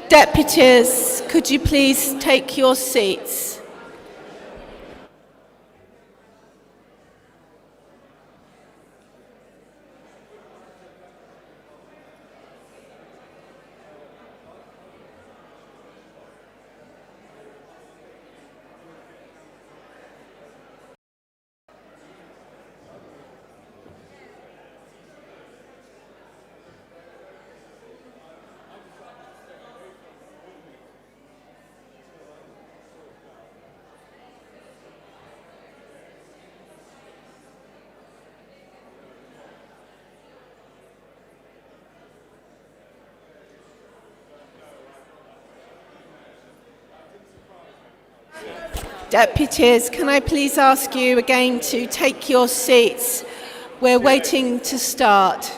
Deputies, could you please take your seats? Deputies, can I please ask you again to take your seats? We're waiting to start.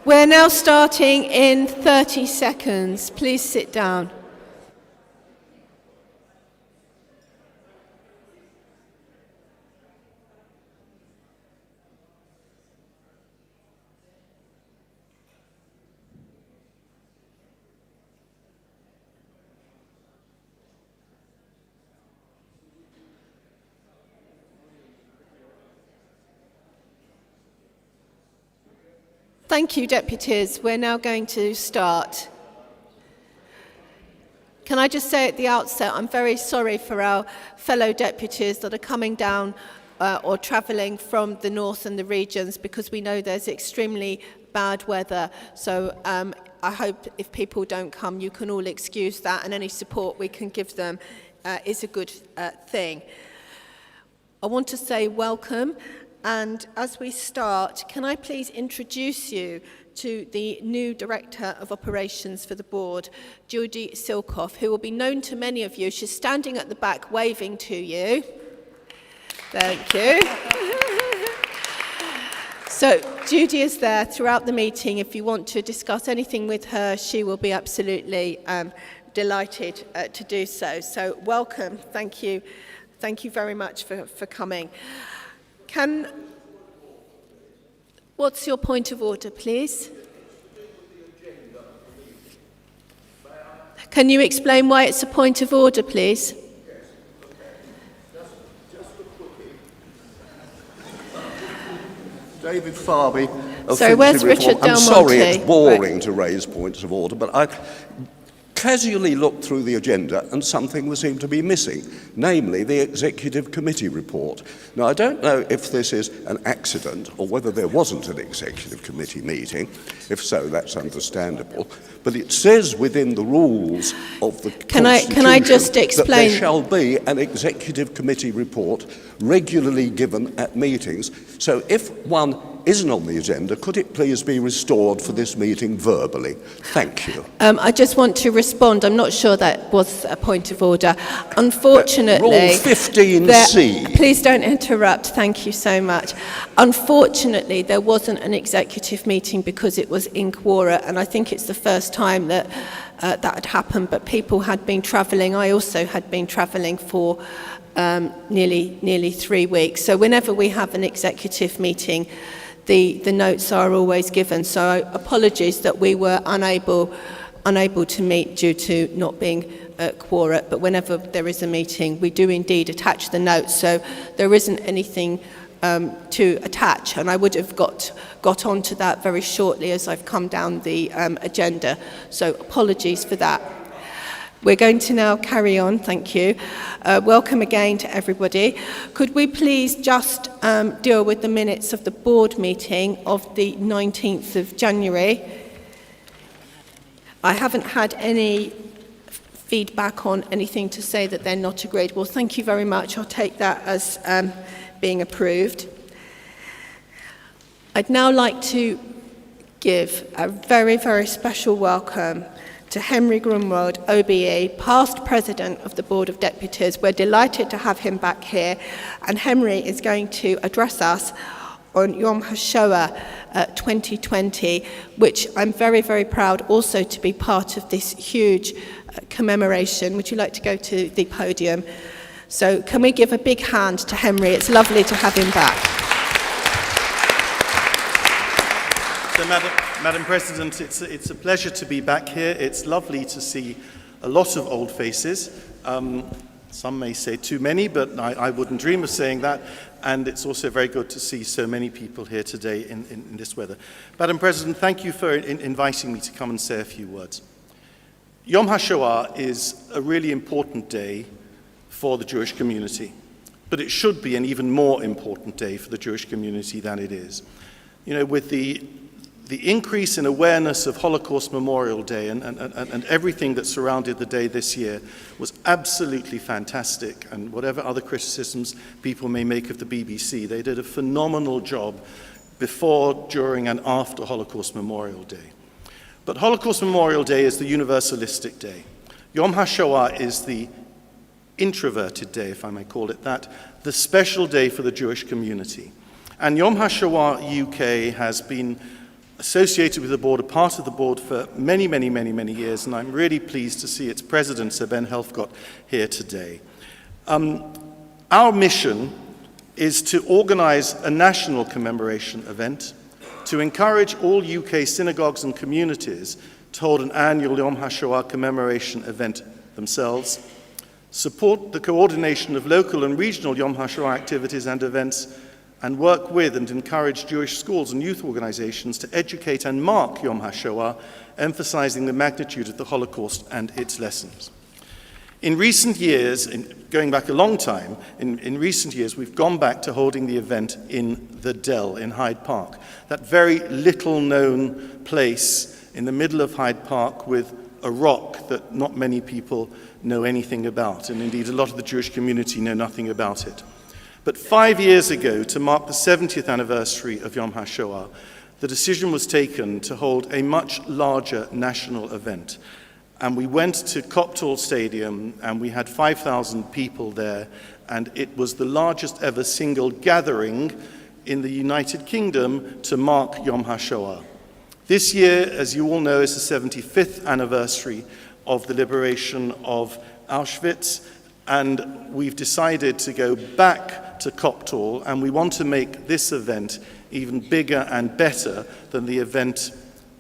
We're now starting in 30 seconds. Please sit down. Thank you, deputies. We're now going to start. Can I just say at the outset, I'm very sorry for our fellow deputies that are coming down or travelling from the north and the regions, because we know there's extremely bad weather. So I hope if people don't come, you can all excuse that, and any support we can give them is a good thing. I want to say welcome. And as we start, can I please introduce you to the new Director of Operations for the Board, Judy Silkoff, who will be known to many of you. She's standing at the back waving to you. Thank you. So Judy is there throughout the meeting. If you want to discuss anything with her, she will be absolutely delighted to do so. So welcome. Thank you. Thank you very much for coming. What's your point of order, please? Can you explain why it's a point of order, please? David Farby. Sorry, where's Richard Del Monte? I'm sorry, it's boring to raise points of order, but I casually looked through the agenda and something seemed to be missing, namely the Executive Committee report. Now, I don't know if this is an accident or whether there wasn't an Executive Committee meeting. If so, that's understandable. But it says within the rules of the Constitution can I just explain that there shall be an Executive Committee report regularly given at meetings. So if one isn't on the agenda, could it please be restored for this meeting verbally? Thank you. I just want to respond. I'm not sure that was a point of order. Unfortunately, Rule 15C. Please don't interrupt. Thank you so much. Unfortunately, there wasn't an executive meeting because it was in quora, and I think it's the first time that that had happened, but people had been travelling. I also had been travelling for nearly 3 weeks. So whenever we have an executive meeting, the notes are always given. So apologies that we were unable to meet due to not being quora, but whenever there is a meeting, we do indeed attach the notes. So there isn't anything to attach, and I would have got onto that very shortly as I've come down the agenda. So apologies for that. We're going to now carry on, thank you. Welcome again to everybody. Could we please just deal with the minutes of the board meeting of the 19th of January? I haven't had any feedback on anything to say that they're not agreed. Well, thank you very much. I'll take that as being approved. I'd now like to give a very, very special welcome to Henry Grunwald, OBE, past President of the Board of Deputies. We're delighted to have him back here, and Henry is going to address us on Yom HaShoah 2020, which I'm very, very proud also to be part of this huge commemoration. Would you like to go to the podium? So can we give a big hand to Henry? It's lovely to have him back. So, Madam President, it's a pleasure to be back here. It's lovely to see a lot of old faces. Some may say too many, but I wouldn't dream of saying that. And it's also very good to see so many people here today in this weather. Madam President, thank you for inviting me to come and say a few words. Yom HaShoah is a really important day for the Jewish community, but it should be an even more important day for the Jewish community than it is. You know, with the increase in awareness of Holocaust Memorial Day and everything that surrounded the day this year was absolutely fantastic. And whatever other criticisms people may make of the BBC, they did a phenomenal job before, during, and after Holocaust Memorial Day. But Holocaust Memorial Day is the universalistic day. Yom HaShoah is the introverted day, if I may call it that, the special day for the Jewish community. And Yom HaShoah UK has been associated with the board, a part of the board for many, many, many, many years, and I'm really pleased to see its president, Sir Ben Helfgott, here today. Our mission is to organize a national commemoration event to encourage all UK synagogues and communities to hold an annual Yom HaShoah commemoration event themselves, support the coordination of local and regional Yom HaShoah activities and events, and work with and encourage Jewish schools and youth organizations to educate and mark Yom HaShoah, emphasizing the magnitude of the Holocaust and its lessons. In recent years, going back a long time, in recent years, we've gone back to holding the event in the Dell in Hyde Park, that very little-known place in the middle of Hyde Park with a rock that not many people know anything about, and indeed a lot of the Jewish community know nothing about it. But 5 years ago, to mark the 70th anniversary of Yom HaShoah, the decision was taken to hold a much larger national event. And we went to Copthall Stadium, and we had 5,000 people there, and it was the largest ever single gathering in the United Kingdom to mark Yom HaShoah. This year, as you all know, is the 75th anniversary of the liberation of Auschwitz, and we've decided to go back to Copthall, and we want to make this event even bigger and better than the event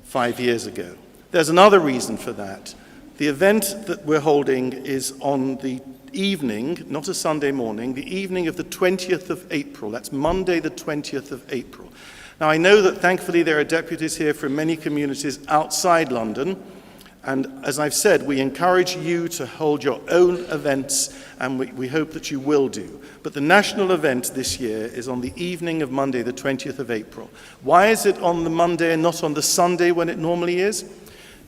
5 years ago. There's another reason for that. The event that we're holding is on the evening, not a Sunday morning, the evening of the 20th of April. That's Monday the 20th of April. Now, I know that thankfully there are deputies here from many communities outside London, and as I've said, we encourage you to hold your own events, and we hope that you will do. But the national event this year is on the evening of Monday the 20th of April. Why is it on the Monday and not on the Sunday when it normally is?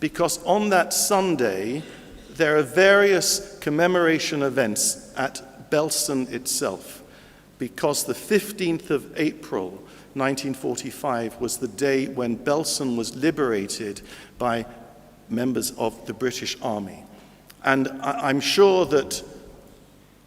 Because on that Sunday, there are various commemoration events at Belsen itself, because the 15th of April, 1945, was the day when Belsen was liberated by members of the British Army. And I'm sure that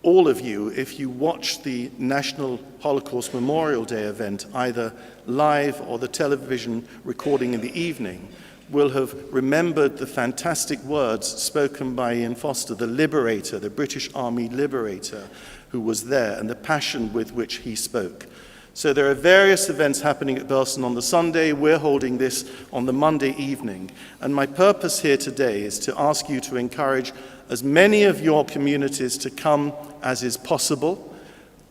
all of you, if you watch the National Holocaust Memorial Day event, either live or the television recording in the evening, will have remembered the fantastic words spoken by Ian Foster, the liberator, the British Army liberator, who was there, and the passion with which he spoke. So there are various events happening at Belsen on the Sunday. We're holding this on the Monday evening. And my purpose here today is to ask you to encourage as many of your communities to come as is possible.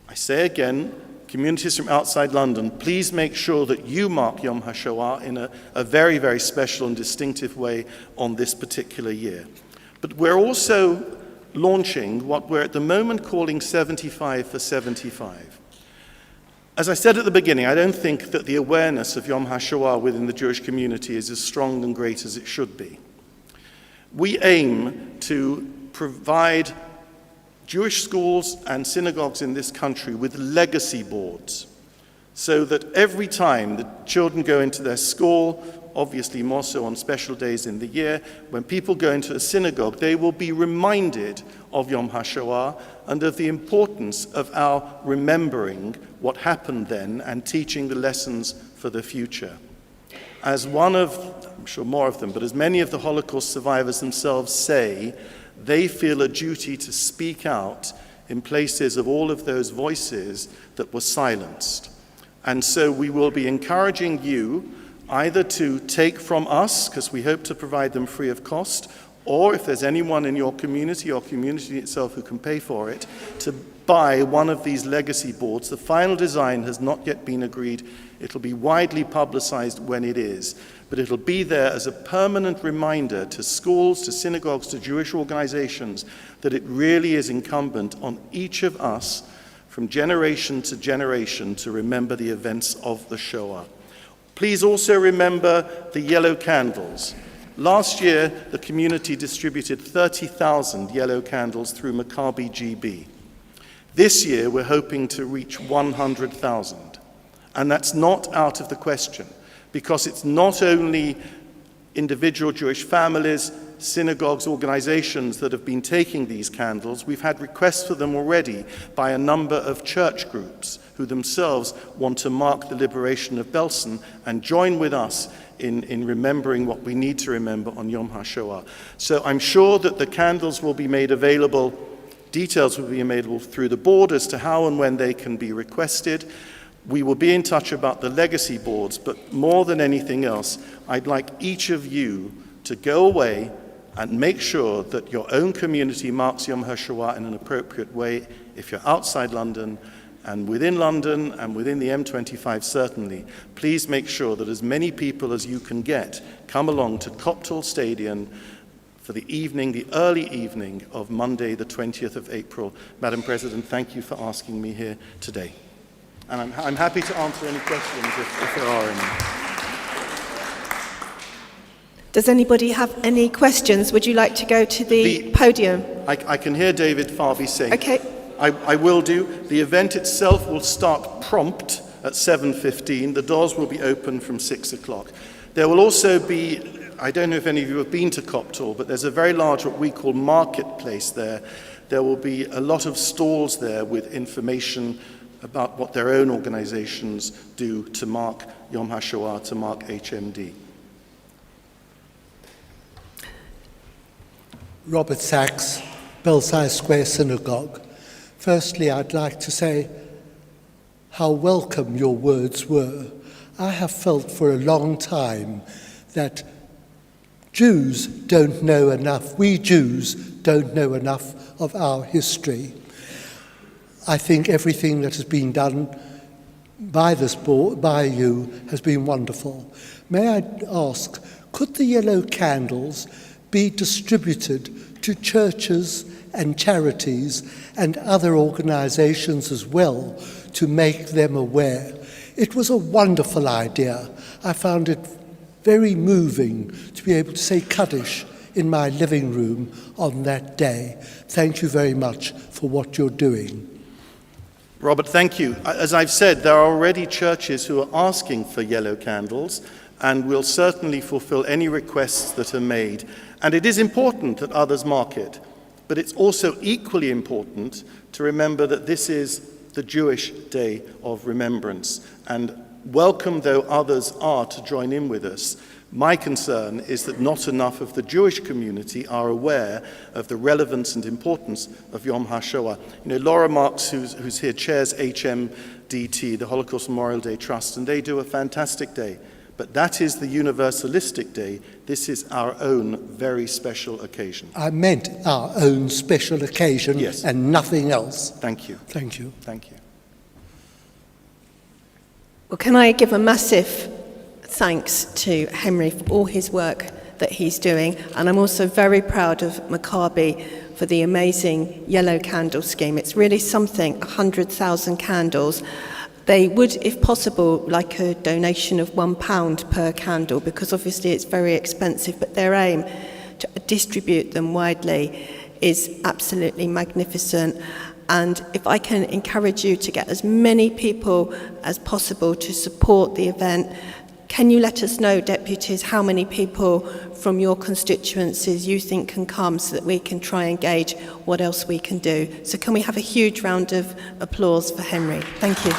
I say again, communities from outside London, please make sure that you mark Yom HaShoah in a very, very special and distinctive way on this particular year. But we're also launching what we're at the moment calling 75 for 75. As I said at the beginning, I don't think that the awareness of Yom HaShoah within the Jewish community is as strong and great as it should be. We aim to provide Jewish schools and synagogues in this country with legacy boards, so that every time the children go into their school, obviously more so on special days in the year, when people go into a synagogue, they will be reminded of Yom HaShoah and of the importance of our remembering what happened then and teaching the lessons for the future. As one of, I'm sure more of them, but as many of the Holocaust survivors themselves say, they feel a duty to speak out in places of all of those voices that were silenced. And so we will be encouraging you either to take from us, because we hope to provide them free of cost, or if there's anyone in your community or community itself who can pay for it, to buy one of these legacy boards. The final design has not yet been agreed. It'll be widely publicized when it is, but it'll be there as a permanent reminder to schools, to synagogues, to Jewish organizations that it really is incumbent on each of us from generation to generation to remember the events of the Shoah. Please also remember the yellow candles. Last year, the community distributed 30,000 yellow candles through Maccabi GB. This year, we're hoping to reach 100,000. And that's not out of the question, because it's not only individual Jewish families, synagogues, organizations that have been taking these candles. We've had requests for them already by a number of church groups who themselves want to mark the liberation of Belsen and join with us in remembering what we need to remember on Yom HaShoah. So I'm sure that the candles will be made available, details will be available through the board as to how and when they can be requested. We will be in touch about the legacy boards, but more than anything else, I'd like each of you to go away and make sure that your own community marks Yom HaShoah in an appropriate way. If you're outside London and within the M25 certainly, please make sure that as many people as you can get come along to Copthall Stadium for the evening, the early evening of Monday, the 20th of April. Madam President, thank you for asking me here today. And I'm happy to answer any questions if there are any. Does anybody have any questions? Would you like to go to the podium? I can hear David Farby saying. Okay. I will do. The event itself will start prompt at 7:15. The doors will be open from 6 o'clock. There will also be, I don't know if any of you have been to Copthall, but there's a very large, what we call marketplace there. There will be a lot of stalls there with information about what their own organizations do to mark Yom HaShoah, to mark HMD. Robert Sachs, Belsize Square Synagogue. Firstly, I'd like to say how welcome your words were. I have felt for a long time that Jews don't know enough, we Jews don't know enough of our history. I think everything that has been done by this board, by you, has been wonderful. May I ask, could the yellow candles be distributed to churches and charities and other organizations as well to make them aware? It was a wonderful idea. I found it very moving to be able to say Kaddish in my living room on that day. Thank you very much for what you're doing. Robert, thank you. As I've said, there are already churches who are asking for yellow candles, and we'll certainly fulfill any requests that are made. And it is important that others mark it, but it's also equally important to remember that this is the Jewish Day of Remembrance. And welcome though others are to join in with us, my concern is that not enough of the Jewish community are aware of the relevance and importance of Yom HaShoah. You know, Laura Marks, who's here, chairs HMDT, the Holocaust Memorial Day Trust, and they do a fantastic day. But that is the universalistic day. This is our own very special occasion. I meant our own special occasion, yes, and nothing else. Thank you. Thank you. Thank you. Well, can I give a massive thanks to Henry for all his work that he's doing, and I'm also very proud of Maccabi for the amazing yellow candle scheme. It's really something, 100,000 candles. They would, if possible, like a donation of £1 per candle, because obviously it's very expensive, but their aim to distribute them widely is absolutely magnificent. And if I can encourage you to get as many people as possible to support the event, can you let us know, deputies, how many people from your constituencies you think can come so that we can try and gauge what else we can do? So can we have a huge round of applause for Henry? Thank you.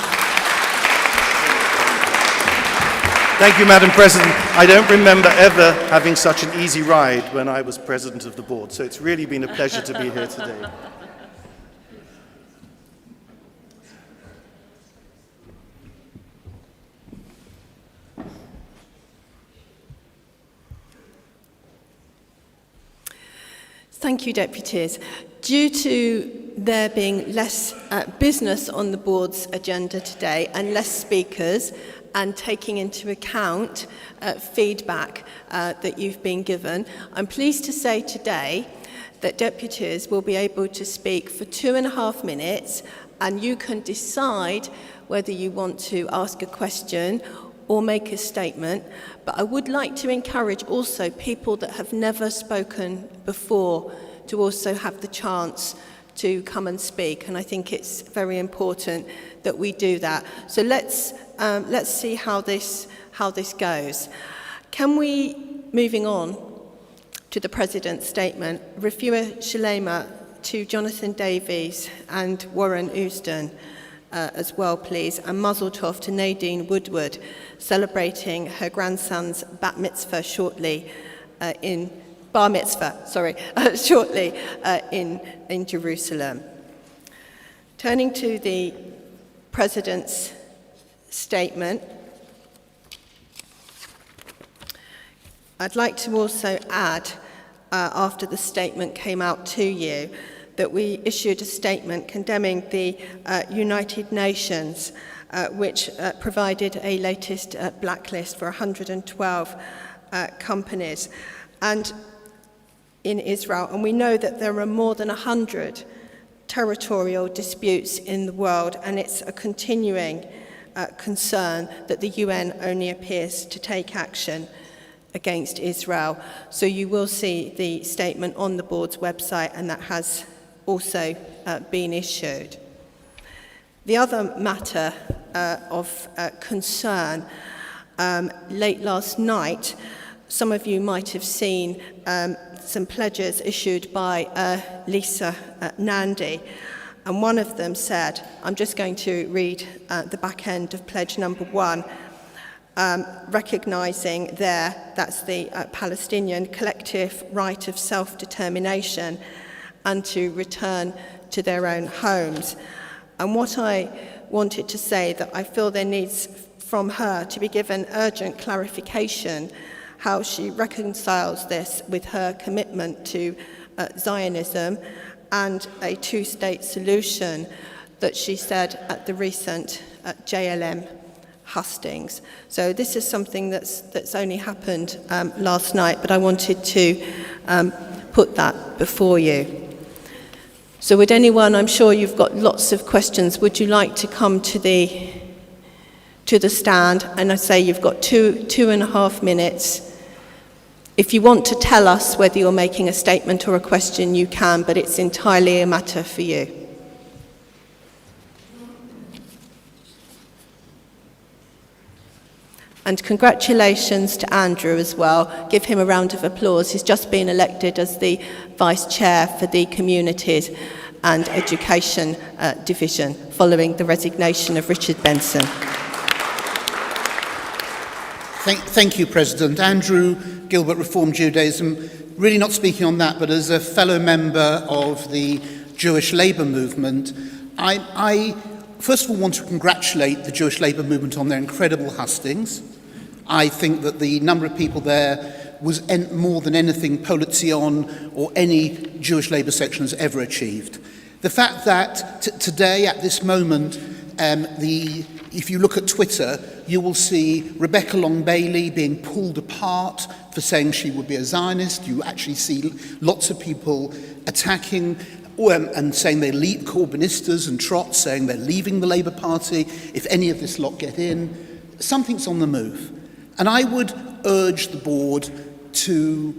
Thank you, Madam President. I don't remember ever having such an easy ride when I was President of the Board, so it's really been a pleasure to be here today. Thank you, deputies. Due to there being less business on the board's agenda today and less speakers, and taking into account feedback that you've been given, I'm pleased to say today that deputies will be able to speak for 2.5 minutes, and you can decide whether you want to ask a question or make a statement. But I would like to encourage also people that have never spoken before to also have the chance to come and speak, and I think it's very important that we do that. So let's see how this goes. Can we, moving on to the President's statement, Refuah Shalema to Jonathan Davies and Warren Euston as well, please, and Mazel Tov to Nadine Woodward, celebrating her grandson's bat mitzvah shortly shortly in Jerusalem. Turning to the President's statement, I'd like to also add, after the statement came out to you, that we issued a statement condemning the United Nations, which provided a latest blacklist for 112 companies and in Israel. And we know that there are more than 100 territorial disputes in the world, and it's a continuing concern that the UN only appears to take action against Israel. So you will see the statement on the board's website, and that has also been issued. The other matter of concern, late last night, some of you might have seen some pledges issued by Lisa Nandy, and one of them said, I'm just going to read the back end of pledge number 1, recognising there, that's the Palestinian collective right of self-determination and to return to their own homes. And what I wanted to say, that I feel there needs from her to be given urgent clarification how she reconciles this with her commitment to Zionism and a two-state solution that she said at the recent JLM hustings. So this is something that's only happened last night, but I wanted to put that before you. So would anyone, I'm sure you've got lots of questions, would you like to come to the stand? And I say you've got 2.5 minutes. If you want to tell us whether you're making a statement or a question, you can, but it's entirely a matter for you. And congratulations to Andrew as well. Give him a round of applause. He's just been elected as the Vice Chair for the Communities and Education Division, following the resignation of Richard Benson. Thank you, President. Andrew Gilbert, Reform Judaism. Really not speaking on that, but as a fellow member of the Jewish Labour Movement, I first of all want to congratulate the Jewish Labour Movement on their incredible hustings. I think that the number of people there was more than anything Polizzion or any Jewish Labour section has ever achieved. The fact that today, at this moment, if you look at Twitter, you will see Rebecca Long-Bailey being pulled apart for saying she would be a Zionist. You actually see lots of people attacking and saying they leave Corbynistas and Trot, saying they're leaving the Labour Party if any of this lot get in. Something's on the move. And I would urge the board to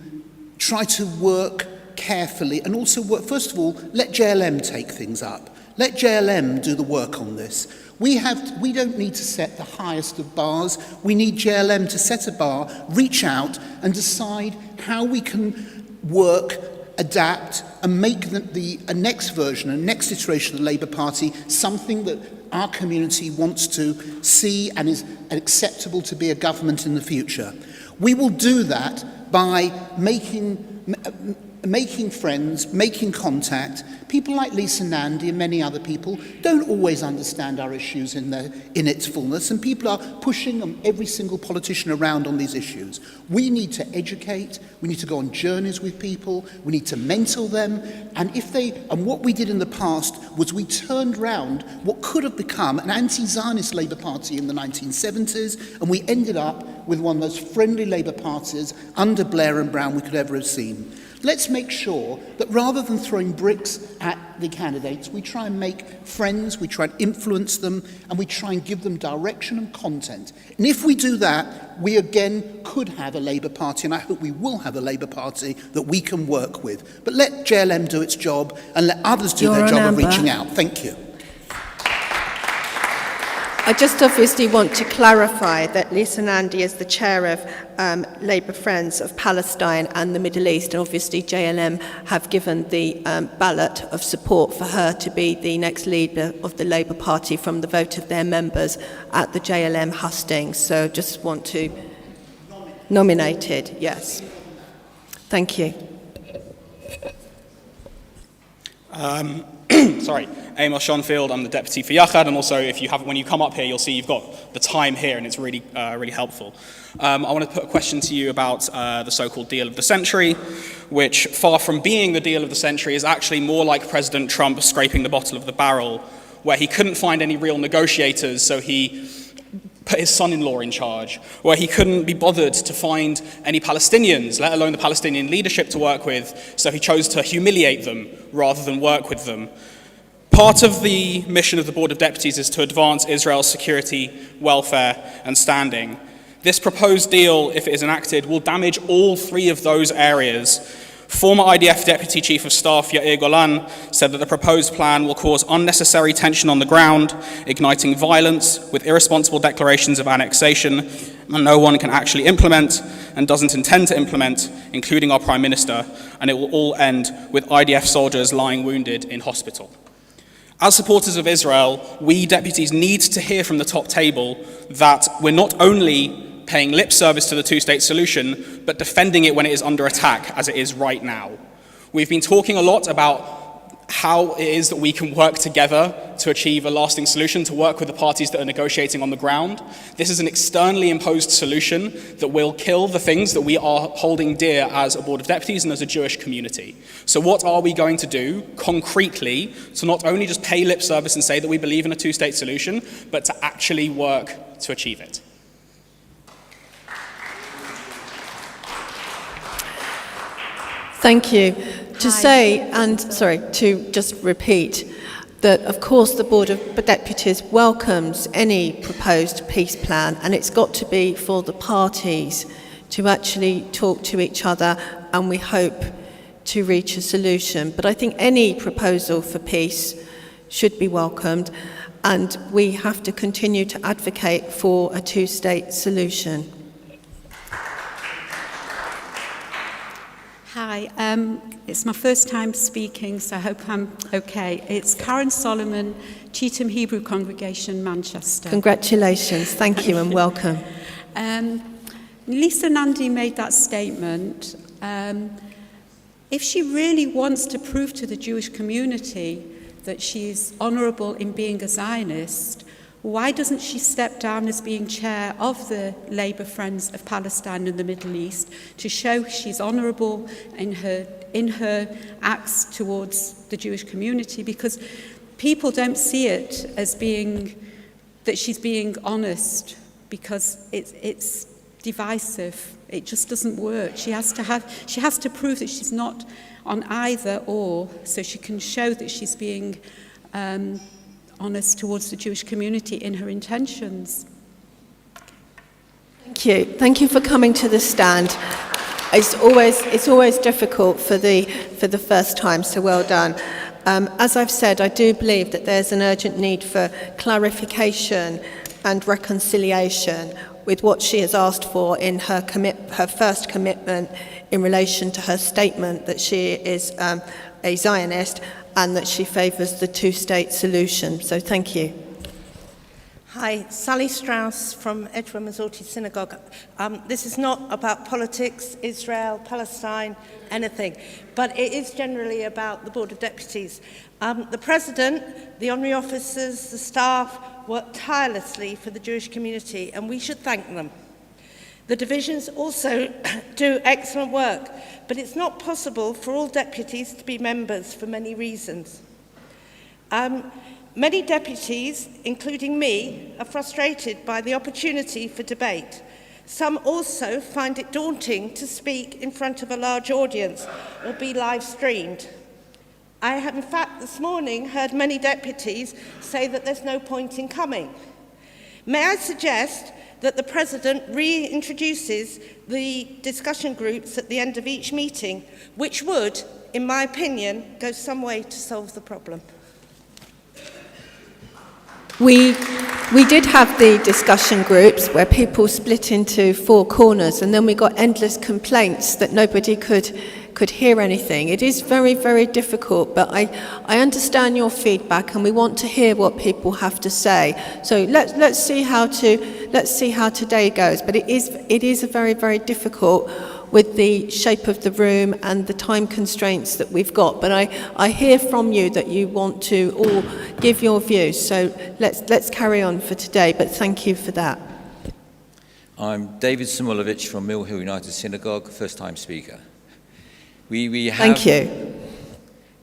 try to work carefully and also work, first of all, let JLM take things up. Let JLM do the work on this. We don't need to set the highest of bars. We need JLM to set a bar, reach out and decide how we can work, adapt and make a next version, a next iteration of the Labour Party something that our community wants to see and is acceptable to be a government in the future. We will do that by making friends, making contact. People like Lisa Nandy and many other people don't always understand our issues in its fullness, and people are pushing every single politician around on these issues. We need to educate, we need to go on journeys with people, we need to mentor them, and what we did in the past was we turned round what could have become an anti-Zionist Labour Party in the 1970s, and we ended up with one of the most friendly Labour parties under Blair and Brown we could ever have seen. Let's make sure that rather than throwing bricks at the candidates, we try and make friends, we try and influence them, and we try and give them direction and content. And if we do that, we again could have a Labour Party, and I hope we will have a Labour Party that we can work with. But let JLM do its job, and let others do their job of reaching out. Thank you. I just obviously want to clarify that Lisa Nandy is the chair of Labour Friends of Palestine and the Middle East, and obviously JLM have given the ballot of support for her to be the next leader of the Labour Party from the vote of their members at the JLM hustings. So just want to nominated, yes. Thank you. Sorry, Amos Schonfield, I'm the deputy for Yachad, and also when you come up here, you'll see you've got the time here, and it's really helpful. I want to put a question to you about the so-called deal of the century, which, far from being the deal of the century, is actually more like President Trump scraping the bottom of the barrel, where he couldn't find any real negotiators, so he put his son-in-law in charge, where he couldn't be bothered to find any Palestinians, let alone the Palestinian leadership to work with, so he chose to humiliate them rather than work with them. Part of the mission of the Board of Deputies is to advance Israel's security, welfare, and standing. This proposed deal, if it is enacted, will damage all three of those areas. Former IDF Deputy Chief of Staff Yair Golan said that the proposed plan will cause unnecessary tension on the ground, igniting violence with irresponsible declarations of annexation and no one can actually implement and doesn't intend to implement, including our Prime Minister, and it will all end with IDF soldiers lying wounded in hospital. As supporters of Israel, we deputies need to hear from the top table that we're not only paying lip service to the two-state solution, but defending it when it is under attack, as it is right now. We've been talking a lot about how it is that we can work together to achieve a lasting solution, to work with the parties that are negotiating on the ground. This is an externally imposed solution that will kill the things that we are holding dear as a Board of Deputies and as a Jewish community. So what are we going to do concretely to not only just pay lip service and say that we believe in a two-state solution, but to actually work to achieve it? Thank you. To just repeat that, of course, the Board of Deputies welcomes any proposed peace plan, and it's got to be for the parties to actually talk to each other, and we hope to reach a solution. But I think any proposal for peace should be welcomed, and we have to continue to advocate for a two-state solution. Hi, it's my first time speaking, so I hope I'm okay. It's Karen Solomon, Cheetham Hebrew Congregation, Manchester. Congratulations, thank you and welcome. Lisa Nandy made that statement. If she really wants to prove to the Jewish community that she's honourable in being a Zionist, why doesn't she step down as being chair of the Labour Friends of Palestine and the Middle East to show she's honourable in her acts towards the Jewish community? Because people don't see it as being that she's being honest, because it's divisive. It just doesn't work. She has to prove that she's not on either or, so she can show that she's being honest towards the Jewish community in her intentions. Thank you. Thank you for coming to the stand. It's always difficult for the first time, so well done. As I've said, I do believe that there's an urgent need for clarification and reconciliation with what she has asked for in her first commitment in relation to her statement that she is a Zionist and that she favours the two-state solution. So thank you. Hi, Sally Strauss from Edgware Masorti Synagogue. This is not about politics, Israel, Palestine, anything, but it is generally about the Board of Deputies. The President, the honorary officers, the staff work tirelessly for the Jewish community, and we should thank them. The divisions also do excellent work, but it's not possible for all deputies to be members for many reasons. Many deputies, including me, are frustrated by the opportunity for debate. Some also find it daunting to speak in front of a large audience or be live streamed. I have, in fact, this morning heard many deputies say that there's no point in coming. May I suggest that the President reintroduces the discussion groups at the end of each meeting, which would, in my opinion, go some way to solve the problem. We did have the discussion groups where people split into four corners, and then we got endless complaints that nobody could hear anything. It is very, very difficult, but I understand your feedback, and we want to hear what people have to say. So let's see how today goes. But it is a very, very difficult with the shape of the room and the time constraints that we've got. But I hear from you that you want to all give your views. So let's carry on for today. But thank you for that. I'm David Samulovich from Mill Hill United Synagogue, first-time speaker. Thank you.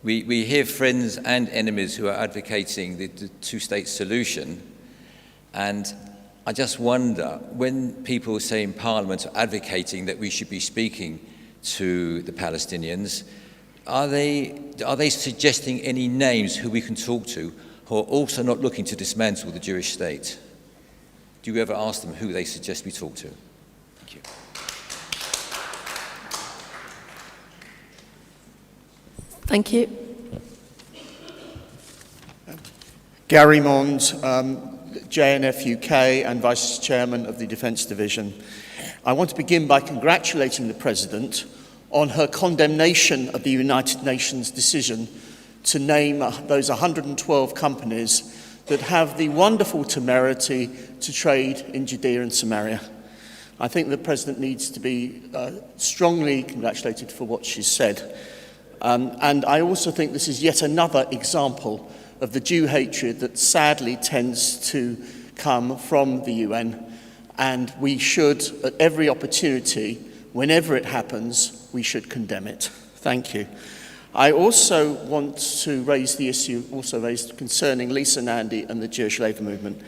We hear friends and enemies who are advocating the two-state solution, and I just wonder, when people say in Parliament are advocating that we should be speaking to the Palestinians, are they suggesting any names who we can talk to who are also not looking to dismantle the Jewish state? Do you ever ask them who they suggest we talk to? Thank you. Thank you. Gary Mond, JNF UK and Vice Chairman of the Defence Division. I want to begin by congratulating the President on her condemnation of the United Nations decision to name those 112 companies that have the wonderful temerity to trade in Judea and Samaria. I think the President needs to be strongly congratulated for what she's said. And I also think this is yet another example of the Jew hatred that sadly tends to come from the UN, and we should, at every opportunity, whenever it happens, we should condemn it. Thank you. I also want to raise the issue also raised concerning Lisa Nandy and the Jewish Labour Movement.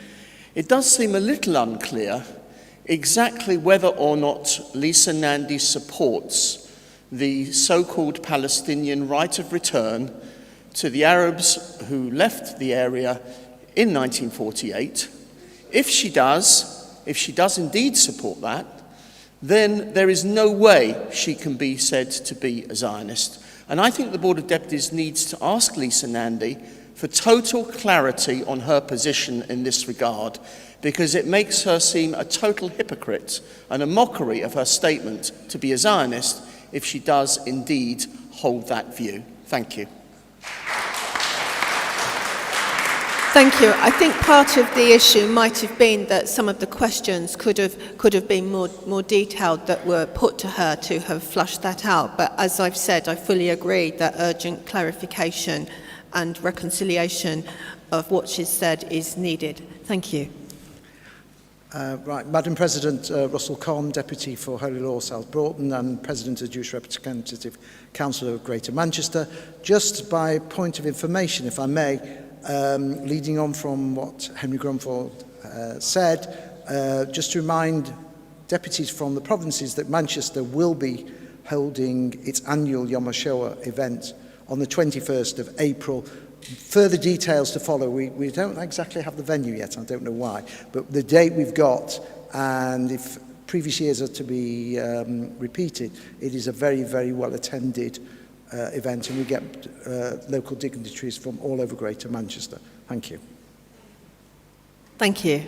It does seem a little unclear exactly whether or not Lisa Nandy supports the so-called Palestinian right of return to the Arabs who left the area in 1948. If she does indeed support that, then there is no way she can be said to be a Zionist. And I think the Board of Deputies needs to ask Lisa Nandy for total clarity on her position in this regard, because it makes her seem a total hypocrite and a mockery of her statement to be a Zionist if she does indeed hold that view. Thank you. Thank you. I think part of the issue might have been that some of the questions could have been more detailed that were put to her to have flushed that out. But as I've said, I fully agree that urgent clarification and reconciliation of what she's said is needed. Thank you. Right, Madam President, Russell Cohn, Deputy for Holy Law South Broughton and President of the Jewish Representative Council of Greater Manchester. Just by point of information, if I may, leading on from what Henry Grunford said, just to remind deputies from the provinces that Manchester will be holding its annual Yom HaShoah event on the 21st of April. Further details to follow. We don't exactly have the venue yet, I don't know why, but the date we've got, and if previous years are to be repeated, it is a very, very well attended event, and we get local dignitaries from all over Greater Manchester. Thank you. Thank you.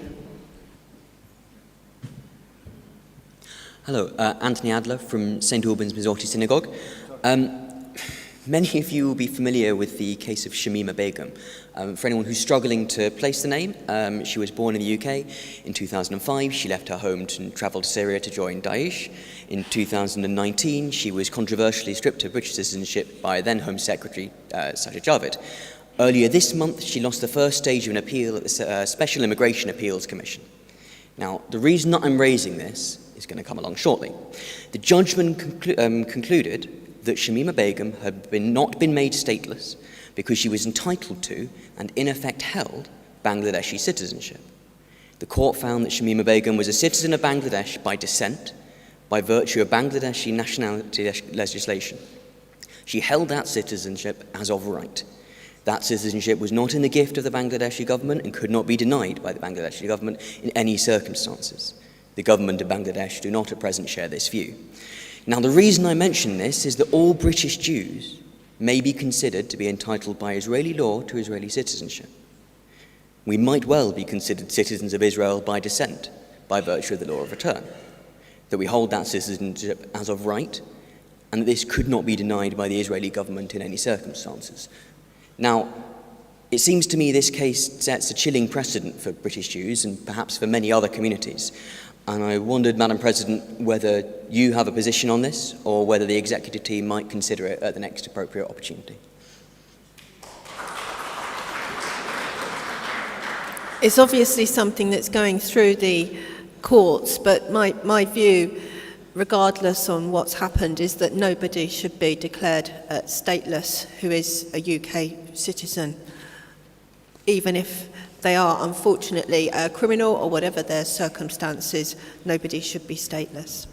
Hello, Anthony Adler from St Albans Mizrahi Synagogue. Many of you will be familiar with the case of Shamima Begum. For anyone who's struggling to place the name, she was born in the UK in 2005. She left her home and travelled to Syria to join Daesh. In 2019, she was controversially stripped of British citizenship by then Home Secretary Sajid Javid. Earlier this month, she lost the first stage of an appeal at the Special Immigration Appeals Commission. Now, the reason that I'm raising this is going to come along shortly. The judgment concluded that Shamima Begum had not been made stateless because she was entitled to, and in effect held, Bangladeshi citizenship. The court found that Shamima Begum was a citizen of Bangladesh by descent, by virtue of Bangladeshi nationality legislation. She held that citizenship as of right. That citizenship was not in the gift of the Bangladeshi government and could not be denied by the Bangladeshi government in any circumstances. The government of Bangladesh do not at present share this view. Now, the reason I mention this is that all British Jews may be considered to be entitled by Israeli law to Israeli citizenship. We might well be considered citizens of Israel by descent, by virtue of the law of return, that we hold that citizenship as of right, and that this could not be denied by the Israeli government in any circumstances. Now, it seems to me this case sets a chilling precedent for British Jews and perhaps for many other communities. And I wondered, Madam President, whether you have a position on this or whether the executive team might consider it at the next appropriate opportunity. It's obviously something that's going through the courts, but my view, regardless on what's happened, is that nobody should be declared stateless who is a UK citizen, even if they are unfortunately a criminal or whatever their circumstances. Nobody should be stateless.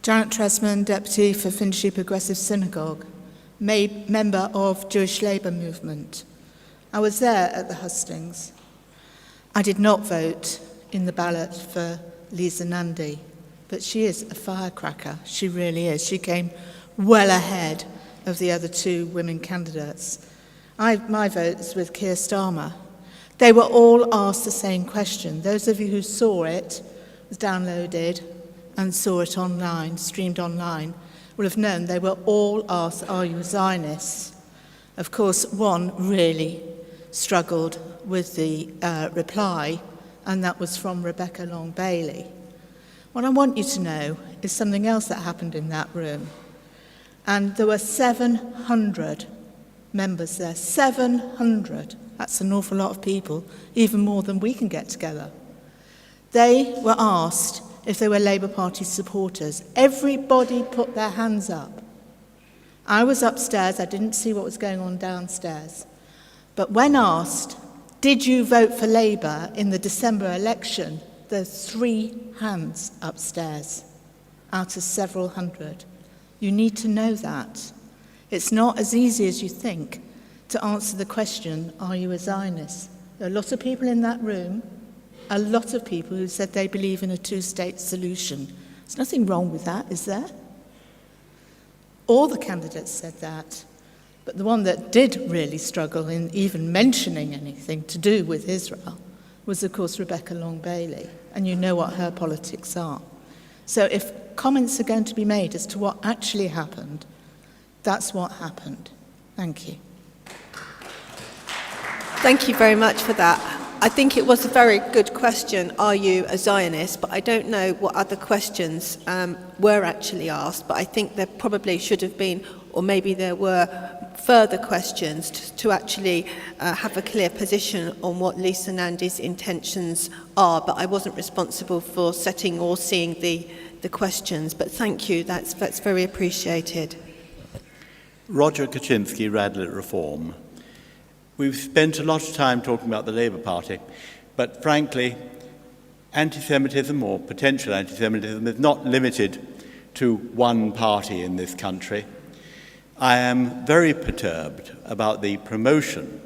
Janet Tresman, Deputy for Finchley Progressive Synagogue, member of Jewish Labour Movement. I was there at the hustings. I did not vote in the ballot for Lisa Nandy, but she is a firecracker. She really is. She came well ahead of the other two women candidates. My vote is with Keir Starmer. They were all asked the same question. Those of you who saw it, was downloaded and saw it online, streamed online, will have known they were all asked, are you Zionists? Of course, one really struggled with the reply, and that was from Rebecca Long-Bailey. What I want you to know is something else that happened in that room. And there were 700 members there, 700. That's an awful lot of people, even more than we can get together. They were asked if they were Labour Party supporters. Everybody put their hands up. I was upstairs, I didn't see what was going on downstairs. But when asked, did you vote for Labour in the December election, there's 3 hands upstairs out of several hundred. You need to know that. It's not as easy as you think to answer the question, are you a Zionist? There are a lot of people in that room, a lot of people who said they believe in a two-state solution. There's nothing wrong with that, is there? All the candidates said that. But the one that did really struggle in even mentioning anything to do with Israel was, of course, Rebecca Long-Bailey. And you know what her politics are. So if comments are going to be made as to what actually happened, that's what happened. Thank you. Thank you very much for that. I think it was a very good question, are you a Zionist? But I don't know what other questions were actually asked, but I think there probably should have been, or maybe there were further questions to actually have a clear position on what Lisa Nandy's intentions are, but I wasn't responsible for setting or seeing the questions, but thank you, that's very appreciated. Roger Kaczynski, Radlett Reform. We've spent a lot of time talking about the Labour Party, but frankly, anti-Semitism or potential anti-Semitism is not limited to one party in this country. I am very perturbed about the promotion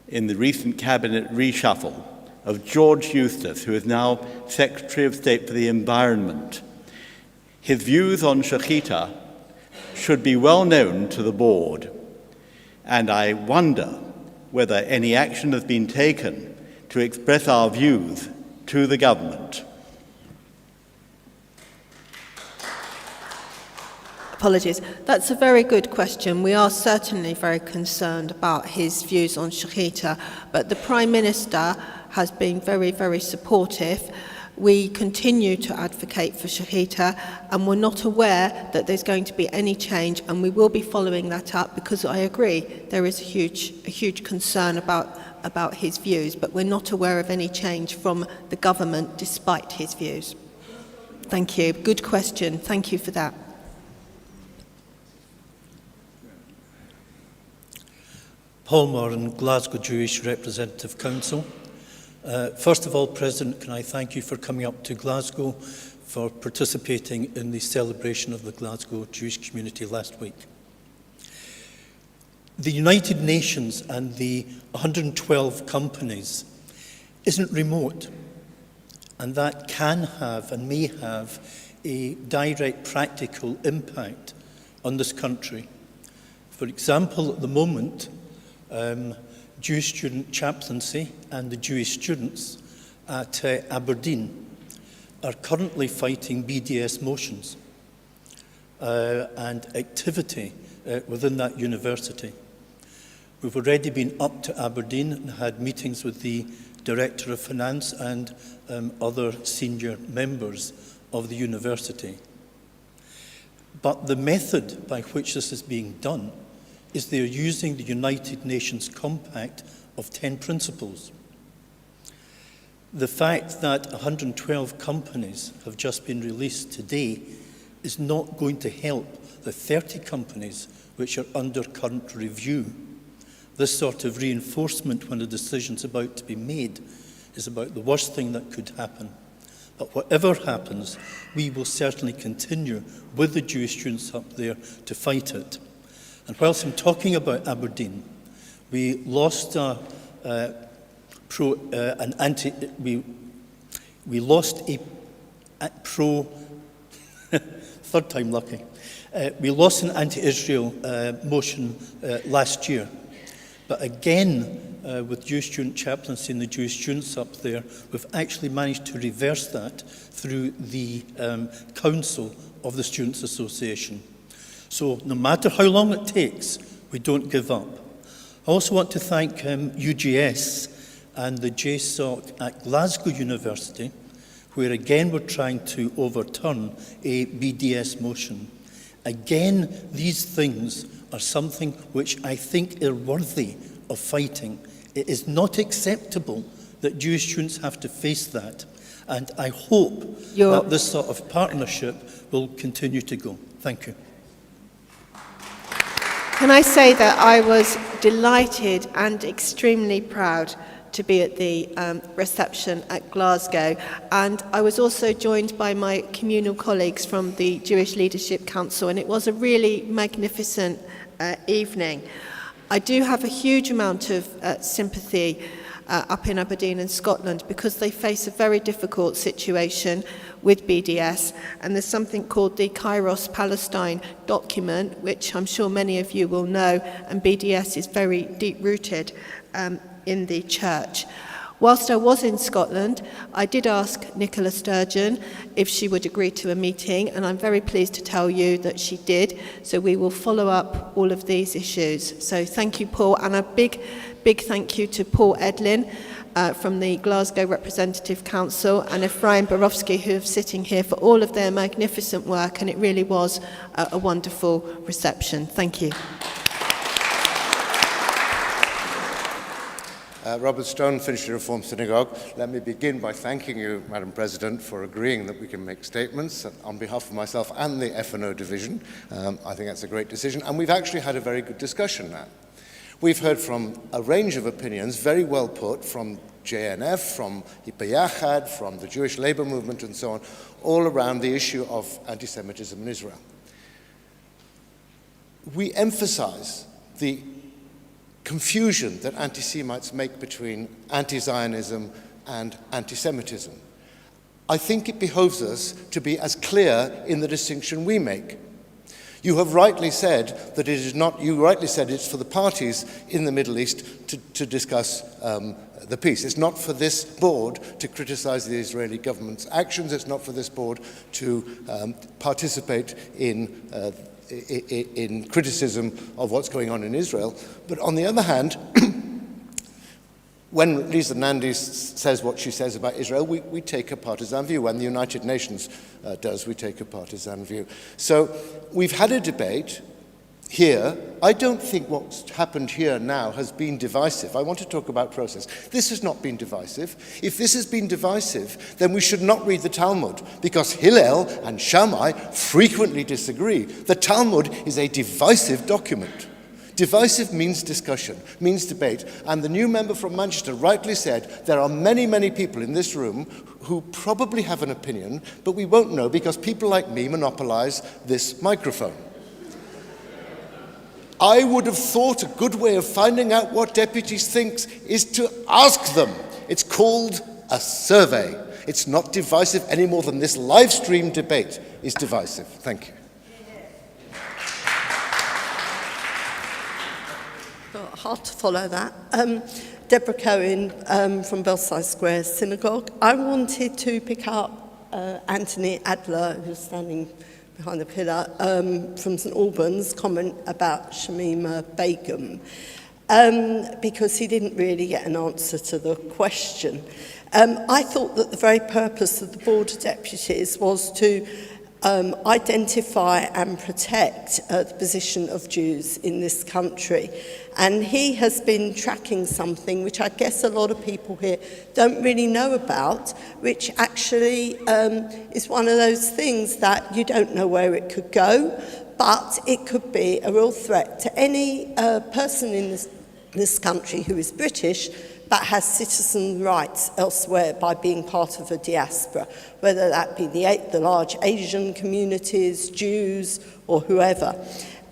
in the recent cabinet reshuffle of George Eustace, who is now Secretary of State for the Environment. His views on Shahita should be well known to the board, and I wonder whether any action has been taken to express our views to the government. Apologies. That's a very good question. We are certainly very concerned about his views on Shahita, but the Prime Minister has been very, very supportive. We continue to advocate for Shahita, and we're not aware that there's going to be any change, and we will be following that up, because I agree there is a huge concern about his views, but we're not aware of any change from the government despite his views. Thank you. Good question. Thank you for that. Paul Moran, Glasgow Jewish Representative Council. First of all, President, can I thank you for coming up to Glasgow for participating in the celebration of the Glasgow Jewish community last week. The United Nations and the 112 companies isn't remote, and that can have and may have a direct practical impact on this country. For example, at the moment, Jewish student chaplaincy and the Jewish students at Aberdeen are currently fighting BDS motions and activity within that university. We've already been up to Aberdeen and had meetings with the Director of Finance and other senior members of the university. But the method by which this is being done is they're using the United Nations Compact of 10 principles. The fact that 112 companies have just been released today is not going to help the 30 companies which are under current review. This sort of reinforcement when a decision's about to be made is about the worst thing that could happen. But whatever happens, we will certainly continue with the Jewish students up there to fight it. And whilst I'm talking about Aberdeen, we lost a third time lucky. We lost an anti-Israel motion last year. But again, with Jewish student chaplaincy and the Jewish students up there, we've actually managed to reverse that through the Council of the Students' Association. So no matter how long it takes, we don't give up. I also want to thank UGS and the JSOC at Glasgow University, where again we're trying to overturn a BDS motion. Again, these things are something which I think are worthy of fighting. It is not acceptable that Jewish students have to face that. And I hope that this sort of partnership will continue to go. Thank you. Can I say that I was delighted and extremely proud to be at the reception at Glasgow, and I was also joined by my communal colleagues from the Jewish Leadership Council, and it was a really magnificent evening. I do have a huge amount of sympathy up in Aberdeen and Scotland, because they face a very difficult situation with BDS, and there's something called the Kairos Palestine document, which I'm sure many of you will know, and BDS is very deep-rooted in the church. Whilst I was in Scotland, I did ask Nicola Sturgeon if she would agree to a meeting, and I'm very pleased to tell you that she did. So we will follow up all of these issues. So thank you, Paul, and a big thank you to Paul Edlin from the Glasgow Representative Council and Ephraim Borowski, who are sitting here, for all of their magnificent work, and it really was a wonderful reception. Thank you. Robert Stone, Finchley Reformed Synagogue. Let me begin by thanking you, Madam President, for agreeing that we can make statements on behalf of myself and the F&O division. I think that's a great decision, and we've actually had a very good discussion now. We've heard from a range of opinions, very well put, from JNF, from Yachad, from the Jewish Labour Movement and so on, all around the issue of anti-Semitism in Israel. We emphasize the confusion that anti-Semites make between anti-Zionism, and anti-Semitism. I think it behoves us to be as clear in the distinction we make. You have rightly said that it is not, you rightly said it's for the parties in the Middle East to discuss the peace. It's not for this board to criticize the Israeli government's actions. It's not for this board to participate in criticism of what's going on in Israel. But on the other hand, when Lisa Nandy says what she says about Israel, we take a partisan view. When the United Nations does, we take a partisan view. So we've had a debate here. I don't think what's happened here now has been divisive. I want to talk about process. This has not been divisive. If this has been divisive, then we should not read the Talmud, because Hillel and Shammai frequently disagree. The Talmud is a divisive document. Divisive means discussion, means debate. And the new member from Manchester rightly said there are many, many people in this room who probably have an opinion, but we won't know because people like me monopolize this microphone. I would have thought a good way of finding out what deputies think is to ask them. It's called a survey. It's not divisive any more than this live stream debate is divisive. Thank you. Hard to follow that. Deborah Cohen from Belsize Square Synagogue. I wanted to pick up Anthony Adler, who's standing behind the pillar, from St Albans' comment about Shamima Begum, because he didn't really get an answer to the question. I thought that the very purpose of the Board of Deputies was to identify and protect the position of Jews in this country. And he has been tracking something which I guess a lot of people here don't really know about, which actually is one of those things that you don't know where it could go, but it could be a real threat to any person in this country who is British but has citizen rights elsewhere by being part of a diaspora, whether that be the large Asian communities, Jews, or whoever.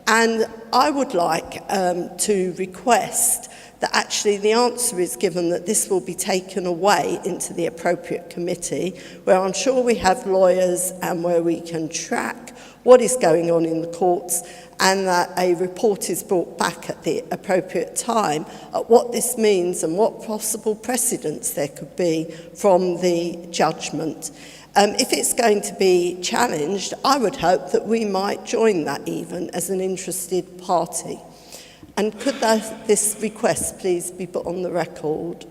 And I would like to request that actually the answer is given that this will be taken away into the appropriate committee, where I'm sure we have lawyers and where we can track what is going on in the courts, and that a report is brought back at the appropriate time at what this means and what possible precedents there could be from the judgment. If it's going to be challenged, I would hope that we might join that even as an interested party. And could this request please be put on the record?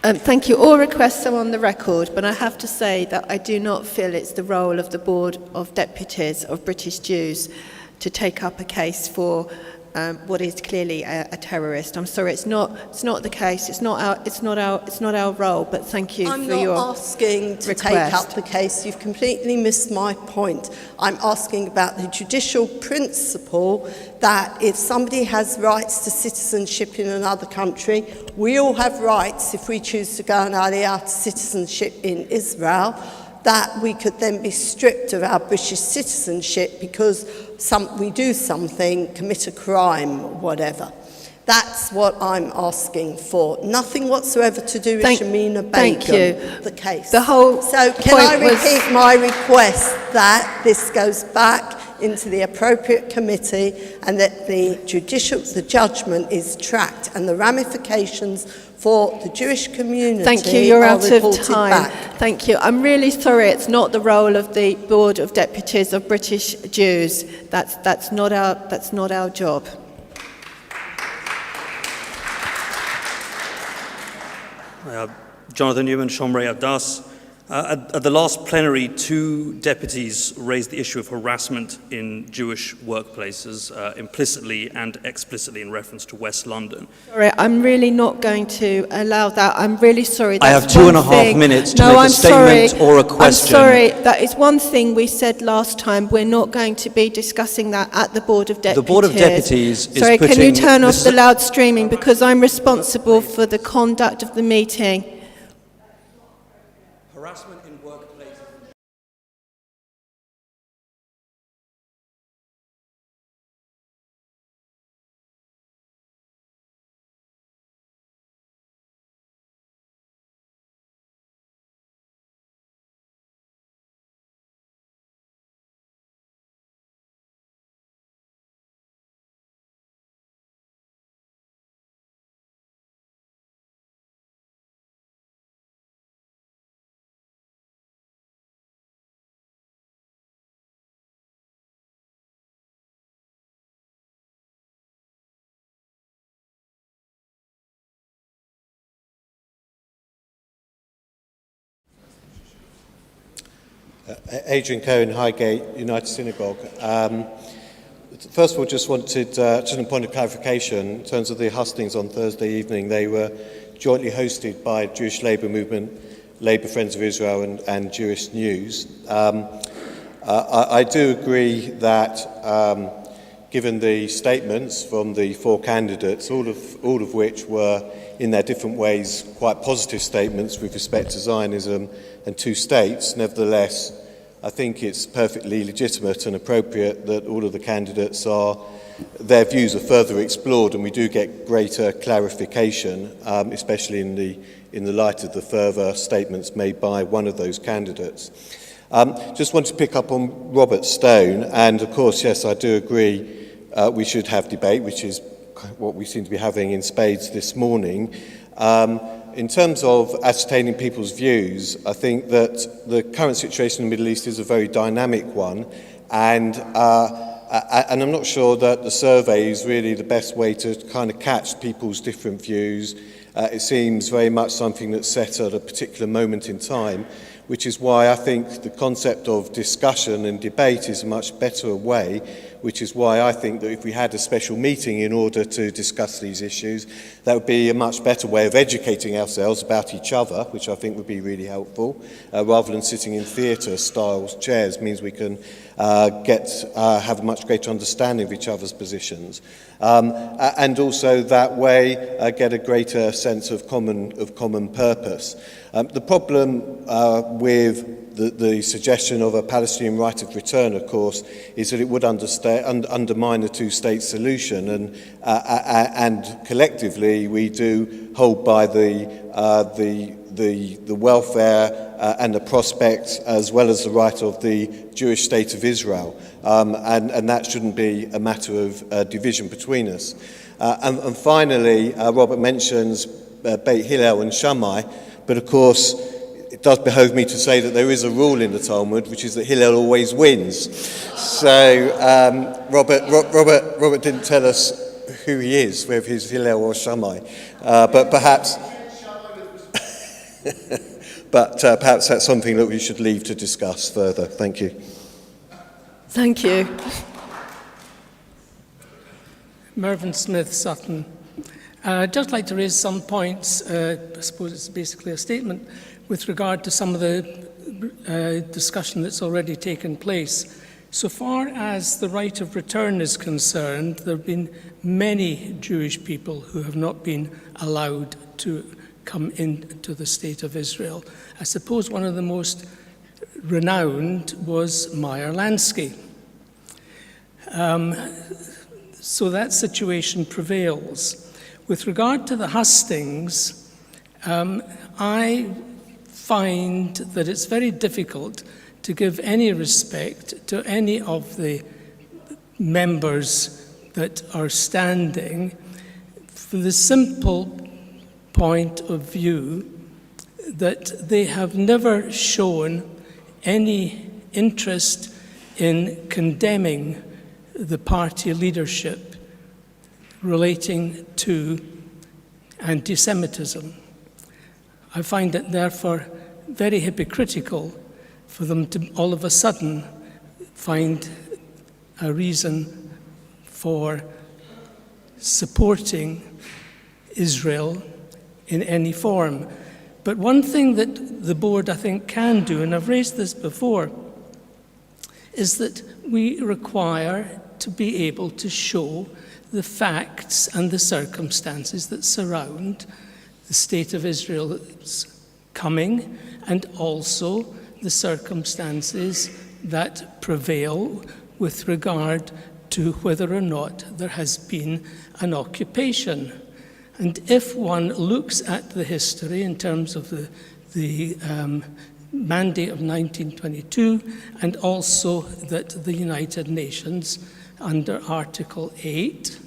Thank you. All requests are on the record, but I have to say that I do not feel it's the role of the Board of Deputies of British Jews to take up a case for what is clearly a terrorist. I'm sorry, it's not the case. It's not our role. But thank you for your I'm not asking to request. take up the case. You've completely missed my point. I'm asking about the judicial principle that if somebody has rights to citizenship in another country, we all have rights if we choose to go on aliyah to citizenship in Israel, that we could then be stripped of our British citizenship because we do something, commit a crime or whatever. That's what I'm asking for. Nothing whatsoever to do with Shamina Begum, the case. So can I repeat my request that this goes back into the appropriate committee and that the judgment is tracked and the ramifications for the Jewish community. Thank you, you're out of time. Back. Thank you. I'm really sorry, it's not the role of the Board of Deputies of British Jews. That's not our job. Jonathan Newman, Shomrei Adas. At the last plenary, 2 deputies raised the issue of harassment in Jewish workplaces, implicitly and explicitly in reference to West London. Sorry, I'm really not going to allow that. I'm really sorry. I have 2.5 minutes to make a statement or a question. I'm sorry. That is one thing we said last time. We're not going to be discussing that at the Board of Deputies. The Board of Deputies is Sorry, putting... can you turn off the loud streaming because I'm responsible for the conduct of the meeting. Harassment Adrian Cohen, Highgate United Synagogue. First of all, just wanted just a point of clarification in terms of the hustings on Thursday evening. They were jointly hosted by Jewish Labour Movement, Labour Friends of Israel and Jewish News. I do agree that given the statements from the four candidates, all of which were in their different ways quite positive statements with respect to Zionism and two states, nevertheless, I think it's perfectly legitimate and appropriate that all of the candidates their views are further explored and we do get greater clarification, especially in the light of the further statements made by one of those candidates. Just want to pick up on Robert Stone, and of course, yes, I do agree we should have debate, which is what we seem to be having in spades this morning. In terms of ascertaining people's views, I think that the current situation in the Middle East is a very dynamic one, and I'm not sure that the survey is really the best way to kind of catch people's different views. It seems very much something that's set at a particular moment in time, which is why I think the concept of discussion and debate is a much better way, which is why I think that if we had a special meeting in order to discuss these issues, that would be a much better way of educating ourselves about each other, which I think would be really helpful, rather than sitting in theatre-style chairs. Means we can have a much greater understanding of each other's positions, and also that way get a greater sense of common purpose. The problem with the suggestion of a Palestinian right of return, of course, is that it would undermine a two-state solution, and collectively we do hold by the welfare and the prospects, as well as the right of the Jewish state of Israel, and that shouldn't be a matter of division between us. And finally, Robert mentions Beit Hillel and Shammai, but of course it does behove me to say that there is a rule in the Talmud, which is that Hillel always wins. So Robert didn't tell us who he is, whether he's Hillel or Shammai, but perhaps perhaps that's something that we should leave to discuss further. Thank you. Thank you. Mervyn Smith, Sutton. I'd just like to raise some points. I suppose it's basically a statement with regard to some of the discussion that's already taken place. So far as the right of return is concerned, there have been many Jewish people who have not been allowed to come into the state of Israel. I suppose one of the most renowned was Meyer Lansky. So that situation prevails. With regard to the hustings, I find that it's very difficult to give any respect to any of the members that are standing for the simple point of view that they have never shown any interest in condemning the party leadership relating to anti-Semitism. I find it therefore very hypocritical for them to all of a sudden find a reason for supporting Israel in any form. But one thing that the board, I think, can do, and I've raised this before, is that we require to be able to show the facts and the circumstances that surround the state of Israel's coming, and also the circumstances that prevail with regard to whether or not there has been an occupation. And if one looks at the history in terms of the mandate of 1922, and also that the United Nations under Article 8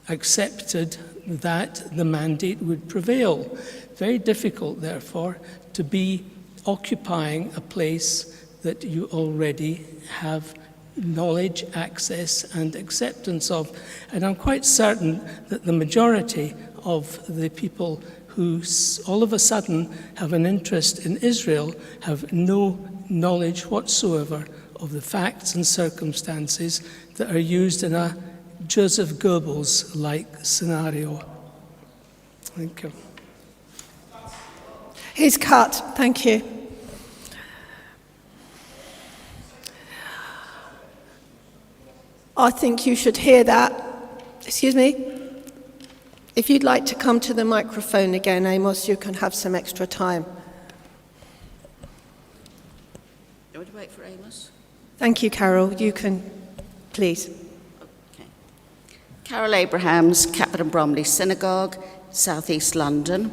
accepted that the mandate would prevail. Very difficult, therefore, to be occupying a place that you already have knowledge, access, and acceptance of. And I'm quite certain that the majority of the people who all of a sudden have an interest in Israel have no knowledge whatsoever of the facts and circumstances that are used in a Joseph Goebbels-like scenario. Thank you. He's cut. Thank you. I think you should hear that. Excuse me? If you'd like to come to the microphone again, Amos, you can have some extra time. You want to wait for Amos? Thank you, Carol. You can, please. Okay. Carol Abrahams, Captain Bromley Synagogue, South East London.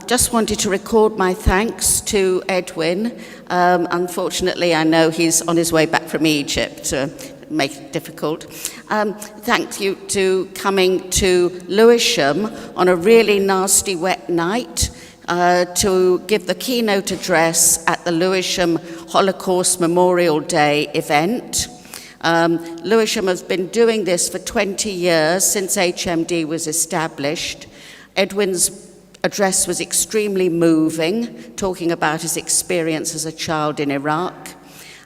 Just wanted to record my thanks to Edwin. Unfortunately, I know he's on his way back from Egypt, to make it difficult. Thank you to coming to Lewisham on a really nasty wet night to give the keynote address at the Lewisham Holocaust Memorial Day event. Lewisham has been doing this for 20 years, since HMD was established. Edwin's address was extremely moving, talking about his experience as a child in Iraq.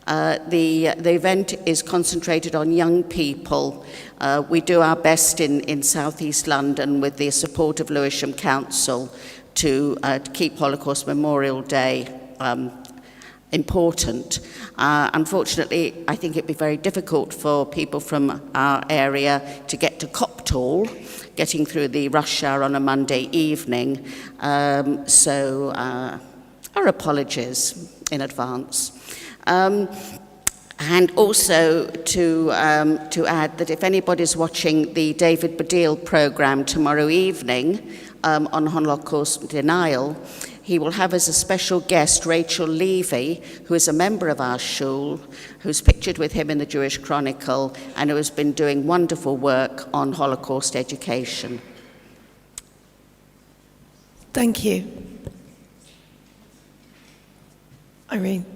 The event is concentrated on young people. We do our best in South East London with the support of Lewisham Council to keep Holocaust Memorial Day important. Unfortunately, I think it'd be very difficult for people from our area to get to Copthall, getting through the rush hour on a Monday evening. So our apologies in advance. And also to add that if anybody's watching the David Baddiel programme tomorrow evening on Holocaust denial, he will have as a special guest Rachel Levy, who is a member of our shul, who's pictured with him in the Jewish Chronicle, and who has been doing wonderful work on Holocaust education. Thank you. Irene.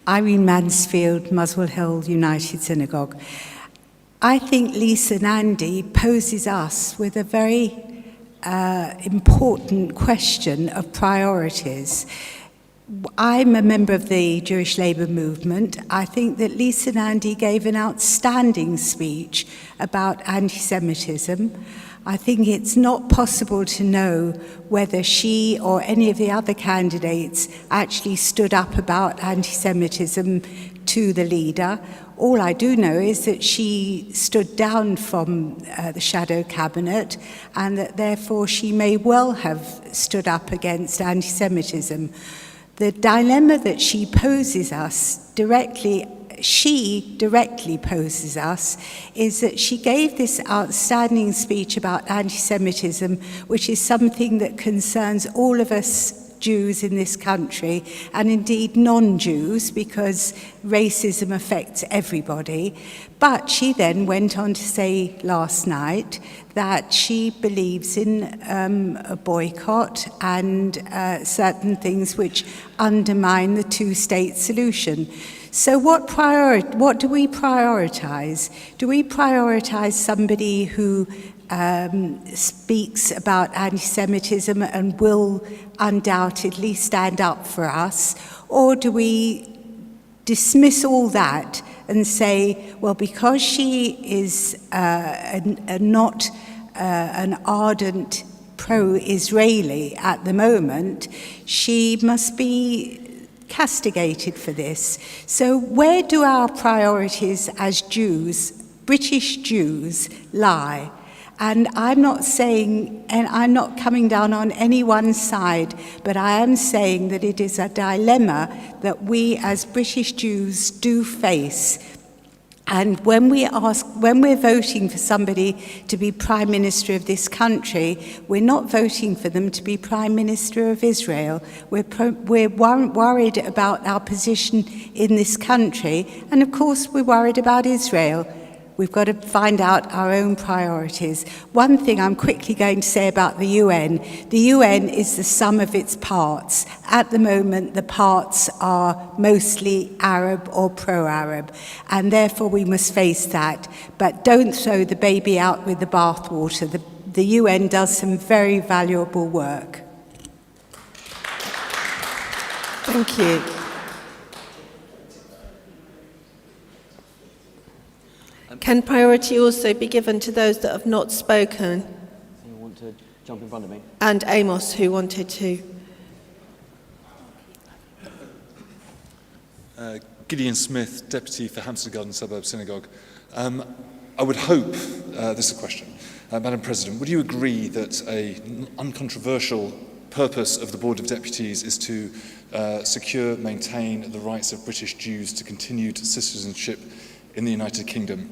Irene Mansfield, Muswell Hill United Synagogue. I think Lisa Nandy poses us with a very important question of priorities. I'm a member of the Jewish Labour Movement. I think that Lisa Nandy gave an outstanding speech about anti-Semitism. I think it's not possible to know whether she or any of the other candidates actually stood up about anti-Semitism to the leader. All I do know is that she stood down from the shadow cabinet, and that therefore she may well have stood up against anti-Semitism. The dilemma that she directly poses us is that she gave this outstanding speech about anti-Semitism, which is something that concerns all of us Jews in this country, and indeed non-Jews, because racism affects everybody. But she then went on to say last night that she believes in a boycott and certain things which undermine the two-state solution. So what do we prioritize? Do we prioritize somebody who speaks about anti-Semitism and will undoubtedly stand up for us? Or do we dismiss all that and say, well, because she is not an ardent pro-Israeli at the moment, she must be castigated for this? So where do our priorities as Jews, British Jews, lie? And I'm not saying, and I'm not coming down on any one side, but I am saying that it is a dilemma that we as British Jews do face. And when we're voting for somebody to be Prime Minister of this country, we're not voting for them to be Prime Minister of Israel. We're worried about our position in this country, and of course we're worried about Israel. We've got to find out our own priorities. One thing I'm quickly going to say about the UN is the sum of its parts. At the moment, the parts are mostly Arab or pro-Arab, and therefore we must face that. But don't throw the baby out with the bathwater. The UN does some very valuable work. Thank you. Can priority also be given to those that have not spoken? Anyone want to jump in front of me? And Amos, who wanted to. Gideon Smith, Deputy for Hampstead Garden Suburb Synagogue. I would hope, this is a question, Madam President, would you agree that an uncontroversial purpose of the Board of Deputies is to secure, maintain the rights of British Jews to continued citizenship in the United Kingdom?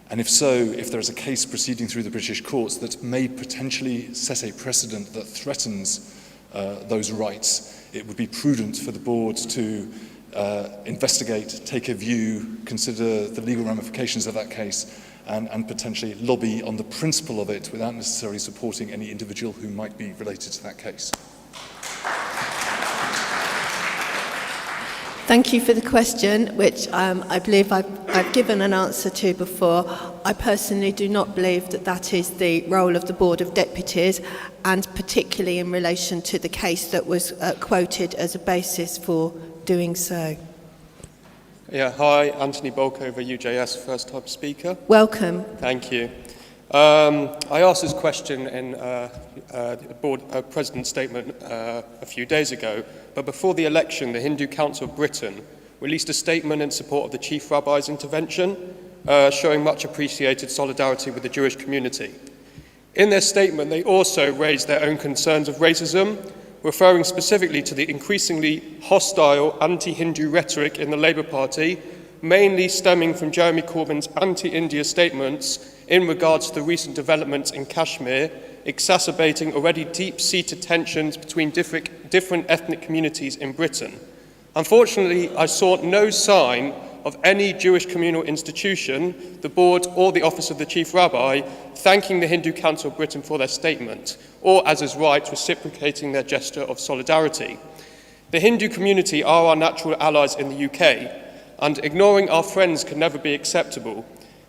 And if so, if there is a case proceeding through the British courts that may potentially set a precedent that threatens those rights, it would be prudent for the board to investigate, take a view, consider the legal ramifications of that case, and potentially lobby on the principle of it without necessarily supporting any individual who might be related to that case. Thank you for the question, which I believe I've given an answer to before. I personally do not believe that that is the role of the Board of Deputies, and particularly in relation to the case that was quoted as a basis for doing so. Yeah, hi, Anthony Bolkover, UJS, first time speaker. Welcome. Thank you. I asked this question in the board president's statement a few days ago, but before the election, the Hindu Council of Britain released a statement in support of the Chief Rabbi's intervention, showing much appreciated solidarity with the Jewish community. In their statement, they also raised their own concerns of racism, referring specifically to the increasingly hostile anti-Hindu rhetoric in the Labour Party, mainly stemming from Jeremy Corbyn's anti-India statements in regards to the recent developments in Kashmir, exacerbating already deep-seated tensions between different ethnic communities in Britain. Unfortunately, I saw no sign of any Jewish communal institution, the board or the office of the Chief Rabbi, thanking the Hindu Council of Britain for their statement, or, as is right, reciprocating their gesture of solidarity. The Hindu community are our natural allies in the UK, and ignoring our friends can never be acceptable.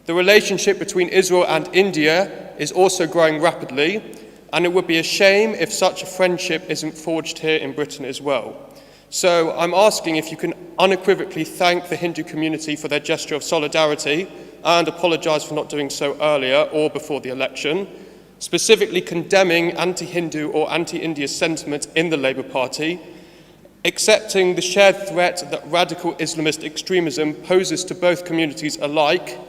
The relationship between Israel and India is also growing rapidly, and it would be a shame if such a friendship isn't forged here in Britain as well. So I'm asking if you can unequivocally thank the Hindu community for their gesture of solidarity and apologise for not doing so earlier or before the election, specifically condemning anti-Hindu or anti-India sentiment in the Labour Party, accepting the shared threat that radical Islamist extremism poses to both communities alike,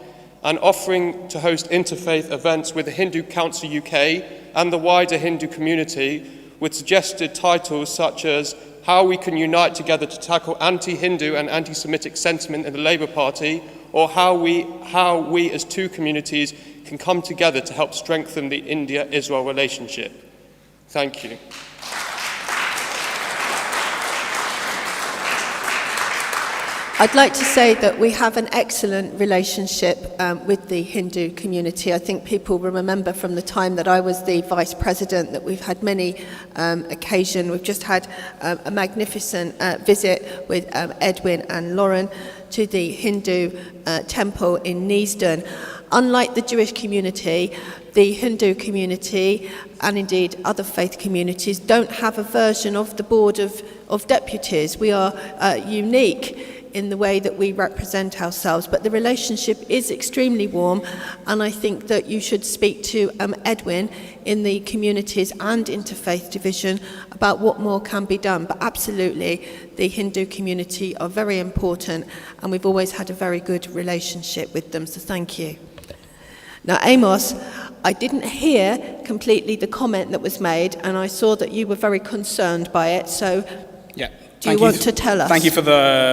and offering to host interfaith events with the Hindu Council UK and the wider Hindu community with suggested titles such as How We Can Unite Together to Tackle Anti-Hindu and Anti-Semitic Sentiment in the Labour Party, or how we as two communities can come together to help strengthen the India-Israel relationship. Thank you. I'd like to say that we have an excellent relationship with the Hindu community. I think people will remember from the time that I was the Vice President that we've had many occasions. We've just had a magnificent visit with Edwin and Lauren to the Hindu temple in Neasden. Unlike the Jewish community, the Hindu community, and indeed other faith communities, don't have a version of the Board of Deputies. We are unique in the way that we represent ourselves, but the relationship is extremely warm, and I think that you should speak to Edwin in the communities and interfaith division about what more can be done. But absolutely, the Hindu community are very important, and we've always had a very good relationship with them, so thank you. Now, Amos, I didn't hear completely the comment that was made, and I saw that you were very concerned by it, so yeah. Do you want to tell us? Thank you for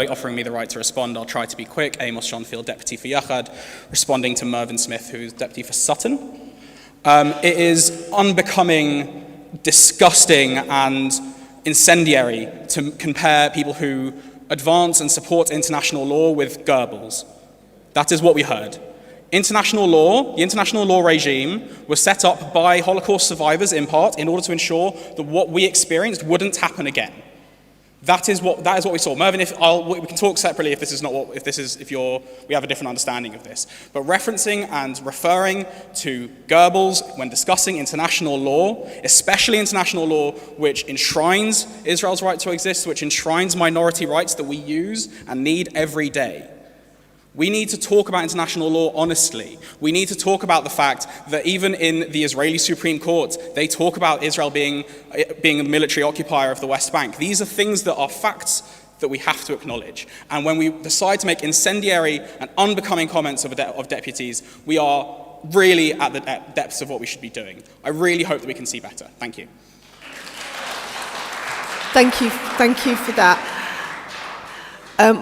offering me the right to respond. I'll try to be quick. Amos Schonfield, Deputy for Yachad, responding to Mervyn Smith, who's Deputy for Sutton. It is unbecoming, disgusting, and incendiary to compare people who advance and support international law with Goebbels. That is what we heard. International law, the international law regime, was set up by Holocaust survivors in part in order to ensure that what we experienced wouldn't happen again. That is what we saw. Mervyn, we can talk separately if we have a different understanding of this. But referencing and referring to Goebbels when discussing international law, especially international law which enshrines Israel's right to exist, which enshrines minority rights that we use and need every day. We need to talk about international law honestly. We need to talk about the fact that even in the Israeli Supreme Court, they talk about Israel being a military occupier of the West Bank. These are things that are facts that we have to acknowledge. And when we decide to make incendiary and unbecoming comments of deputies, we are really at the depths of what we should be doing. I really hope that we can see better. Thank you. Thank you for that.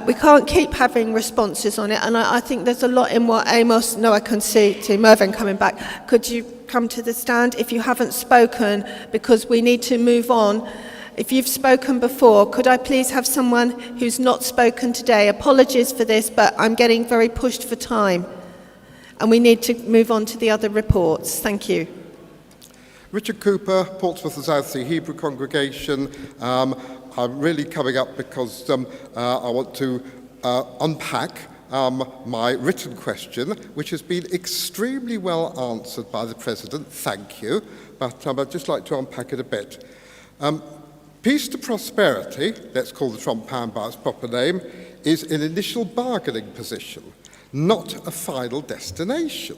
We can't keep having responses on it, and I think there's a lot in what Amos... No, I can see Mervyn coming back. Could you come to the stand if you haven't spoken, because we need to move on. If you've spoken before, could I please have someone who's not spoken today? Apologies for this, but I'm getting very pushed for time, and we need to move on to the other reports. Thank you. Richard Cooper, Portsmouth and South Sea Hebrew Congregation. I'm really coming up because I want to unpack my written question, which has been extremely well answered by the President. Thank you. But I'd just like to unpack it a bit. Peace to prosperity, let's call the Trump pound by its proper name, is an initial bargaining position, not a final destination.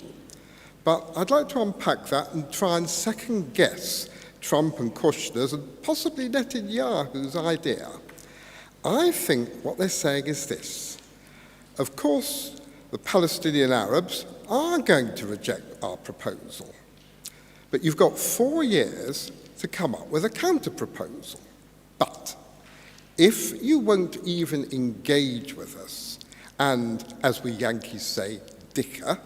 But I'd like to unpack that and try and second guess Trump and Kushner's and possibly Netanyahu's idea. I think what they're saying is this. Of course, the Palestinian Arabs are going to reject our proposal. But you've got 4 years to come up with a counter-proposal. But if you won't even engage with us, and as we Yankees say, dicker,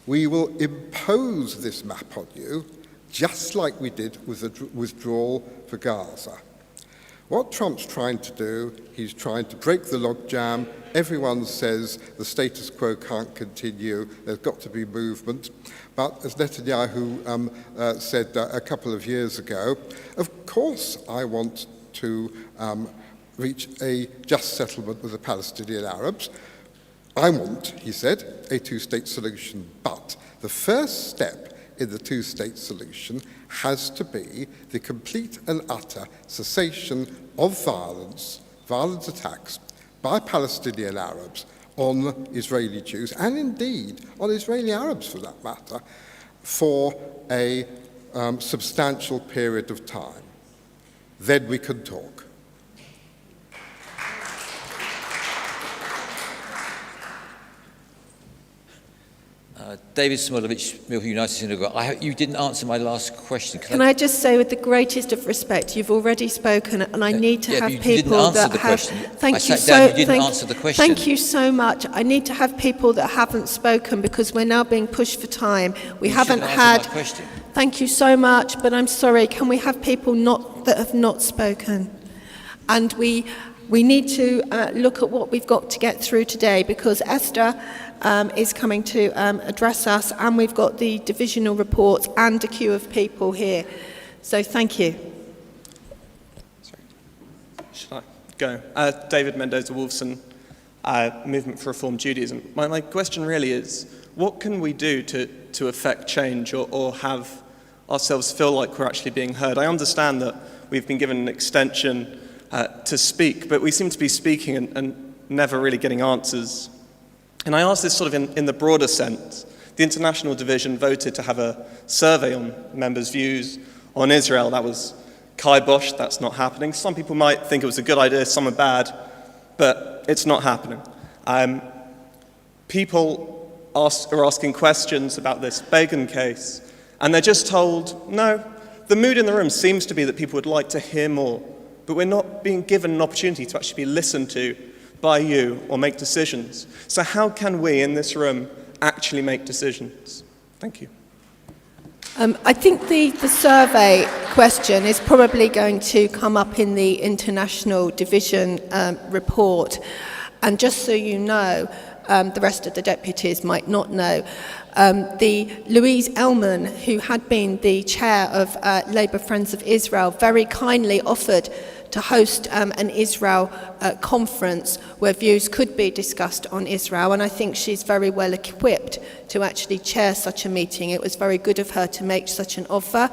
we will impose this map on you, just like we did with the withdrawal for Gaza. What Trump's trying to do, he's trying to break the logjam. Everyone says the status quo can't continue, there's got to be movement. But as Netanyahu said a couple of years ago, of course I want to reach a just settlement with the Palestinian Arabs. I want, he said, a two-state solution, but the first step in the two-state solution has to be the complete and utter cessation of violent attacks by Palestinian Arabs on Israeli Jews, and indeed on Israeli Arabs for that matter, for a substantial period of time. Then we can talk. David Smolovich, Milton United Synagogue. You didn't answer my last question. Can I just say, with the greatest of respect, you've already spoken, and I need to have people that have... Thank you Thank you so much. I need to have people that haven't spoken because we're now being pushed for time. We haven't had... Thank you so much, but I'm sorry. Can we have people that have not spoken? And we need to look at what we've got to get through today, because Esther is coming to address us, and we've got the divisional reports and a queue of people here. So thank you. Should I go? David Mendoza-Wolfson, Movement for Reform Judaism. My question really is, what can we do to affect change or have ourselves feel like we're actually being heard? I understand that we've been given an extension to speak, but we seem to be speaking and never really getting answers. And I ask this sort of in the broader sense. The International Division voted to have a survey on members' views on Israel. That was kibosh, that's not happening. Some people might think it was a good idea, some are bad, but it's not happening. People are asking questions about this Begin case, and they're just told, no, the mood in the room seems to be that people would like to hear more, but we're not being given an opportunity to actually be listened to by you or make decisions. So how can we in this room actually make decisions? Thank you. I think the survey question is probably going to come up in the International Division report. And just so you know, the rest of the deputies might not know, the Louise Ellman, who had been the chair of Labour Friends of Israel, very kindly offered to host an Israel conference where views could be discussed on Israel, and I think she's very well equipped to actually chair such a meeting. It was very good of her to make such an offer,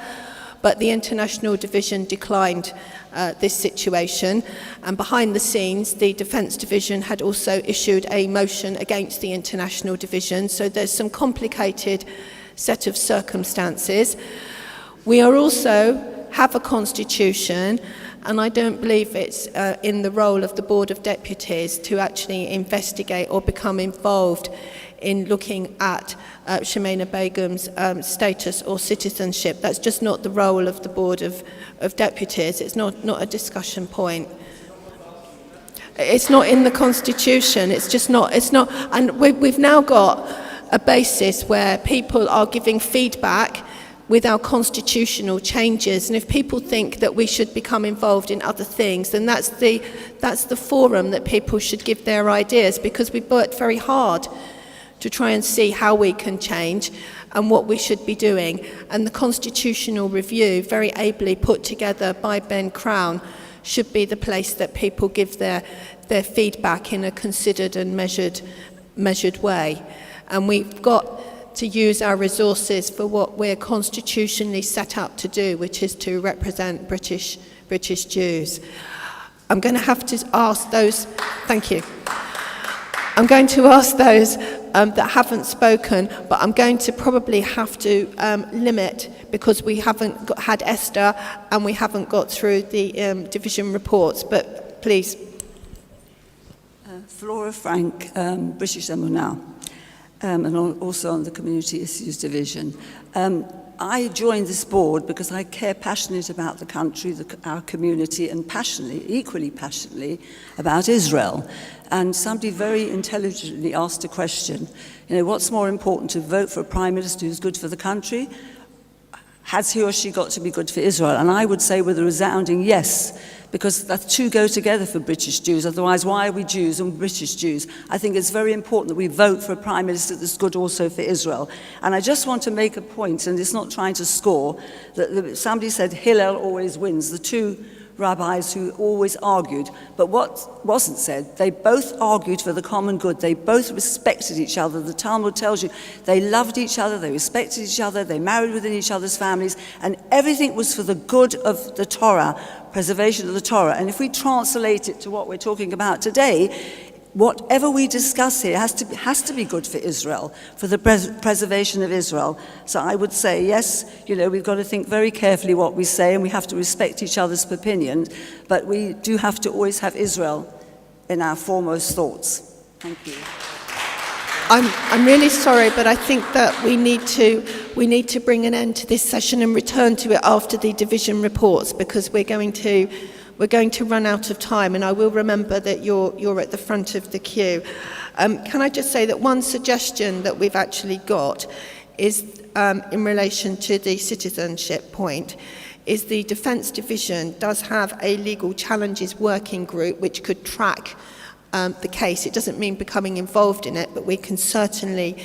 but the International Division declined this situation, and behind the scenes the Defence Division had also issued a motion against the International Division, so there's some complicated set of circumstances. We are also have a constitution, and I don't believe it's in the role of the Board of Deputies to actually investigate or become involved in looking at Shamima Begum's status or citizenship. That's just not the role of the Board of Deputies. It's not a discussion point. It's not in the Constitution. It's not. And we've now got a basis where people are giving feedback with our constitutional changes, and if people think that we should become involved in other things, then that's the forum that people should give their ideas, because we've worked very hard to try and see how we can change and what we should be doing. And the constitutional review, very ably put together by Ben Crown, should be the place that people give their feedback in a considered and measured way. And we've got to use our resources for what we're constitutionally set up to do, which is to represent British Jews. I'm going to have to ask those, thank you. I'm going to ask those that haven't spoken, but I'm going to probably have to limit, because we haven't had Esther and we haven't got through the division reports, but please. Flora Frank, British Emunah. And also on the Community Issues Division. I joined this board because I care passionately about the country, our community, and equally passionately about Israel. And somebody very intelligently asked a question, what's more important, to vote for a Prime Minister who's good for the country? Has he or she got to be good for Israel? And I would say with a resounding yes, because the two go together for British Jews. Otherwise, why are we Jews and British Jews? I think it's very important that we vote for a Prime Minister that's good also for Israel. And I just want to make a point, and it's not trying to score, that somebody said Hillel always wins, the two rabbis who always argued. But what wasn't said, they both argued for the common good. They both respected each other. The Talmud tells you they loved each other, they respected each other, they married within each other's families, and everything was for the good of the Torah, preservation of the Torah. And if we translate it to what we're talking about today, whatever we discuss here has to be good for Israel, for the preservation of Israel. So I would say, yes, we've got to think very carefully what we say, and we have to respect each other's opinions, but we do have to always have Israel in our foremost thoughts. Thank you. I'm really sorry, but I think that we need to bring an end to this session and return to it after the division reports, because we're going to run out of time, and I will remember that you're at the front of the queue. Can I just say that one suggestion that we've actually got is in relation to the citizenship point, is the Defence Division does have a legal challenges working group which could track the case. It doesn't mean becoming involved in it, but we can certainly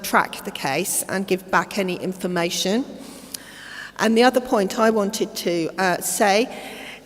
track the case and give back any information. And the other point I wanted to say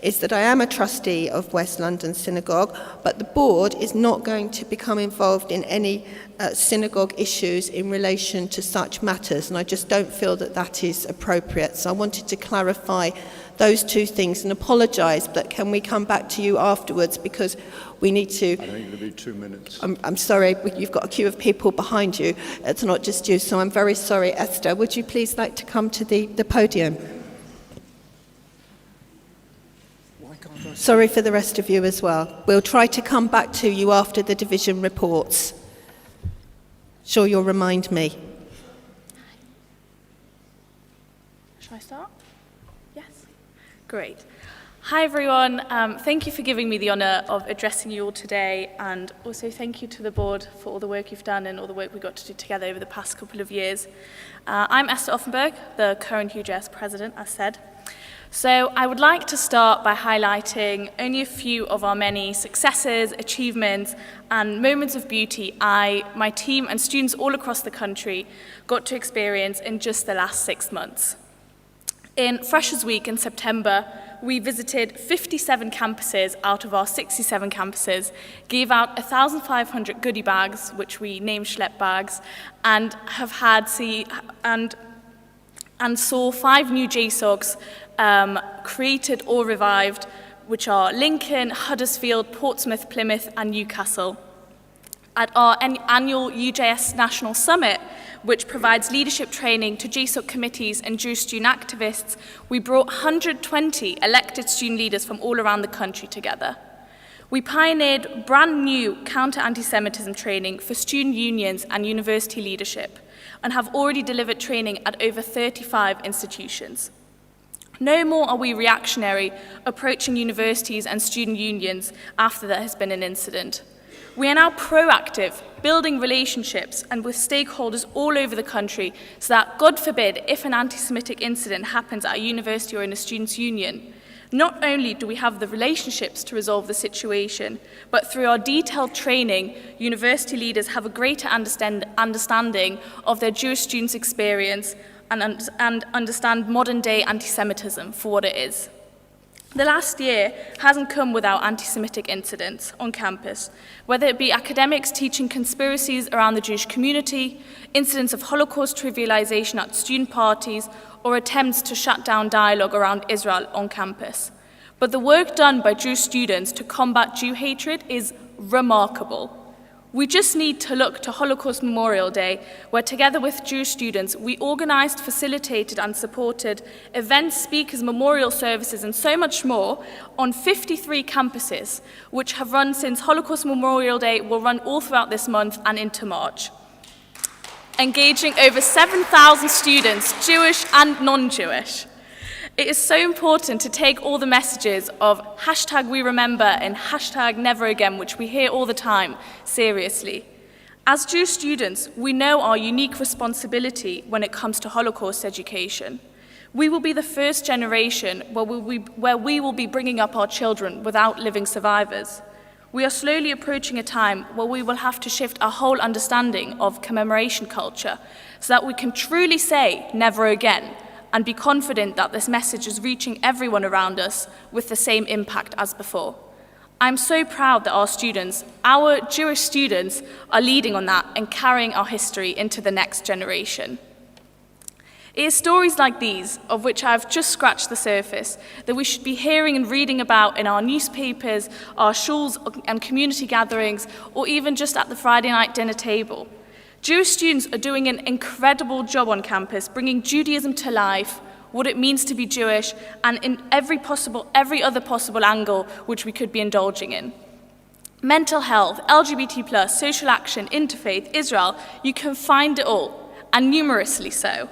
is that I am a trustee of West London Synagogue, but the board is not going to become involved in any synagogue issues in relation to such matters, and I just don't feel that that is appropriate. So I wanted to clarify those two things and apologise, but can we come back to you afterwards, because we need to... I think it'll be 2 minutes. I'm sorry, you've got a queue of people behind you. It's not just you, so I'm very sorry. Esther, would you please like to come to the podium? Sorry for the rest of you as well. We'll try to come back to you after the division reports. Sure, you'll remind me. Shall I start? Yes? Great. Hi everyone, thank you for giving me the honour of addressing you all today, and also thank you to the board for all the work you've done and all the work we got to do together over the past couple of years. I'm Esther Offenberg, the current UJS president, as said. So I would like to start by highlighting only a few of our many successes, achievements, and moments of beauty my team and students all across the country got to experience in just the last 6 months. In Freshers Week in September, we visited 57 campuses out of our 67 campuses, gave out 1,500 goodie bags, which we named Schlepp bags, and have had and saw 5 new JSOCs created or revived, which are Lincoln, Huddersfield, Portsmouth, Plymouth, and Newcastle. At our annual UJS National Summit, which provides leadership training to JSOC committees and Jewish student activists, we brought 120 elected student leaders from all around the country together. We pioneered brand new counter-anti-Semitism training for student unions and university leadership, and have already delivered training at over 35 institutions. No more are we reactionary, approaching universities and student unions after there has been an incident. We are now proactive, building relationships and with stakeholders all over the country so that, God forbid, if an anti-Semitic incident happens at a university or in a students' union, not only do we have the relationships to resolve the situation, but through our detailed training, university leaders have a greater understanding of their Jewish students' experience and understand modern-day anti-Semitism for what it is. The last year hasn't come without anti-Semitic incidents on campus, whether it be academics teaching conspiracies around the Jewish community, incidents of Holocaust trivialization at student parties, or attempts to shut down dialogue around Israel on campus. But the work done by Jewish students to combat Jew hatred is remarkable. We just need to look to Holocaust Memorial Day, where together with Jewish students, we organized, facilitated and supported events, speakers, memorial services and so much more on 53 campuses, which have run since Holocaust Memorial Day, will run all throughout this month and into March, engaging over 7,000 students, Jewish and non-Jewish. It is so important to take all the messages of #WeRemember and #NeverAgain, which we hear all the time, seriously. As Jewish students, we know our unique responsibility when it comes to Holocaust education. We will be the first generation where we will be bringing up our children without living survivors. We are slowly approaching a time where we will have to shift our whole understanding of commemoration culture so that we can truly say never again and be confident that this message is reaching everyone around us with the same impact as before. I'm so proud that our Jewish students, are leading on that and carrying our history into the next generation. It is stories like these, of which I've just scratched the surface, that we should be hearing and reading about in our newspapers, our shuls and community gatherings, or even just at the Friday night dinner table. Jewish students are doing an incredible job on campus, bringing Judaism to life, what it means to be Jewish, and in every other possible angle which we could be indulging in. Mental health, LGBT+, social action, interfaith, Israel, you can find it all, and numerously so.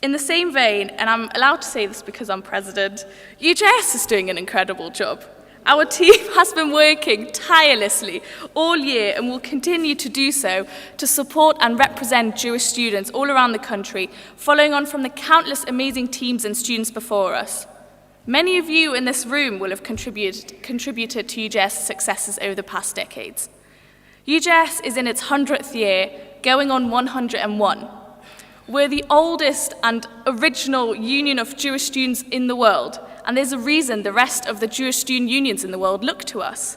In the same vein, and I'm allowed to say this because I'm president, UJS is doing an incredible job. Our team has been working tirelessly all year and will continue to do so to support and represent Jewish students all around the country, following on from the countless amazing teams and students before us. Many of you in this room will have contributed to UJS successes over the past decades. UJS is in its 100th year, going on 101. We're the oldest and original union of Jewish students in the world, and there's a reason the rest of the Jewish student unions in the world look to us.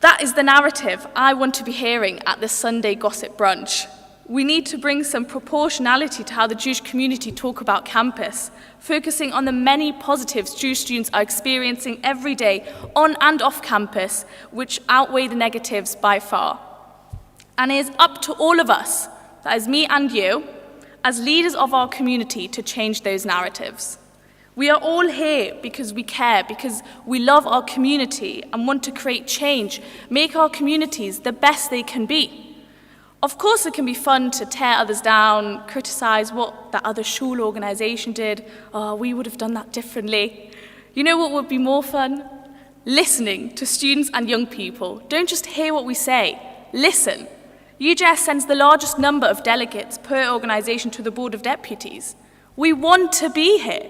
That is the narrative I want to be hearing at this Sunday gossip brunch. We need to bring some proportionality to how the Jewish community talk about campus, focusing on the many positives Jewish students are experiencing every day on and off campus, which outweigh the negatives by far. And it is up to all of us, that is me and you, as leaders of our community, to change those narratives. We are all here because we care, because we love our community and want to create change, make our communities the best they can be. Of course, it can be fun to tear others down, criticize what that other shul organization did. Oh, we would have done that differently. You know what would be more fun? Listening to students and young people. Don't just hear what we say, listen. UJS sends the largest number of delegates per organization to the Board of Deputies. We want to be here.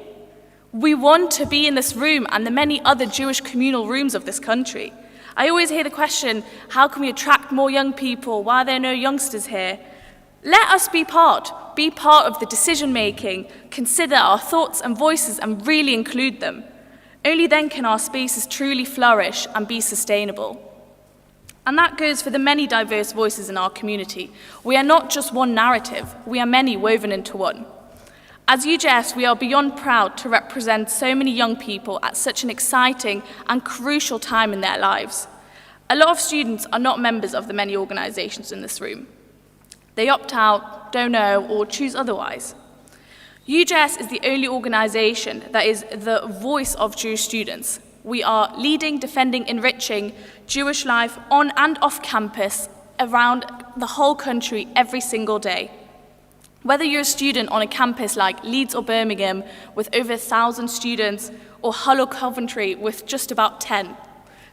We want to be in this room and the many other Jewish communal rooms of this country. I always hear the question, how can we attract more young people? Why are there no youngsters here? Let us be part. be part of the decision making, consider our thoughts and voices and really include them. Only then can our spaces truly flourish and be sustainable. And that goes for the many diverse voices in our community. We are not just one narrative, we are many woven into one. As UJS, we are beyond proud to represent so many young people at such an exciting and crucial time in their lives. A lot of students are not members of the many organisations in this room. They opt out, don't know, or choose otherwise. UJS is the only organisation that is the voice of Jewish students. We are leading, defending, enriching Jewish life on and off campus around the whole country every single day. Whether you're a student on a campus like Leeds or Birmingham with over 1,000 students, or Hull or Coventry with just about 10,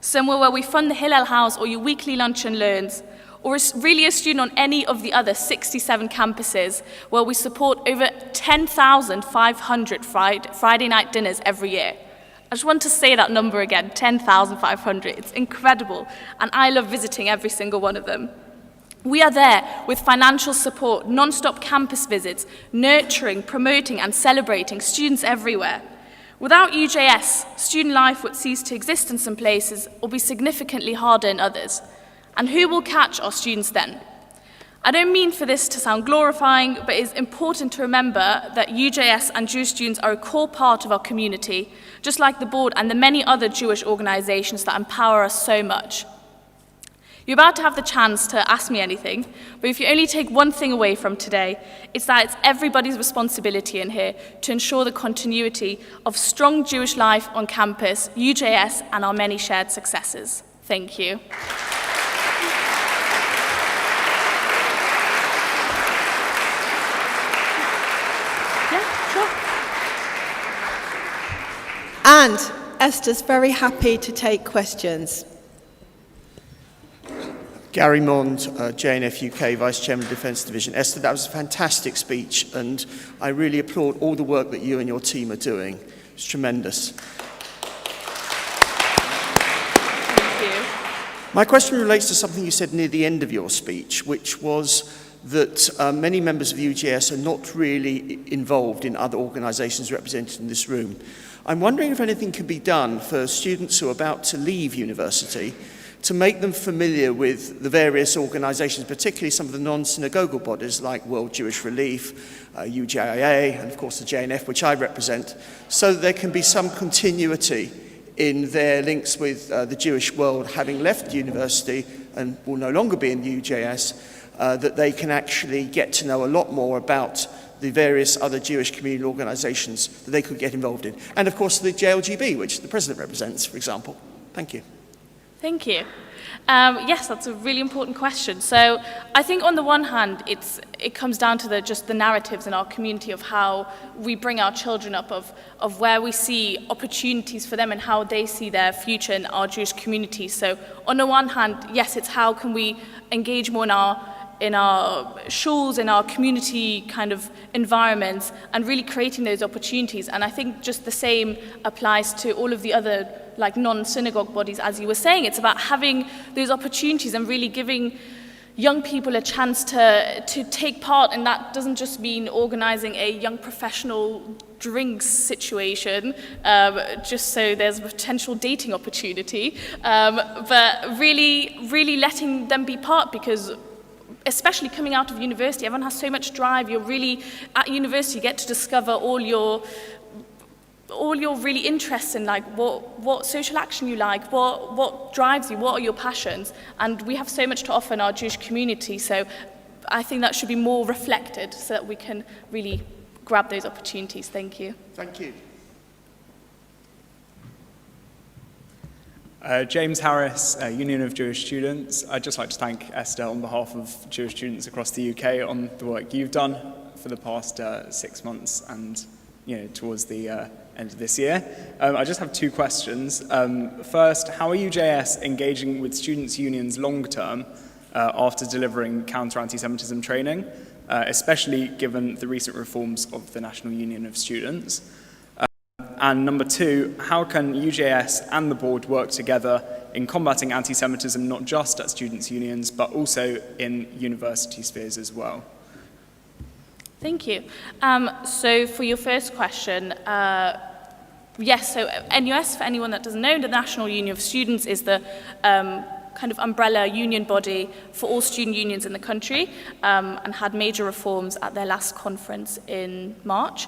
somewhere where we fund the Hillel House or your weekly lunch and learns, or really a student on any of the other 67 campuses where we support over 10,500 Friday night dinners every year. I just want to say that number again, 10,500. It's incredible, and I love visiting every single one of them. We are there with financial support, non-stop campus visits, nurturing, promoting and celebrating students everywhere. Without UJS, student life would cease to exist in some places or be significantly harder in others. And who will catch our students then? I don't mean for this to sound glorifying, but it's important to remember that UJS and Jewish students are a core part of our community, just like the board and the many other Jewish organisations that empower us so much. You're about to have the chance to ask me anything, but if you only take one thing away from today, it's that it's everybody's responsibility in here to ensure the continuity of strong Jewish life on campus, UJS, and our many shared successes. Thank you. And Esther's very happy to take questions. Gary Mond, JNF UK, Vice Chairman of the Defence Division. Esther, that was a fantastic speech, and I really applaud all the work that you and your team are doing. It's tremendous. Thank you. My question relates to something you said near the end of your speech, which was that many members of UGS are not really involved in other organisations represented in this room. I'm wondering if anything can be done for students who are about to leave university to make them familiar with the various organisations, particularly some of the non-synagogal bodies like World Jewish Relief, UJIA, and of course the JNF, which I represent, so that there can be some continuity in their links with the Jewish world, having left university and will no longer be in the UJS, that they can actually get to know a lot more about the various other Jewish community organisations that they could get involved in. And of course the JLGB, which the President represents, for example. Thank you. Thank you. Yes, that's a really important question. So I think on the one hand, it comes down to just the narratives in our community of how we bring our children up, of where we see opportunities for them and how they see their future in our Jewish community. So on the one hand, yes, it's how can we engage more in our shuls, in our community kind of environments, and really creating those opportunities. And I think just the same applies to all of the other like non-synagogue bodies, as you were saying. It's about having those opportunities and really giving young people a chance to take part, and that doesn't just mean organising a young professional drinks situation, just so there's a potential dating opportunity, but really letting them be part, because especially coming out of university, everyone has so much drive. You're really, at university, you get to discover all your really interests in, like what social action you like, what drives you, what are your passions, and we have so much to offer in our Jewish community, so I think that should be more reflected so that we can really grab those opportunities. Thank you. Thank you. James Harris, Union of Jewish Students. I'd just like to thank Esther on behalf of Jewish students across the UK on the work you've done for the past 6 months and towards the end of this year. I just have two questions. First, how are UJS engaging with students' unions long term after delivering counter-anti-Semitism training, especially given the recent reforms of the National Union of Students? And number two, how can UJS and the board work together in combating anti-Semitism, not just at students' unions, but also in university spheres as well? Thank you. So for your first question, yes, so NUS, for anyone that doesn't know, the National Union of Students is the kind of umbrella union body for all student unions in the country, and had major reforms at their last conference in March.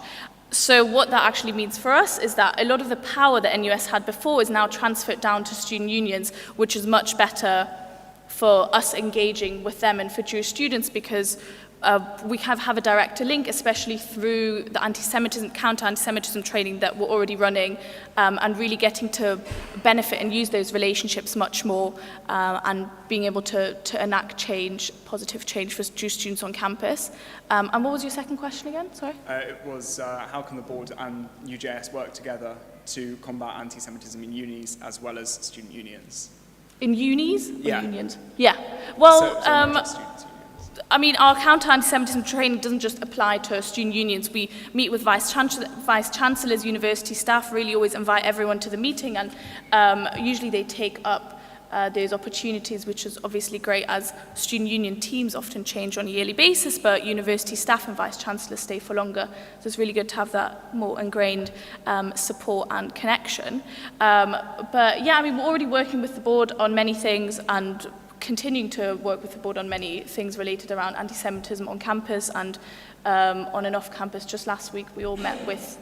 So what that actually means for us is that a lot of the power that NUS had before is now transferred down to student unions, which is much better for us engaging with them and for Jewish students, because we have a direct link, especially through the anti-Semitism, counter-anti-Semitism training that we're already running, and really getting to benefit and use those relationships much more, and being able to enact change, positive change for Jewish students on campus. And what was your second question again? Sorry. It was how can the board and UJS work together to combat anti-Semitism in unis as well as student unions? In unis? Yeah. Or unions? Yeah. Well, so not just students. I mean, our counter-anti-Semitism training doesn't just apply to student unions. We meet with vice-chancellors, university staff, really always invite everyone to the meeting, and usually they take up those opportunities, which is obviously great, as student union teams often change on a yearly basis, but university staff and vice-chancellors stay for longer. So it's really good to have that more ingrained support and connection. But yeah, I mean, we're already working with the board on many things, and continuing to work with the board on many things related around anti-Semitism on campus and on and off campus. Just last week we all met with,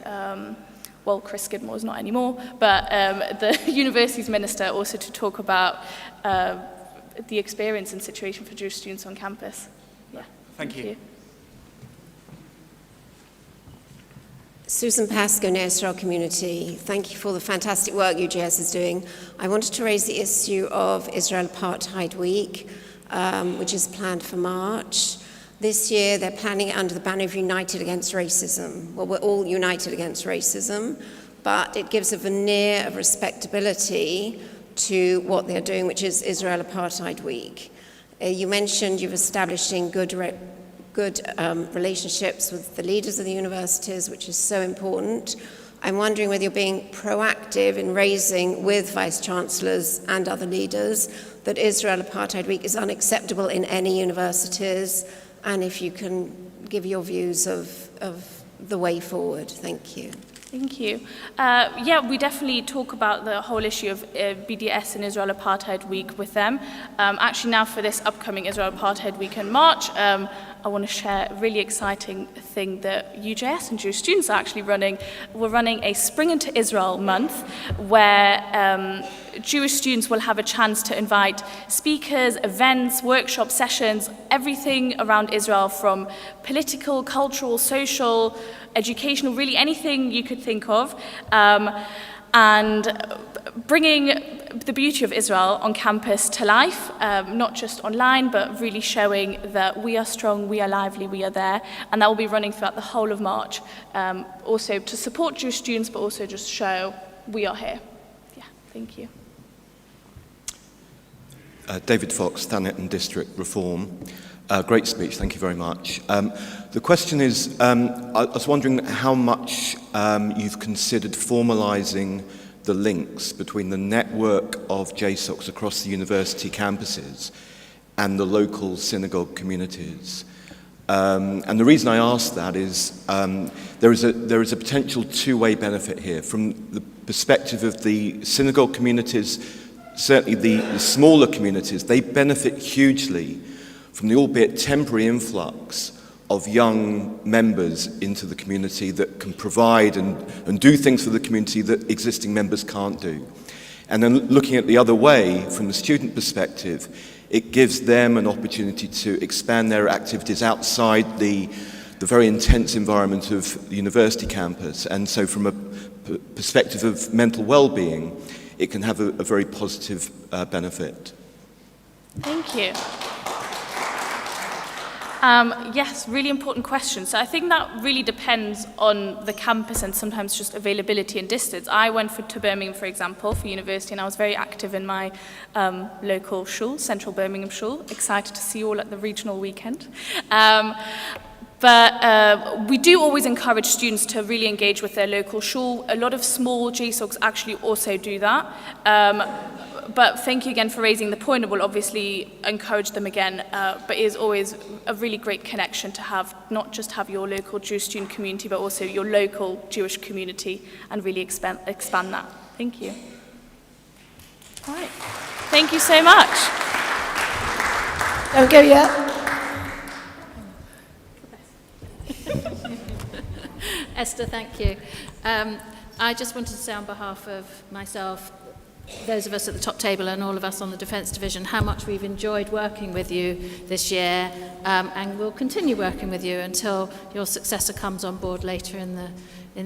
well, Chris Skidmore is not anymore, but the university's minister, also to talk about the experience and situation for Jewish students on campus. Yeah. Thank you. Susan Pascoe, Israel Community. Thank you for the fantastic work UJS is doing. I wanted to raise the issue of Israel Apartheid Week, which is planned for March. This year, they're planning it under the banner of United Against Racism. Well, we're all united against racism, but it gives a veneer of respectability to what they're doing, which is Israel Apartheid Week. You mentioned you've establishing good relationships with the leaders of the universities, which is so important. I'm wondering whether you're being proactive in raising with vice-chancellors and other leaders that Israel Apartheid Week is unacceptable in any universities, and if you can give your views of the way forward. Thank you. Thank you. Yeah, we definitely talk about the whole issue of BDS and Israel Apartheid Week with them. Actually now for this upcoming Israel Apartheid Week in March, I want to share a really exciting thing that UJS and Jewish students are actually running. We're running a Spring into Israel month where Jewish students will have a chance to invite speakers, events, workshop sessions, everything around Israel, from political, cultural, social, educational, really anything you could think of, and bringing the beauty of Israel on campus to life, not just online, but really showing that we are strong, we are lively, we are there, and that will be running throughout the whole of March, also to support Jewish students, but also just show we are here. Yeah, thank you. David Fox, Thanet and District Reform. Great speech, thank you very much. The question is, I was wondering how much you've considered formalising the links between the network of JSOCs across the university campuses and the local synagogue communities. And the reason I ask that is there is a potential two-way benefit here. From the perspective of the synagogue communities, certainly the smaller communities, they benefit hugely from the albeit temporary influx of young members into the community that can provide and do things for the community that existing members can't do. And then looking at the other way, from the student perspective, it gives them an opportunity to expand their activities outside the very intense environment of the university campus. And so from a perspective of mental well-being, it can have a very positive benefit. Thank you. Yes, really important question. So I think that really depends on the campus and sometimes just availability and distance. I went to Birmingham, for example, for university, and I was very active in my local shul, Central Birmingham Shul. Excited to see you all at the regional weekend. But we do always encourage students to really engage with their local shul. A lot of small JSOCs actually also do that. but thank you again for raising the point. We'll obviously encourage them again, but it is always a really great connection to have, not just have your local Jewish student community, but also your local Jewish community, and really expand that. Thank you. All right. Thank you so much. Don't go yet. Esther, thank you. I just wanted to say on behalf of myself, those of us at the top table and all of us on the Defence Division, how much we've enjoyed working with you this year, and we'll continue working with you until your successor comes on board later in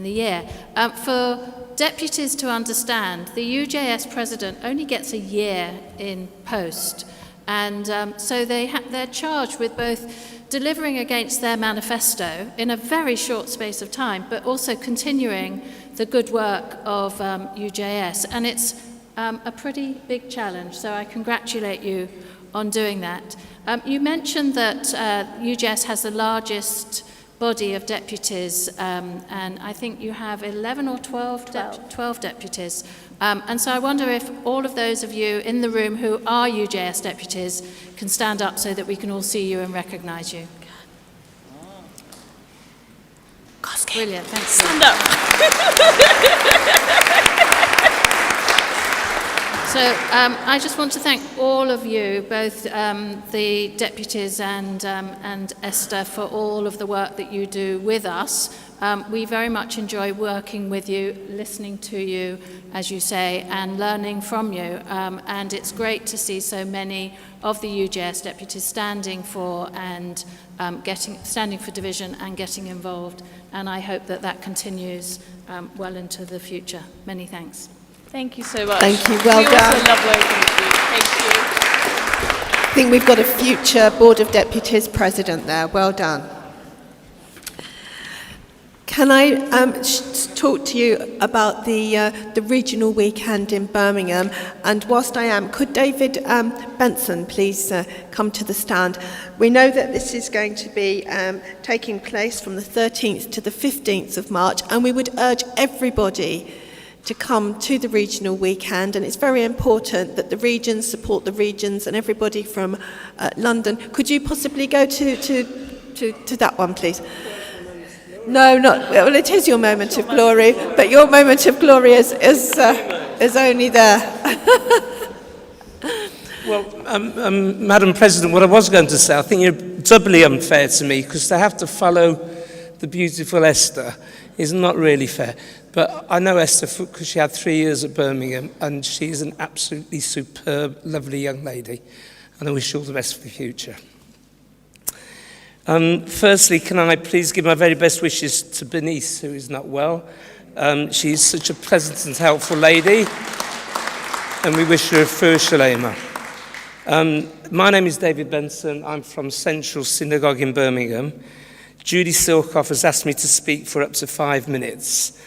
the year. For deputies to understand, the UJS president only gets a year in post, and so they're charged with both delivering against their manifesto in a very short space of time, but also continuing the good work of UJS. And it's a pretty big challenge, so I congratulate you on doing that. You mentioned that UJS has the largest body of deputies, and I think you have 11 or 12 deputies. And so I wonder if all of those of you in the room who are UJS deputies can stand up so that we can all see you and recognise you. Brilliant, thanks. Stand up. So I just want to thank all of you, both the deputies and Esther, for all of the work that you do with us. We very much enjoy working with you, listening to you, as you say, and learning from you. And it's great to see so many of the UJS deputies standing for division and getting involved. And I hope that that continues well into the future. Many thanks. Thank you so much. Thank you, well we done. Also love working with you. Thank you. I think we've got a future Board of Deputies president there. Well done. Can I talk to you about the regional weekend in Birmingham? And whilst I am, could David Benson please come to the stand? We know that this is going to be taking place from the 13th to the 15th of March, and we would urge everybody to come to the regional weekend, and it's very important that the regions support the regions and everybody from London. Could you possibly go to that one, please? No, not well. It is your moment of glory, but your moment of glory is only there. Well, Madam President, what I was going to say, I think you're doubly unfair to me, because to have to follow the beautiful Esther is not really fair. But I know Esther because she had 3 years at Birmingham, and she's an absolutely superb, lovely young lady. And I wish you all the best for the future. Firstly, can I please give my very best wishes to Bernice, who is not well. She's such a pleasant and helpful lady, and we wish her a Refuah Shalema. My name is David Benson. I'm from Central Synagogue in Birmingham. Judy Silkoff has asked me to speak for up to 5 minutes.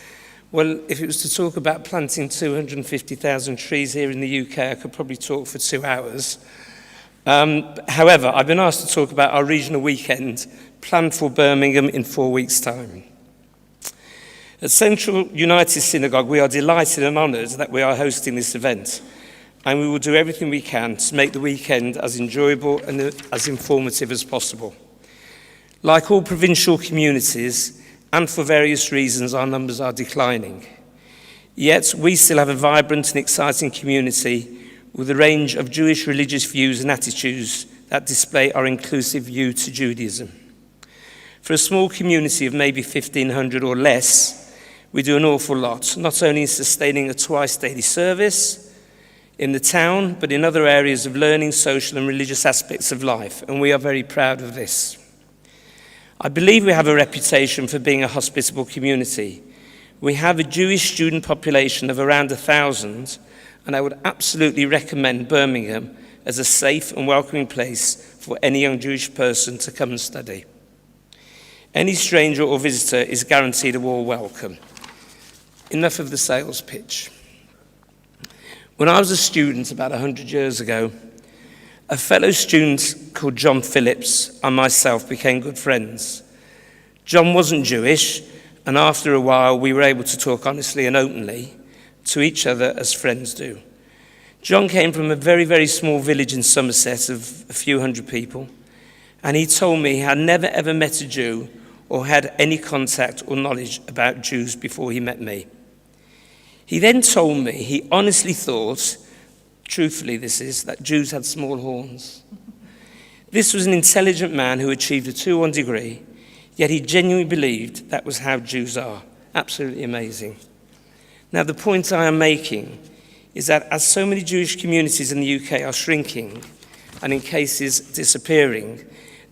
Well, if it was to talk about planting 250,000 trees here in the UK, I could probably talk for 2 hours. However, I've been asked to talk about our regional weekend planned for Birmingham in 4 weeks' time. At Central United Synagogue, we are delighted and honoured that we are hosting this event, and we will do everything we can to make the weekend as enjoyable and as informative as possible. Like all provincial communities, and for various reasons, our numbers are declining. Yet, we still have a vibrant and exciting community with a range of Jewish religious views and attitudes that display our inclusive view to Judaism. For a small community of maybe 1,500 or less, we do an awful lot, not only in sustaining a twice daily service in the town, but in other areas of learning, social and religious aspects of life, and we are very proud of this. I believe we have a reputation for being a hospitable community. We have a Jewish student population of around 1,000, and I would absolutely recommend Birmingham as a safe and welcoming place for any young Jewish person to come and study. Any stranger or visitor is guaranteed a warm welcome. Enough of the sales pitch. When I was a student about 100 years ago, a fellow student called John Phillips and myself became good friends. John wasn't Jewish, and after a while we were able to talk honestly and openly to each other as friends do. John came from a very, very small village in Somerset of a few hundred people, and he told me he had never ever met a Jew or had any contact or knowledge about Jews before he met me. He then told me he honestly thought, truthfully this is, that Jews had small horns. This was an intelligent man who achieved a 2-1 degree, yet he genuinely believed that was how Jews are. Absolutely amazing. Now, the point I am making is that as so many Jewish communities in the UK are shrinking, and in cases disappearing,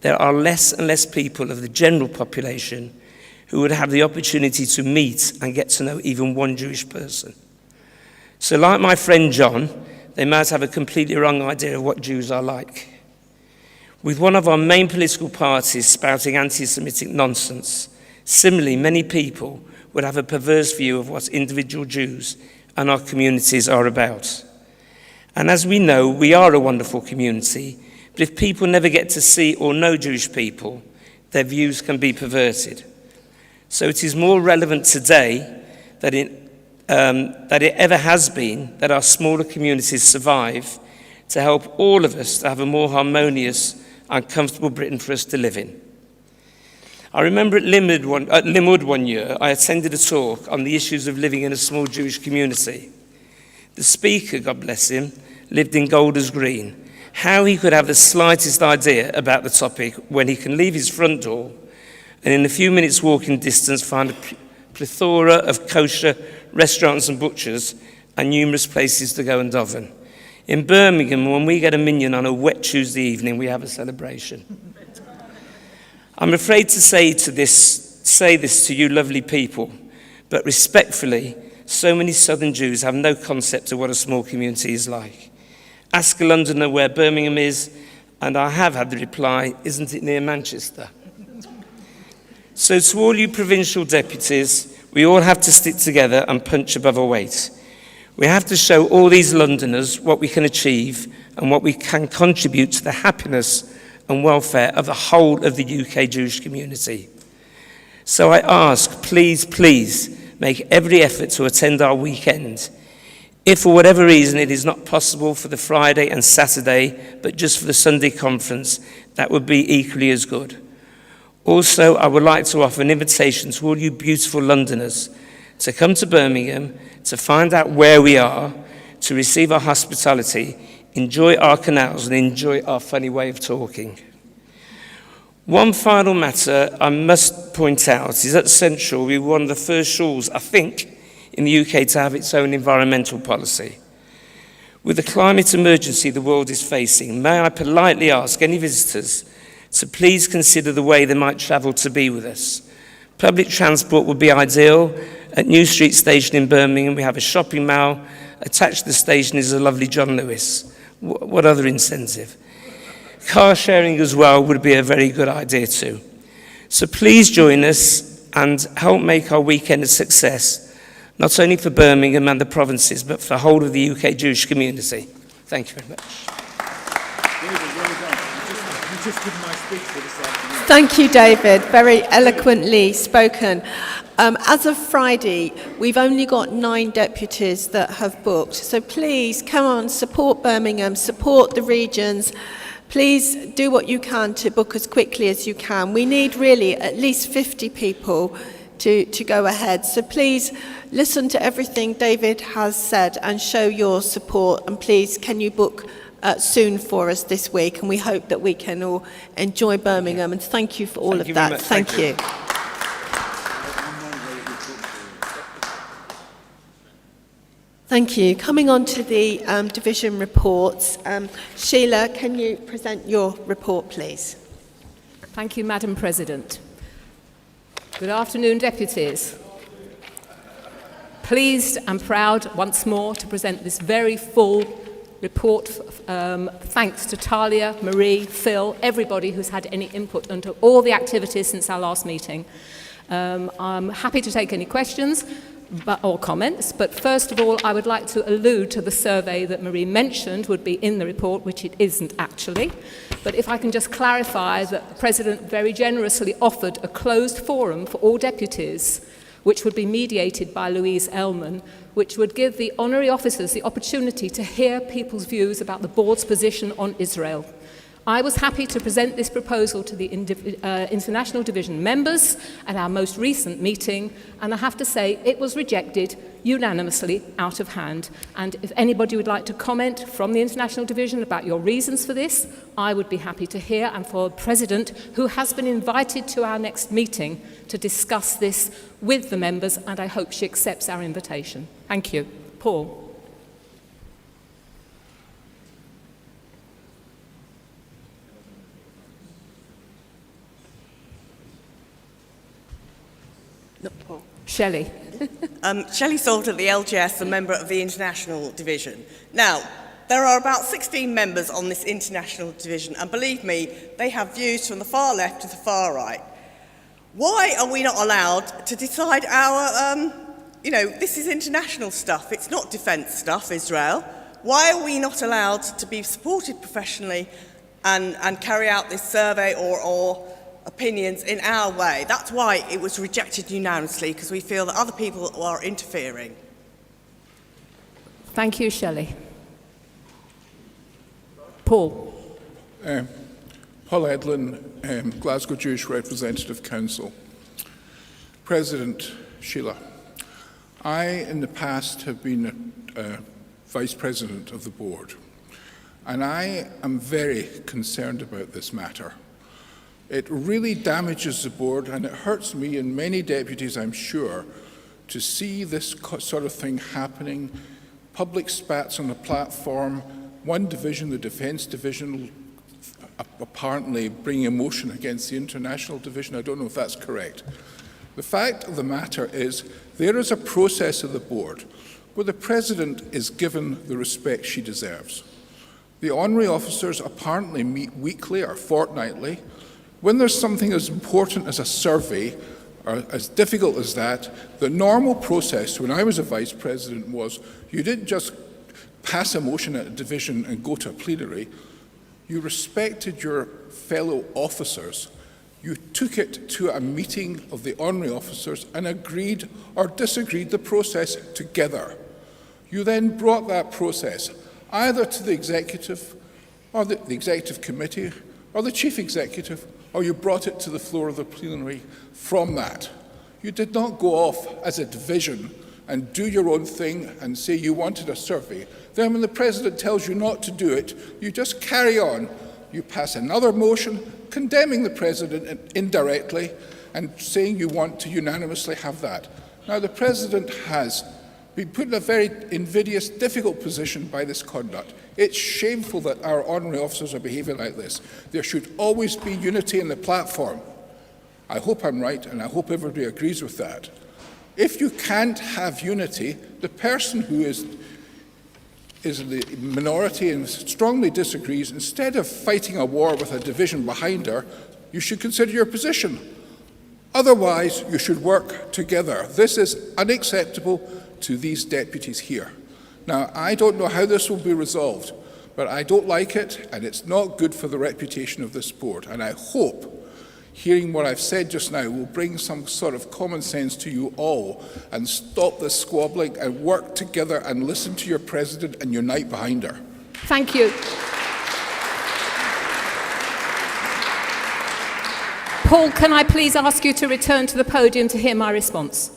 there are less and less people of the general population who would have the opportunity to meet and get to know even one Jewish person. So like my friend John, they might have a completely wrong idea of what Jews are like. With one of our main political parties spouting anti-Semitic nonsense, similarly many people would have a perverse view of what individual Jews and our communities are about. And as we know, we are a wonderful community, but if people never get to see or know Jewish people, their views can be perverted. So it is more relevant today that it ever has been that our smaller communities survive to help all of us to have a more harmonious and comfortable Britain for us to live in. I remember at Limwood one year, I attended a talk on the issues of living in a small Jewish community. The speaker, God bless him, lived in Golders Green. How he could have the slightest idea about the topic when he can leave his front door and in a few minutes walking distance find a plethora of kosher restaurants and butchers and numerous places to go and daven. In Birmingham, when we get a minyan on a wet Tuesday evening, we have a celebration. I'm afraid to say this to you lovely people, but respectfully, so many Southern Jews have no concept of what a small community is like. Ask a Londoner where Birmingham is, and I have had the reply, isn't it near Manchester? So to all you provincial deputies, we all have to stick together and punch above our weight. We have to show all these Londoners what we can achieve and what we can contribute to the happiness and welfare of the whole of the UK Jewish community. So I ask, please, please, make every effort to attend our weekend. If for whatever reason it is not possible for the Friday and Saturday, but just for the Sunday conference, that would be equally as good. Also, I would like to offer an invitation to all you beautiful Londoners to come to Birmingham, to find out where we are, to receive our hospitality, enjoy our canals and enjoy our funny way of talking. One final matter I must point out is at Central we were one of the first schools, I think, in the UK to have its own environmental policy. With the climate emergency the world is facing, may I politely ask any visitors to please consider the way they might travel to be with us. Public transport would be ideal. At New Street Station in Birmingham we have a shopping mall. Attached to the station is a lovely John Lewis. What other incentive? Car sharing as well would be a very good idea too. So please join us and help make our weekend a success, not only for Birmingham and the provinces, but for the whole of the UK Jewish community. Thank you very much. Thank you, David. Very eloquently spoken. As of Friday, we've only got 9 deputies that have booked. So please, come on, support Birmingham, support the regions. Please do what you can to book as quickly as you can. We need really at least 50 people to go ahead. So please listen to everything David has said and show your support. And please, can you book soon for us this week? And we hope that we can all enjoy Birmingham. And thank you for all of that. Thank you. Thank you. Coming on to the division reports. Sheila, can you present your report, please? Thank you, Madam President. Good afternoon, deputies. Pleased and proud once more to present this very full report. Thanks to Talia, Marie, Phil, everybody who's had any input into all the activities since our last meeting. I'm happy to take any questions or comments, but first of all I would like to allude to the survey that Marie mentioned would be in the report, which it isn't actually. But if I can just clarify that the President very generously offered a closed forum for all deputies which would be mediated by Louise Ellman, which would give the honorary officers the opportunity to hear people's views about the board's position on Israel. I was happy to present this proposal to the International Division members at our most recent meeting, and I have to say it was rejected unanimously out of hand. And if anybody would like to comment from the International Division about your reasons for this, I would be happy to hear, and for the President, who has been invited to our next meeting to discuss this with the members, and I hope she accepts our invitation. Thank you. Paul. Shelley. Shelley Salter, the LGS, a member of the International Division. Now, there are about 16 members on this International Division, and believe me, they have views from the far left to the far right. Why are we not allowed to decide our, this is international stuff, it's not defence stuff, Israel. Why are we not allowed to be supported professionally and carry out this survey or opinions in our way? That's why it was rejected unanimously, because we feel that other people are interfering. Thank you, Shelley. Paul. Paul Edlin, Glasgow Jewish Representative Council. President Sheila, I in the past have been a Vice President of the board, and I am very concerned about this matter. It really damages the board, and it hurts me and many deputies, I'm sure, to see this sort of thing happening. Public spats on the platform, one division, the Defence Division, apparently bringing a motion against the International Division. I don't know if that's correct. The fact of the matter is there is a process of the board where the President is given the respect she deserves. The honorary officers apparently meet weekly or fortnightly. When there's something as important as a survey, or as difficult as that, the normal process when I was a Vice President was you didn't just pass a motion at a division and go to a plenary. You respected your fellow officers. You took it to a meeting of the honorary officers and agreed or disagreed the process together. You then brought that process either to the executive or the executive committee or the chief executive, or you brought it to the floor of the plenary from that. You did not go off as a division and do your own thing and say you wanted a survey. Then when the President tells you not to do it, you just carry on. You pass another motion condemning the President indirectly and saying you want to unanimously have that. Now the President has been put in a very invidious, difficult position by this conduct. It's shameful that our honorary officers are behaving like this. There should always be unity in the platform. I hope I'm right, and I hope everybody agrees with that. If you can't have unity, the person who is in the minority and strongly disagrees, instead of fighting a war with a division behind her, you should consider your position. Otherwise, you should work together. This is unacceptable to these deputies here. Now, I don't know how this will be resolved, but I don't like it, and it's not good for the reputation of this board. And I hope, hearing what I've said just now, will bring some sort of common sense to you all and stop this squabbling and work together and listen to your President and unite behind her. Thank you. Paul, can I please ask you to return to the podium to hear my response?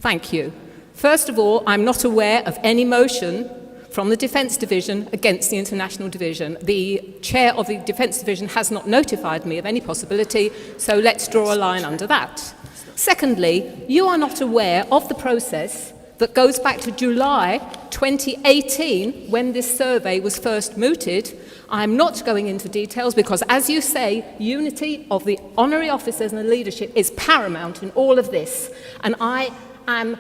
Thank you. First of all, I'm not aware of any motion from the Defence Division against the International Division. The chair of the Defence Division has not notified me of any possibility, so let's draw a line under that. Secondly, you are not aware of the process that goes back to July 2018 when this survey was first mooted. I'm not going into details because, as you say, unity of the honorary officers and the leadership is paramount in all of this. And I am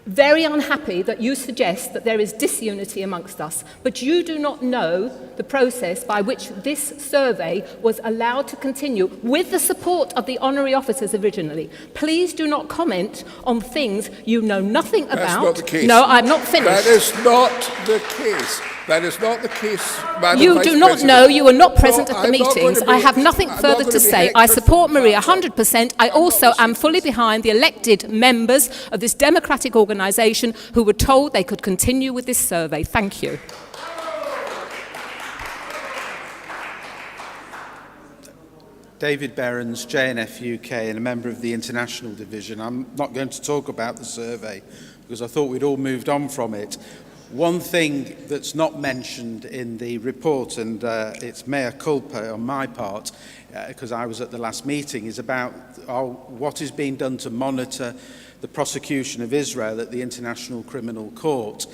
very unhappy that you suggest that there is disunity amongst us, but you do not know the process by which this survey was allowed to continue with the support of the honorary officers originally. Please do not comment on things you know nothing about. That's not the case. No, I'm not finished. That is not the case. That is not the case, Madam You Vice do not President. know. You were not present No, at the I'm not going meetings. to be- I have nothing I'm further not to going say. be I heckled support from Maria that. 100%. I also am fully behind the elected members of this democratic organisation who were told they could continue with this survey. Thank you. David Behrens, JNF UK, and a member of the International Division. I'm not going to talk about the survey because I thought we'd all moved on from it. One thing that's not mentioned in the report, and it's mea culpa on my part, because I was at the last meeting, is about what is being done to monitor the prosecution of Israel at the International Criminal Court.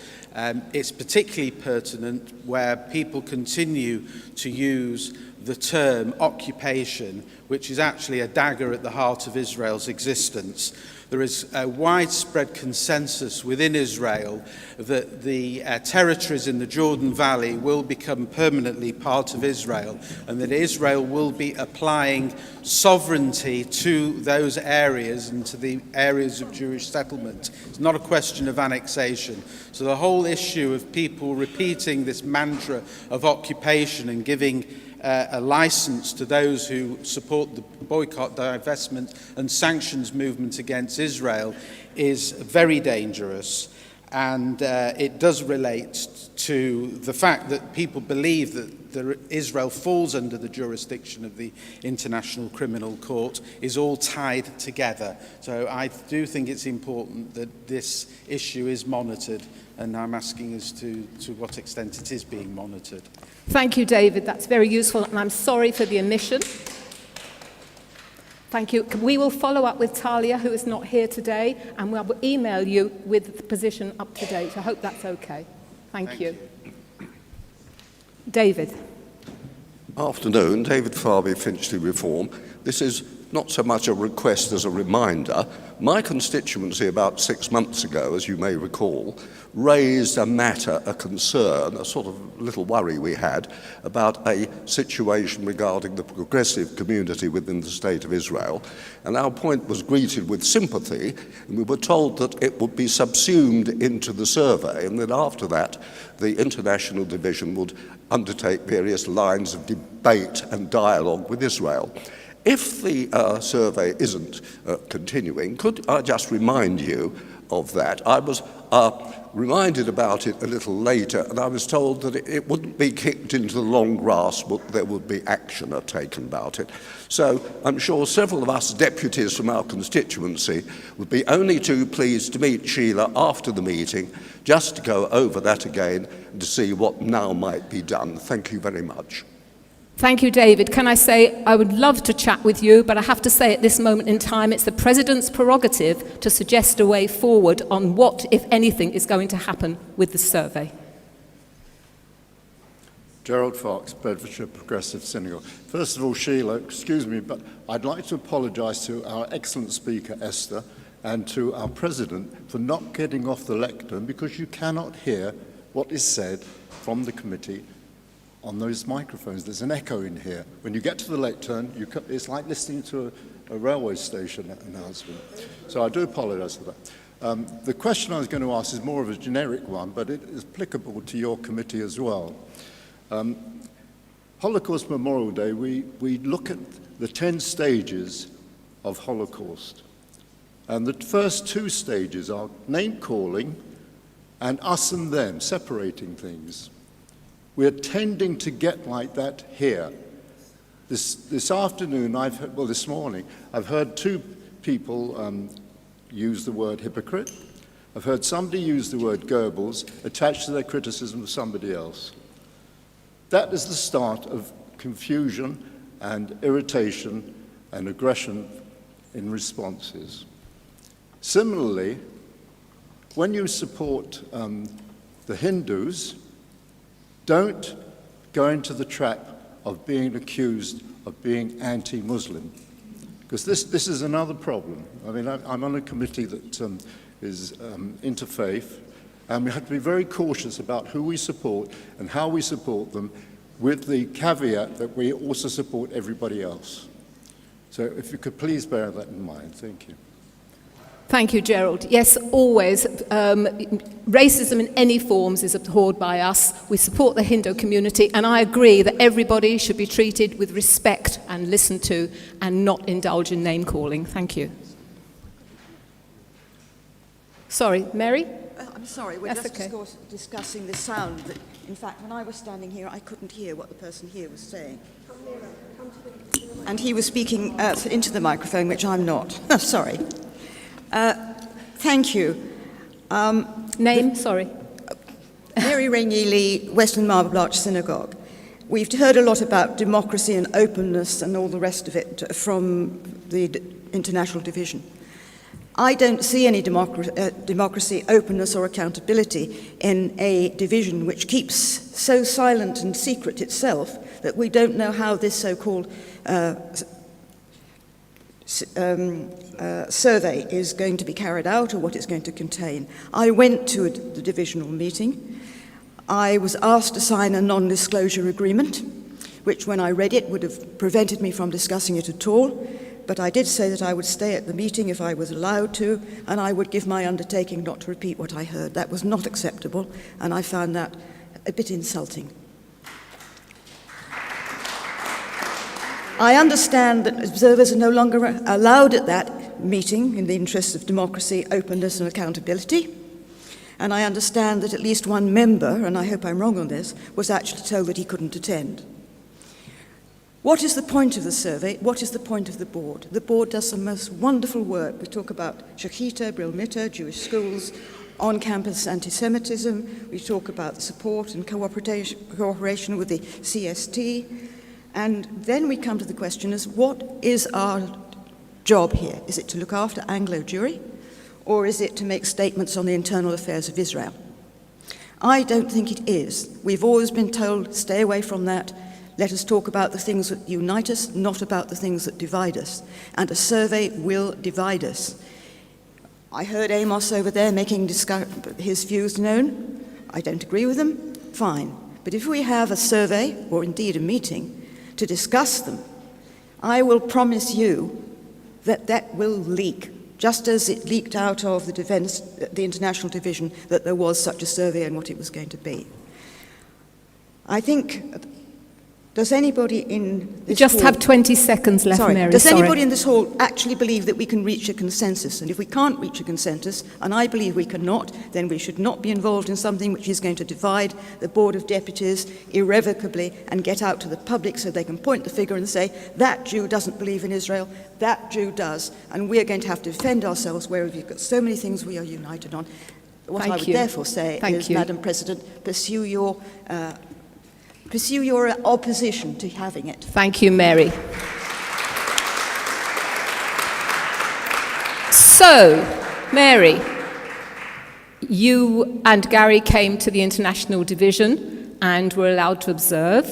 It's particularly pertinent where people continue to use the term occupation, which is actually a dagger at the heart of Israel's existence. There is a widespread consensus within Israel that the territories in the Jordan Valley will become permanently part of Israel, and that Israel will be applying sovereignty to those areas and to the areas of Jewish settlement. It's not a question of annexation. So the whole issue of people repeating this mantra of occupation and giving a license to those who support the boycott, divestment and sanctions movement against Israel is very dangerous, and it does relate to the fact that people believe that Israel falls under the jurisdiction of the International Criminal Court is all tied together. So I do think it's important that this issue is monitored, and I'm asking as to what extent it is being monitored. Thank you, David. That's very useful, and I'm sorry for the omission. Thank you. We will follow up with Talia, who is not here today, and we'll email you with the position up to date. I hope that's okay. Thank you. David. Afternoon, David Farby, Finchley Reform. This is not so much a request as a reminder. My constituency about 6 months ago, as you may recall, raised a matter, a concern, a sort of little worry we had about a situation regarding the progressive community within the State of Israel. And our point was greeted with sympathy, and we were told that it would be subsumed into the survey, and that after that, the International Division would undertake various lines of debate and dialogue with Israel. If the survey isn't continuing, could I just remind you of that? I was reminded about it a little later, and I was told that it wouldn't be kicked into the long grass, but there would be action taken about it. So I'm sure several of us deputies from our constituency would be only too pleased to meet Sheila after the meeting, just to go over that again and to see what now might be done. Thank you very much. Thank you, David. Can I say I would love to chat with you, but I have to say at this moment in time it's the President's prerogative to suggest a way forward on what, if anything, is going to happen with the survey. Gerald Fox, Bedfordshire Progressive Synagogue. First of all, Sheila, excuse me, but I'd like to apologise to our excellent speaker, Esther, and to our President for not getting off the lectern, because you cannot hear what is said from the committee on those microphones. There's an echo in here. When you get to the lectern, it's like listening to a railway station announcement. So I do apologise for that. The question I was going to ask is more of a generic one, but it is applicable to your committee as well. Holocaust Memorial Day, we look at the 10 stages of Holocaust. And the first 2 stages are name-calling and us and them, separating things. We're tending to get like that here. This afternoon, this morning, I've heard 2 people use the word hypocrite. I've heard somebody use the word Goebbels attached to their criticism of somebody else. That is the start of confusion and irritation and aggression in responses. Similarly, when you support the Hindus, don't go into the trap of being accused of being anti-Muslim, because this is another problem. I mean, I'm on a committee that is interfaith, and we have to be very cautious about who we support and how we support them, with the caveat that we also support everybody else. So if you could please bear that in mind. Thank you. Thank you, Gerald. Yes, always. Racism in any forms is abhorred by us. We support the Hindu community, and I agree that everybody should be treated with respect and listened to and not indulge in name-calling. Thank you. Sorry, Mary? I'm sorry, we're That's just okay. discussing the sound. That, in fact, when I was standing here, I couldn't hear what the person here was saying. And he was speaking into the microphone, which I'm not. Sorry. Thank you. Name, sorry. Mary Rainey Lee, Western Marble Arch Synagogue. We've heard a lot about democracy and openness and all the rest of it from the International Division. I don't see any democracy, openness or accountability in a division which keeps so silent and secret itself that we don't know how this so-called survey is going to be carried out or what it's going to contain. I went to the divisional meeting. I was asked to sign a non-disclosure agreement, which when I read it would have prevented me from discussing it at all. But I did say that I would stay at the meeting if I was allowed to, and I would give my undertaking not to repeat what I heard. That was not acceptable, and I found that a bit insulting. I understand that observers are no longer allowed at that meeting in the interests of democracy, openness, and accountability. And I understand that at least one member, and I hope I'm wrong on this, was actually told that he couldn't attend. What is the point of the survey? What is the point of the board? The board does some most wonderful work. We talk about Shechita, Bril Mitter, Jewish schools, on-campus anti-Semitism. We talk about the support and cooperation with the CST. And then we come to the question as what is our job here? Is it to look after Anglo Jewry, or is it to make statements on the internal affairs of Israel? I don't think it is. We've always been told, stay away from that. Let us talk about the things that unite us, not about the things that divide us. And a survey will divide us. I heard Amos over there making his views known. I don't agree with them. Fine. But if we have a survey, or indeed a meeting, to discuss them, I will promise you that that will leak, just as it leaked out of the International Division that there was such a survey and what it was going to be. I think, does anybody in this Just hall, have 20 seconds left, sorry, Mary. does sorry. anybody in this hall actually believe that we can reach a consensus? And if we can't reach a consensus, and I believe we cannot, then we should not be involved in something which is going to divide the Board of Deputies irrevocably and get out to the public so they can point the finger and say, that Jew doesn't believe in Israel, that Jew does, and we're going to have to defend ourselves where we've got so many things we are united on. What I would therefore say is, Madam President, pursue your opposition to having it. Thank you, Mary. So, Mary, you and Gary came to the International Division and were allowed to observe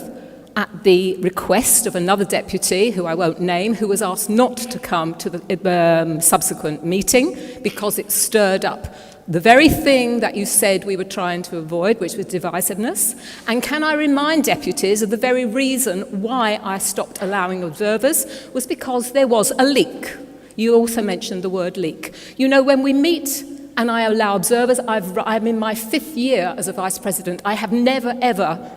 at the request of another deputy, who I won't name, who was asked not to come to the subsequent meeting because it stirred up the very thing that you said we were trying to avoid, which was divisiveness. And can I remind deputies of the very reason why I stopped allowing observers was because there was a leak. You also mentioned the word leak. You know, when we meet and I allow observers, I'm in my 5th year as a vice president. I have never, ever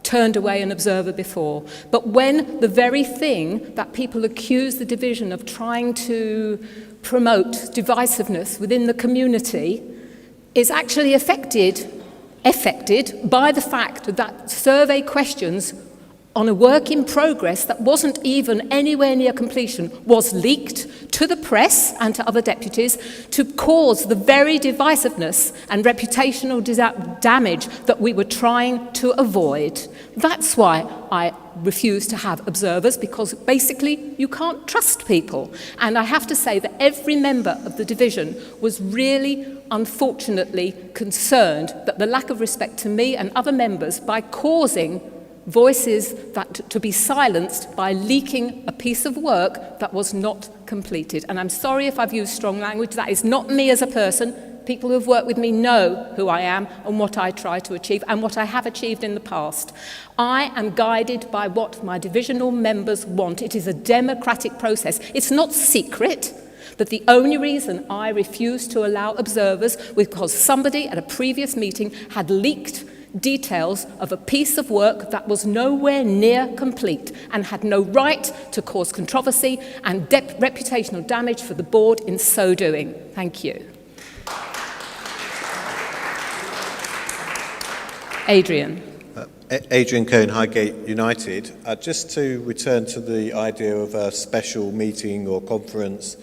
turned away an observer before. But when the very thing that people accuse the division of trying to promote divisiveness within the community is actually affected by the fact that survey questions on a work in progress that wasn't even anywhere near completion was leaked to the press and to other deputies to cause the very divisiveness and reputational damage that we were trying to avoid. That's why I refuse to have observers, because basically you can't trust people. And I have to say that every member of the division was really, unfortunately, concerned that the lack of respect to me and other members by causing voices that to be silenced by leaking a piece of work that was not completed. And I'm sorry if I've used strong language. That is not me as a person. People who have worked with me know who I am and what I try to achieve and what I have achieved in the past. I am guided by what my divisional members want. It is a democratic process. It's not secret. that the only reason I refused to allow observers was because somebody at a previous meeting had leaked details of a piece of work that was nowhere near complete and had no right to cause controversy and reputational damage for the board in so doing. Thank you. Adrian. Adrian Cohn, Highgate United. Just to return to the idea of a special meeting or conference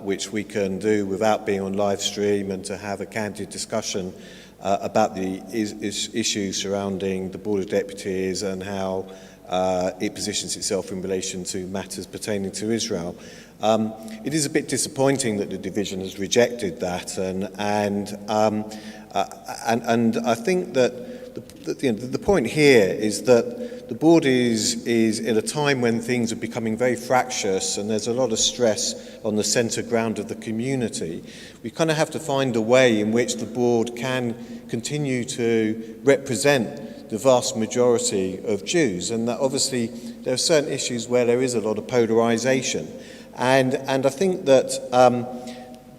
which we can do without being on live stream, and to have a candid discussion about the issues surrounding the Board of Deputies and how it positions itself in relation to matters pertaining to Israel. It is a bit disappointing that the division has rejected that, and I think that the point here is that the board is at a time when things are becoming very fractious and there's a lot of stress on the centre ground of the community. We kind of have to find a way in which the board can continue to represent the vast majority of Jews, and that obviously there are certain issues where there is a lot of polarisation, and I think that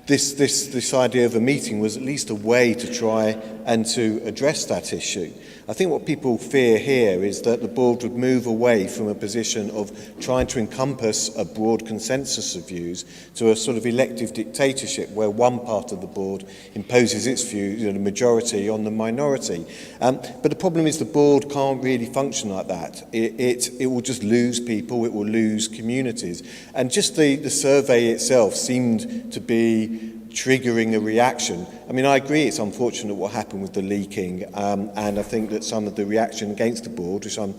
this idea of a meeting was at least a way to try and to address that issue. I think what people fear here is that the board would move away from a position of trying to encompass a broad consensus of views to a sort of elective dictatorship where one part of the board imposes its view, the majority on the minority. But the problem is the board can't really function like that. It will just lose people, it will lose communities. And just the survey itself seemed to be triggering a reaction. I mean, I agree it's unfortunate what happened with the leaking, and I think that some of the reaction against the board, which I've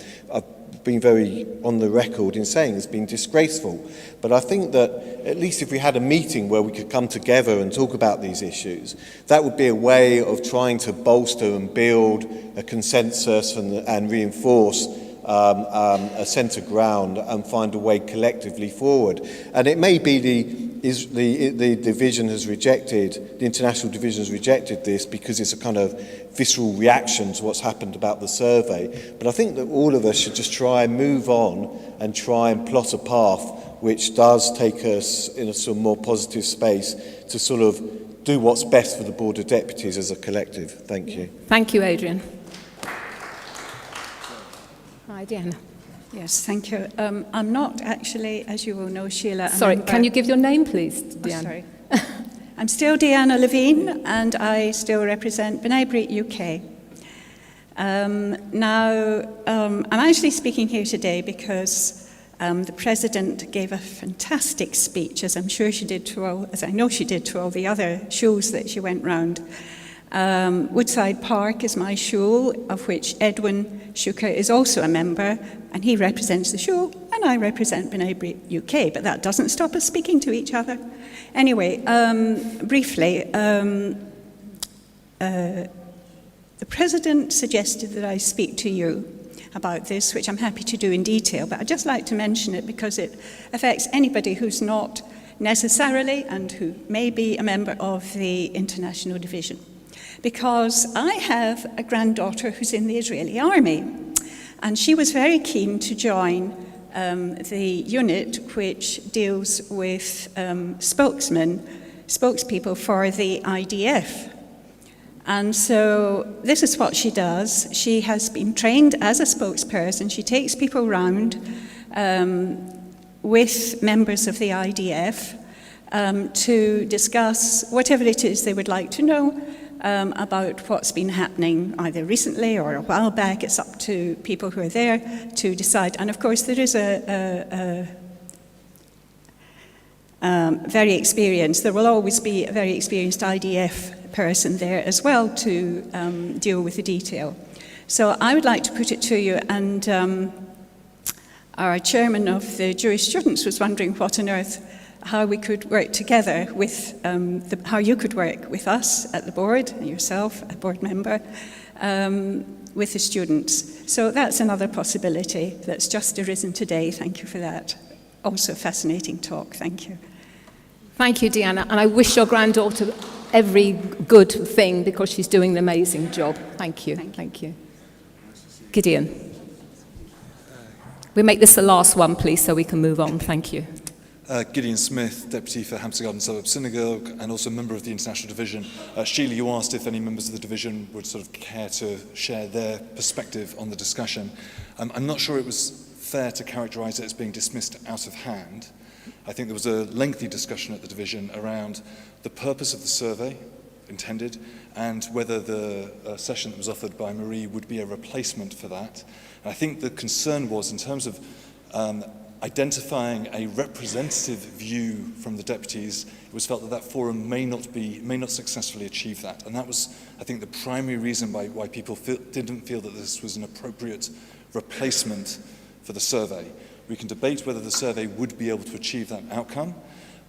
been very on the record in saying has been disgraceful. But I think that at least if we had a meeting where we could come together and talk about these issues, that would be a way of trying to bolster and build a consensus and reinforce a centre ground and find a way collectively forward. And it may be the division has rejected, the international division has rejected this because it's a kind of visceral reaction to what's happened about the survey. But I think that all of us should just try and move on and try and plot a path which does take us in a sort of more positive space to sort of do what's best for the Board of Deputies as a collective. Thank you. Thank you, Adrian. Hi, Diana. Yes, thank you. I'm not actually, as you will know, Sheila. Sorry, can you give your name, please, Diana? Sorry. I'm still Diana Levine, and I still represent B'nai B'rith UK. I'm actually speaking here today because the President gave a fantastic speech, as I'm sure she did to all, as I know she did to all the other shuls that she went round. Woodside Park is my shul, of which Edwin Shuker is also a member, and he represents the shul, and I represent B'nai B'rith UK, but that doesn't stop us speaking to each other. Anyway, briefly, the President suggested that I speak to you about this, which I'm happy to do in detail, but I'd just like to mention it because it affects anybody who's not necessarily and who may be a member of the International Division. Because I have a granddaughter who's in the Israeli army, and she was very keen to join the unit which deals with spokespeople for the IDF. And so this is what she does. She has been trained as a spokesperson. She takes people around with members of the IDF to discuss whatever it is they would like to know about what's been happening either recently or a while back. It's up to people who are there to decide. And of course, there is there will always be a very experienced IDF person there as well to deal with the detail. So I would like to put it to you, and our chairman of the Jewish students was wondering what on earth, how we could work together with, how you could work with us at the board, and yourself, a board member, with the students. So that's another possibility that's just arisen today. Thank you for that. Also a fascinating talk. Thank you. Thank you, Deanna, and I wish your granddaughter every good thing because she's doing an amazing job. Thank you. Thank you. Gideon. We make this the last one, please, so we can move on. Thank you. Gideon Smith, Deputy for Hampstead Garden Suburb Synagogue, and also a member of the International Division. Sheila, you asked if any members of the division would sort of care to share their perspective on the discussion. I'm not sure it was fair to characterise it as being dismissed out of hand. I think there was a lengthy discussion at the division around the purpose of the survey intended and whether the session that was offered by Marie would be a replacement for that. And I think the concern was in terms of identifying a representative view from the deputies. It was felt that that forum may not successfully achieve that, and that was, I think, the primary reason why people didn't feel that this was an appropriate replacement for the survey. We can debate whether the survey would be able to achieve that outcome,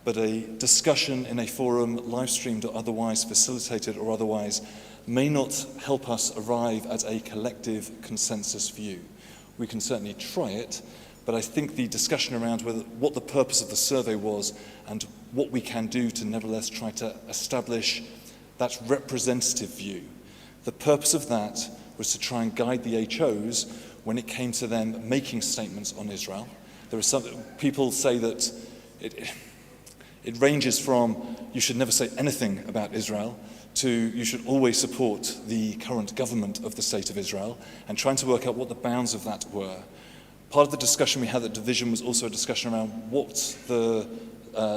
but a discussion in a forum, live streamed or otherwise, facilitated or otherwise, may not help us arrive at a collective consensus view. We can certainly try it, but I think the discussion around what the purpose of the survey was and what we can do to nevertheless try to establish that representative view. The purpose of that was to try and guide the HOs when it came to them making statements on Israel. There are some people say that it ranges from you should never say anything about Israel to you should always support the current government of the State of Israel, and trying to work out what the bounds of that were. Part of the discussion we had at division was also a discussion around what the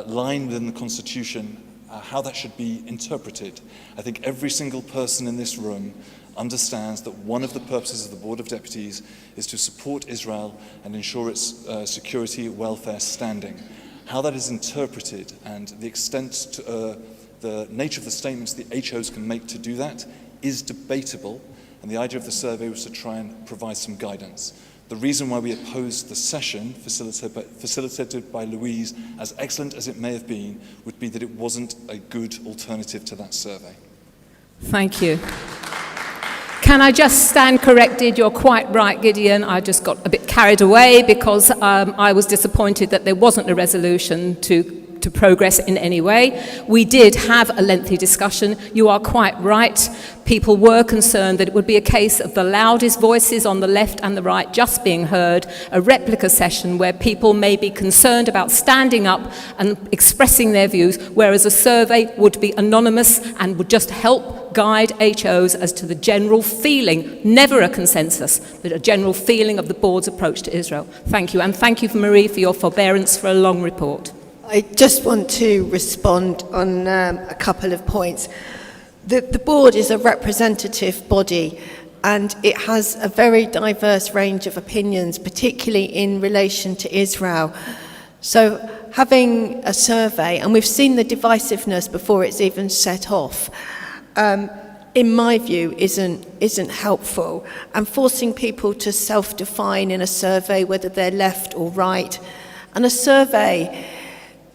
line within the Constitution, how that should be interpreted. I think every single person in this room understands that one of the purposes of the Board of Deputies is to support Israel and ensure its security, welfare, standing. How that is interpreted and the extent to the nature of the statements the HOs can make to do that is debatable, and the idea of the survey was to try and provide some guidance. The reason why we opposed the session, facilitated by Louise, as excellent as it may have been, would be that it wasn't a good alternative to that survey. Thank you. Can I just stand corrected? You're quite right, Gideon. I just got a bit carried away because I was disappointed that there wasn't a resolution to progress in any way. We did have a lengthy discussion. You are quite right. People were concerned that it would be a case of the loudest voices on the left and the right just being heard, a replica session where people may be concerned about standing up and expressing their views, whereas a survey would be anonymous and would just help guide HOs as to the general feeling, never a consensus, but a general feeling of the board's approach to Israel. Thank you, and thank you, Marie, for your forbearance for a long report. I just want to respond on a couple of points. The board is a representative body and it has a very diverse range of opinions, particularly in relation to Israel. So having a survey, and we've seen the divisiveness before it's even set off, in my view, isn't helpful. And forcing people to self-define in a survey whether they're left or right. And a survey,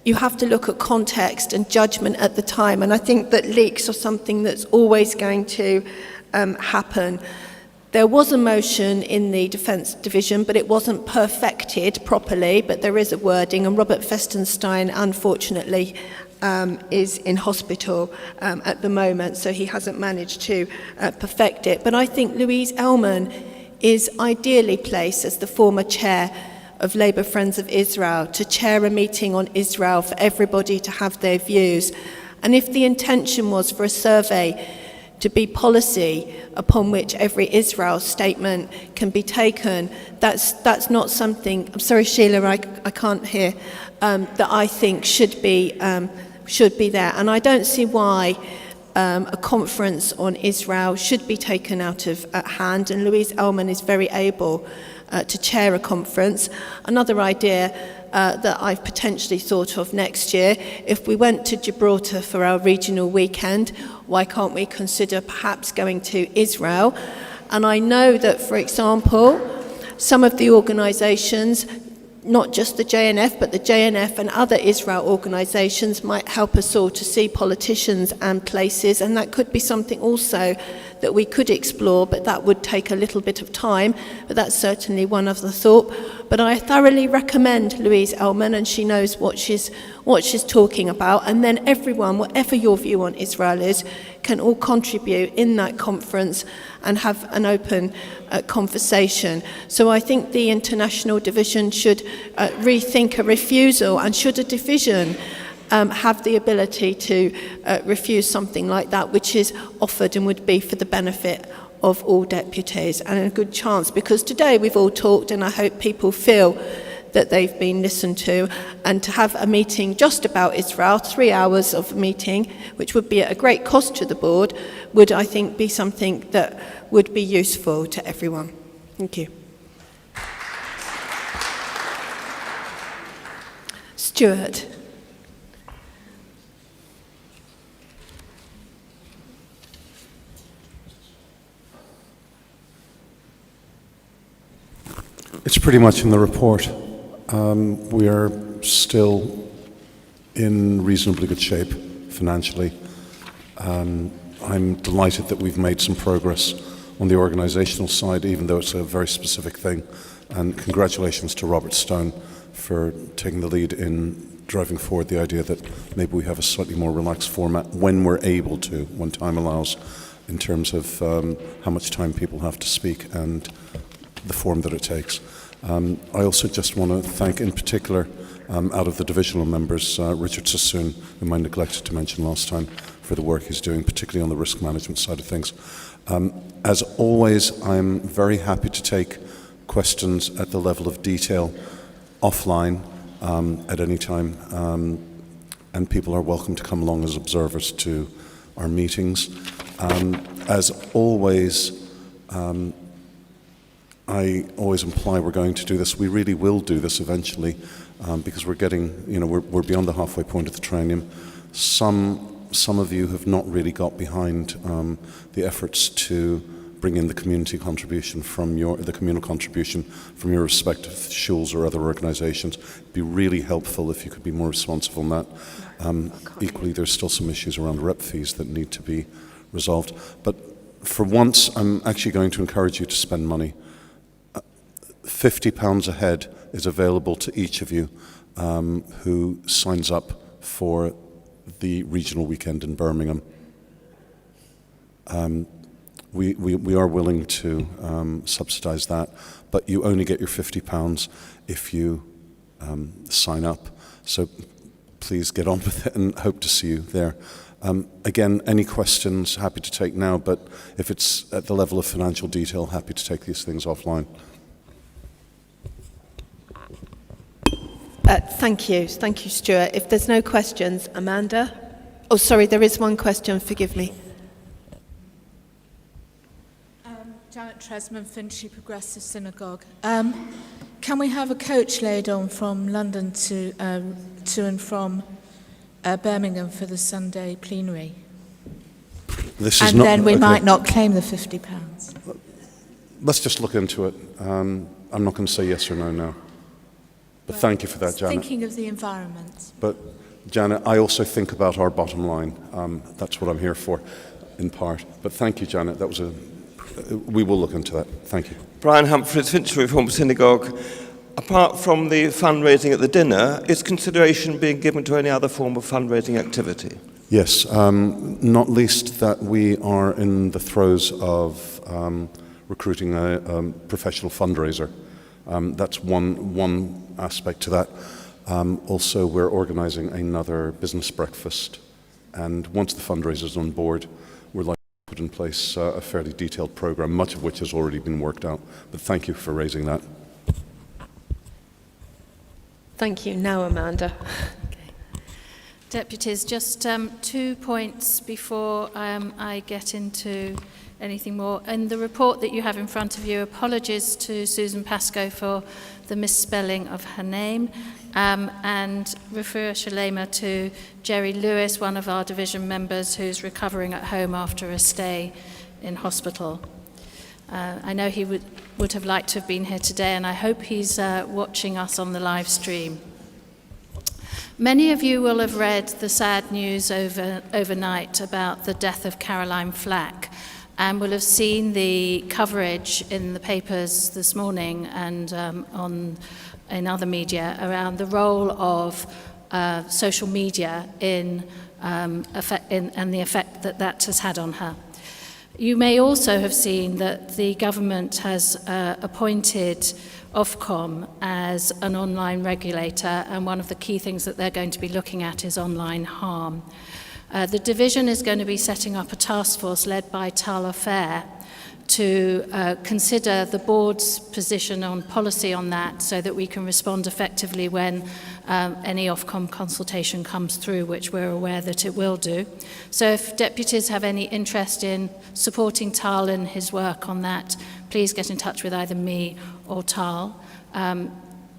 you have to look at context and judgment at the time. And I think that leaks are something that's always going to happen. There was a motion in the Defence Division, but it wasn't perfected properly, but there is a wording, and Robert Festenstein, unfortunately, is in hospital at the moment, so he hasn't managed to perfect it. But I think Louise Ellman is ideally placed as the former chair of Labour Friends of Israel to chair a meeting on Israel for everybody to have their views. And if the intention was for a survey to be policy upon which every Israel statement can be taken, that's not something, I'm sorry Sheila, I can't hear, that I think should be there. And I don't see why a conference on Israel should be taken out of hand, and Louise Ellman is very able to chair a conference. Another idea that I've potentially thought of next year, if we went to Gibraltar for our regional weekend, why can't we consider perhaps going to Israel? And I know that, for example, some of the organisations, not just the JNF, but the JNF and other Israel organisations might help us all to see politicians and places, and that could be something also that we could explore, but that would take a little bit of time, but that's certainly one of the thought. But I thoroughly recommend Louise Ellman, and she knows what she's talking about. And then everyone, whatever your view on Israel is, can all contribute in that conference and have an open conversation. So I think the international division should rethink a refusal, and should a division have the ability to refuse something like that, which is offered and would be for the benefit of all deputies, and a good chance, because today we've all talked, and I hope people feel that they've been listened to, and to have a meeting just about Israel, 3 hours of a meeting, which would be at a great cost to the board, would, I think, be something that would be useful to everyone. Thank you. Stuart. It's pretty much in the report. We are still in reasonably good shape financially. I'm delighted that we've made some progress on the organisational side, even though it's a very specific thing. And congratulations to Robert Stone for taking the lead in driving forward the idea that maybe we have a slightly more relaxed format when we're able to, when time allows, in terms of how much time people have to speak and the form that it takes. I also just want to thank in particular out of the divisional members, Richard Sassoon, whom I neglected to mention last time, for the work he's doing, particularly on the risk management side of things. As always, I'm very happy to take questions at the level of detail offline at any time, and people are welcome to come along as observers to our meetings. As always, I always imply we're going to do this. We really will do this eventually, because we're getting, we're beyond the halfway point of the triennium. Some of you have not really got behind the efforts to bring in the community contribution from the communal contribution from your respective schools or other organisations. It'd be really helpful if you could be more responsive on that. Equally, there's still some issues around rep fees that need to be resolved. But for once, I'm actually going to encourage you to spend money. £50 a head is available to each of you who signs up for the regional weekend in Birmingham. We are willing to subsidise that, but you only get your £50 if you sign up. So please get on with it, and hope to see you there. Again, any questions, happy to take now, but if it's at the level of financial detail, happy to take these things offline. Thank you, Stuart. If there's no questions, Amanda? Oh, sorry, there is one question, forgive me. Janet Tresman, Finchley Progressive Synagogue. Can we have a coach laid on from London to and from Birmingham for the Sunday plenary? Then we might not claim the £50. Let's just look into it. I'm not going to say yes or no now. But thank you for that, Janet. Thinking of the environment. But Janet, I also think about our bottom line. That's what I'm here for, in part. But thank you, Janet. That was we will look into that. Thank you. Brian Humphreys, Finchley Reform Synagogue. Apart from the fundraising at the dinner, is consideration being given to any other form of fundraising activity? Yes, not least that we are in the throes of recruiting a professional fundraiser. That's one aspect to that. Also, we're organising another business breakfast, and once the fundraiser's on board, we're likely to put in place a fairly detailed programme, much of which has already been worked out. But thank you for raising that. Thank you. Now, Amanda. Deputies, just 2 points before I get into anything more. In the report that you have in front of you, apologies to Susan Pascoe for the misspelling of her name, and refer Shalema to Jerry Lewis, one of our division members who's recovering at home after a stay in hospital. I know he would have liked to have been here today, and I hope he's watching us on the live stream. Many of you will have read the sad news overnight about the death of Caroline Flack. and will have seen the coverage in the papers this morning and in other media around the role of social media and the effect that that has had on her. You may also have seen that the government has appointed Ofcom as an online regulator, and one of the key things that they're going to be looking at is online harm. The division is going to be setting up a task force led by Tala Fair to consider the board's position on policy on that so that we can respond effectively when any Ofcom consultation comes through, which we're aware that it will do. So if deputies have any interest in supporting Tal in his work on that, please get in touch with either me or Tal.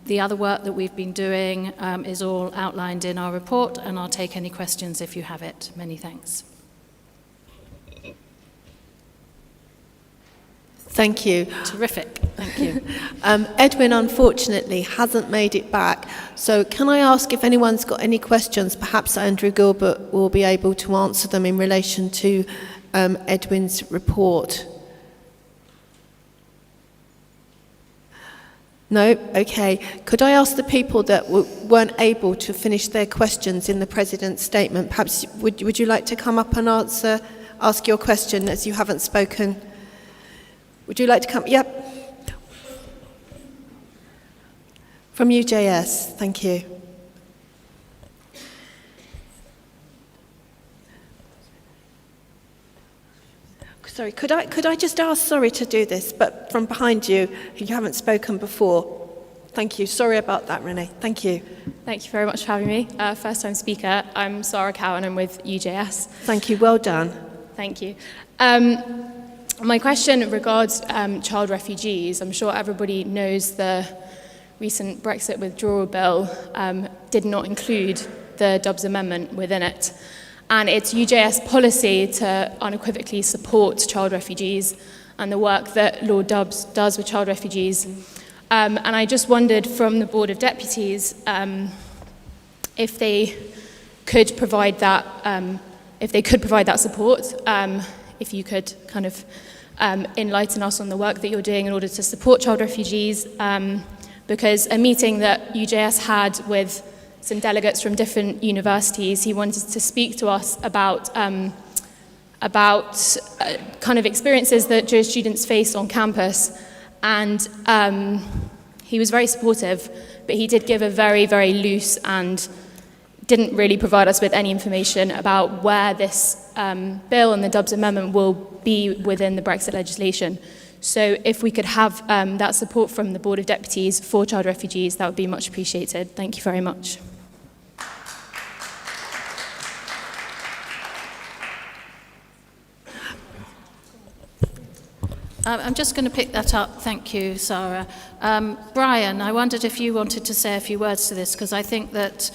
The other work that we've been doing is all outlined in our report, and I'll take any questions if you have it. Many thanks. Thank you. Terrific. Thank you. Edwin, unfortunately, hasn't made it back. So can I ask if anyone's got any questions? Perhaps Andrew Gilbert will be able to answer them in relation to Edwin's report. No? Okay. Could I ask the people that weren't able to finish their questions in the President's statement, perhaps would you like to come up and ask your question as you haven't spoken? Would you like to come? Yep. From UJS, thank you. Sorry, could I just ask, sorry to do this, but from behind you, you haven't spoken before. Thank you. Sorry about that, Renee. Thank you. Thank you very much for having me. First time speaker. I'm Sarah Cowan. I'm with UJS. Thank you. Well done. Thank you. My question regards child refugees. I'm sure everybody knows the recent Brexit withdrawal bill did not include the Dubs Amendment within it. And it's UJS policy to unequivocally support child refugees and the work that Lord Dubs does with child refugees. And I just wondered from the Board of Deputies if they could provide that, support, if you could kind of enlighten us on the work that you're doing in order to support child refugees, because a meeting that UJS had with some delegates from different universities, he wanted to speak to us about kind of experiences that Jewish students face on campus, and he was very supportive, but he did give a very, very loose and didn't really provide us with any information about where this bill and the Dubs Amendment will be within the Brexit legislation. So if we could have that support from the Board of Deputies for child refugees, that would be much appreciated. Thank you very much. I'm just going to pick that up. Thank you, Sarah. Brian, I wondered if you wanted to say a few words to this, because I think that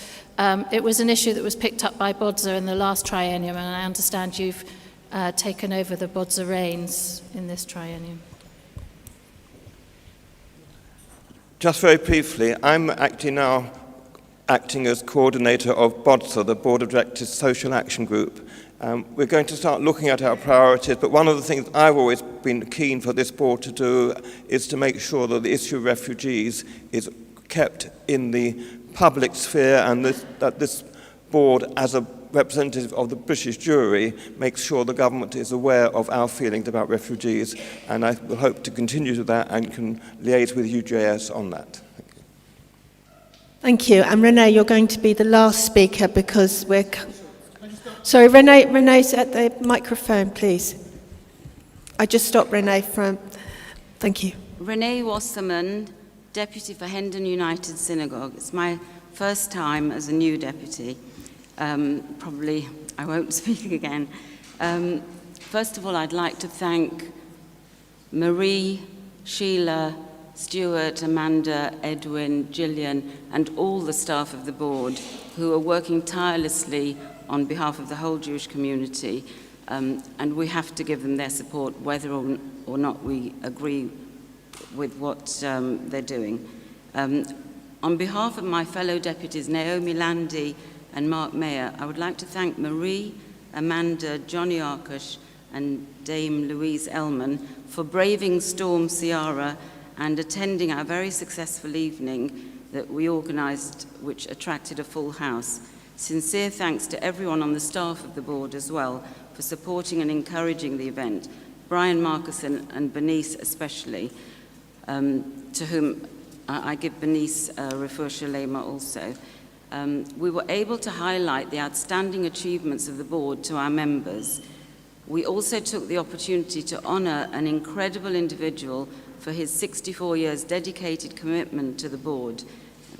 it was an issue that was picked up by BODSA in the last triennium, and I understand you've taken over the BODSA reins in this triennium. Just very briefly, I'm acting as coordinator of BODSA, the Board of Directors Social Action Group. We're going to start looking at our priorities, but one of the things I've always been keen for this board to do is to make sure that the issue of refugees is kept in the public sphere, and that this board, as a representative of the British jury, makes sure the government is aware of our feelings about refugees, and I will hope to continue to that and can liaise with UJS on that. Thank you. And Renee, you're going to be the last speaker because we're... Sorry, Renee's at the microphone, please. I just stopped Renee from... Thank you. Renee Wasserman, Deputy for Hendon United Synagogue. It's my first time as a new deputy. Probably I won't speak again. First of all, I'd like to thank Marie, Sheila, Stuart, Amanda, Edwin, Gillian, and all the staff of the board who are working tirelessly on behalf of the whole Jewish community, and we have to give them their support whether or not we agree with what they're doing. On behalf of my fellow deputies Naomi Landy and Mark Mayer, I would like to thank Marie, Amanda, Johnny Arkush, and Dame Louise Ellman for braving Storm Ciara and attending our very successful evening that we organised, which attracted a full house. Sincere thanks to everyone on the staff of the board as well for supporting and encouraging the event. Brian Marcuson and Bernice especially, to whom I give Bernice refer Shalema also. We were able to highlight the outstanding achievements of the board to our members. We also took the opportunity to honour an incredible individual for his 64 years dedicated commitment to the board.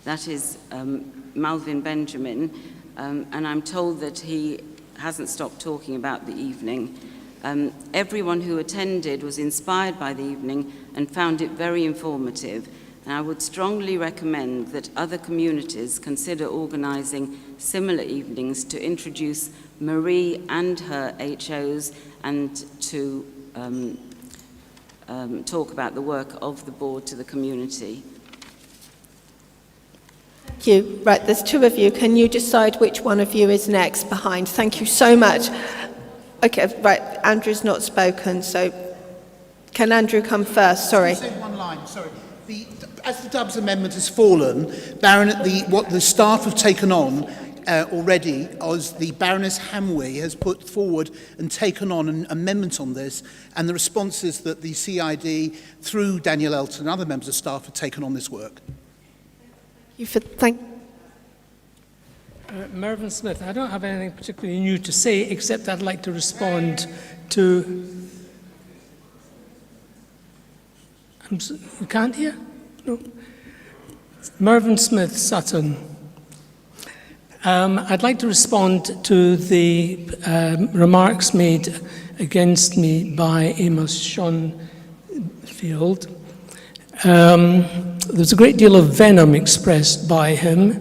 That is Malvin Benjamin, and I'm told that he hasn't stopped talking about the evening. Everyone who attended was inspired by the evening and found it very informative. And I would strongly recommend that other communities consider organising similar evenings to introduce Marie and her HOs and to talk about the work of the board to the community. Thank you. Right, there's two of you. Can you decide which one of you is next behind? Thank you so much. Okay, right, Andrew's not spoken, so can Andrew come first? Sorry. Say one line, sorry. As the Dubs Amendment has fallen, what the staff have taken on already, as the Baroness Hamway has put forward and taken on an amendment on this, and the responses that the CID, through Daniel Elton and other members of staff, have taken on this work. Mervyn Smith, I don't have anything particularly new to say, except I'd like to respond to... You can't hear? No. Mervyn Smith, Sutton. I'd like to respond to the remarks made against me by Amos Schoenfield. There's a great deal of venom expressed by him,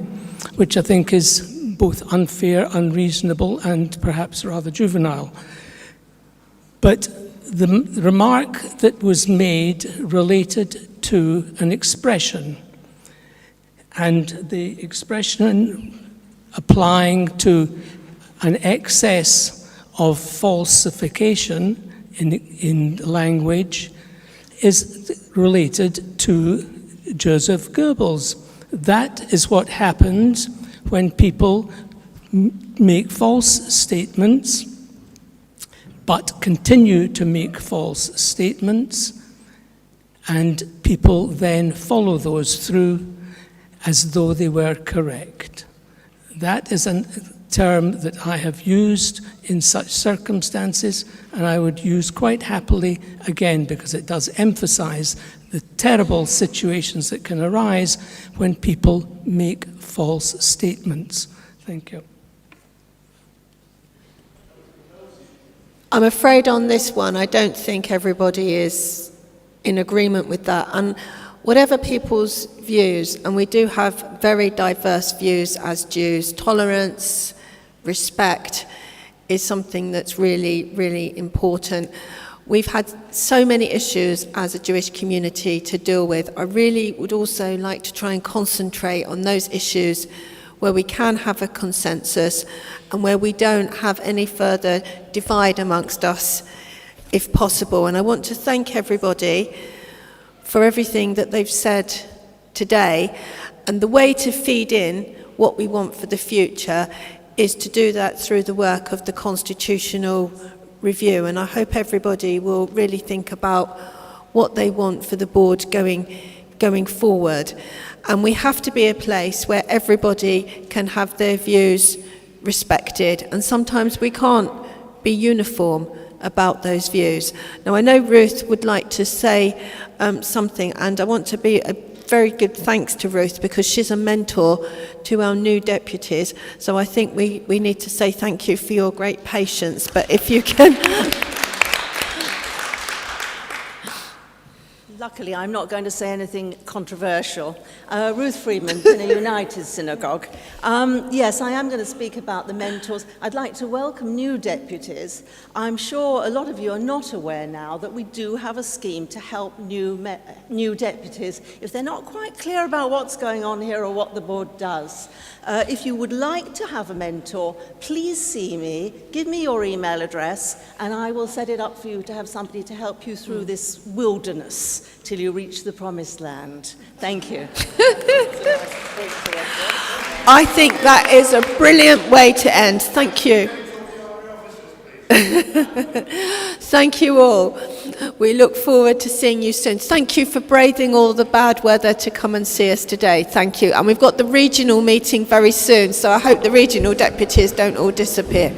which I think is both unfair, unreasonable, and perhaps rather juvenile. But the remark that was made related to an expression, and the expression applying to an excess of falsification in language is related to Joseph Goebbels. That is what happens when people make false statements, but continue to make false statements, and people then follow those through as though they were correct. That is a term that I have used in such circumstances, and I would use quite happily again, because it does emphasize the terrible situations that can arise when people make false statements. Thank you. I'm afraid on this one, I don't think everybody is in agreement with that. And whatever people's views, and we do have very diverse views as Jews, tolerance, respect is something that's really, really important. We've had so many issues as a Jewish community to deal with. I really would also like to try and concentrate on those issues where we can have a consensus and where we don't have any further divide amongst us, if possible. And I want to thank everybody for everything that they've said today. And the way to feed in what we want for the future is to do that through the work of the Constitutional Review. And I hope everybody will really think about what they want for the board going forward. And we have to be a place where everybody can have their views respected. And sometimes we can't be uniform about those views. Now, I know Ruth would like to say something, and I want to be a very good thanks to Ruth because she's a mentor to our new deputies. So I think we need to say thank you for your great patience. But if you can... Luckily, I'm not going to say anything controversial. Ruth Friedman, in a United Synagogue. Yes, I am going to speak about the mentors. I'd like to welcome new deputies. I'm sure a lot of you are not aware now that we do have a scheme to help new deputies if they're not quite clear about what's going on here or what the board does. If you would like to have a mentor, please see me, give me your email address, and I will set it up for you to have somebody to help you through this wilderness till you reach the promised land. Thank you. I think that is a brilliant way to end. Thank you. Thank you all. We look forward to seeing you soon. Thank you for braving all the bad weather to come and see us today. Thank you. And we've got the regional meeting very soon, so I hope the regional deputies don't all disappear.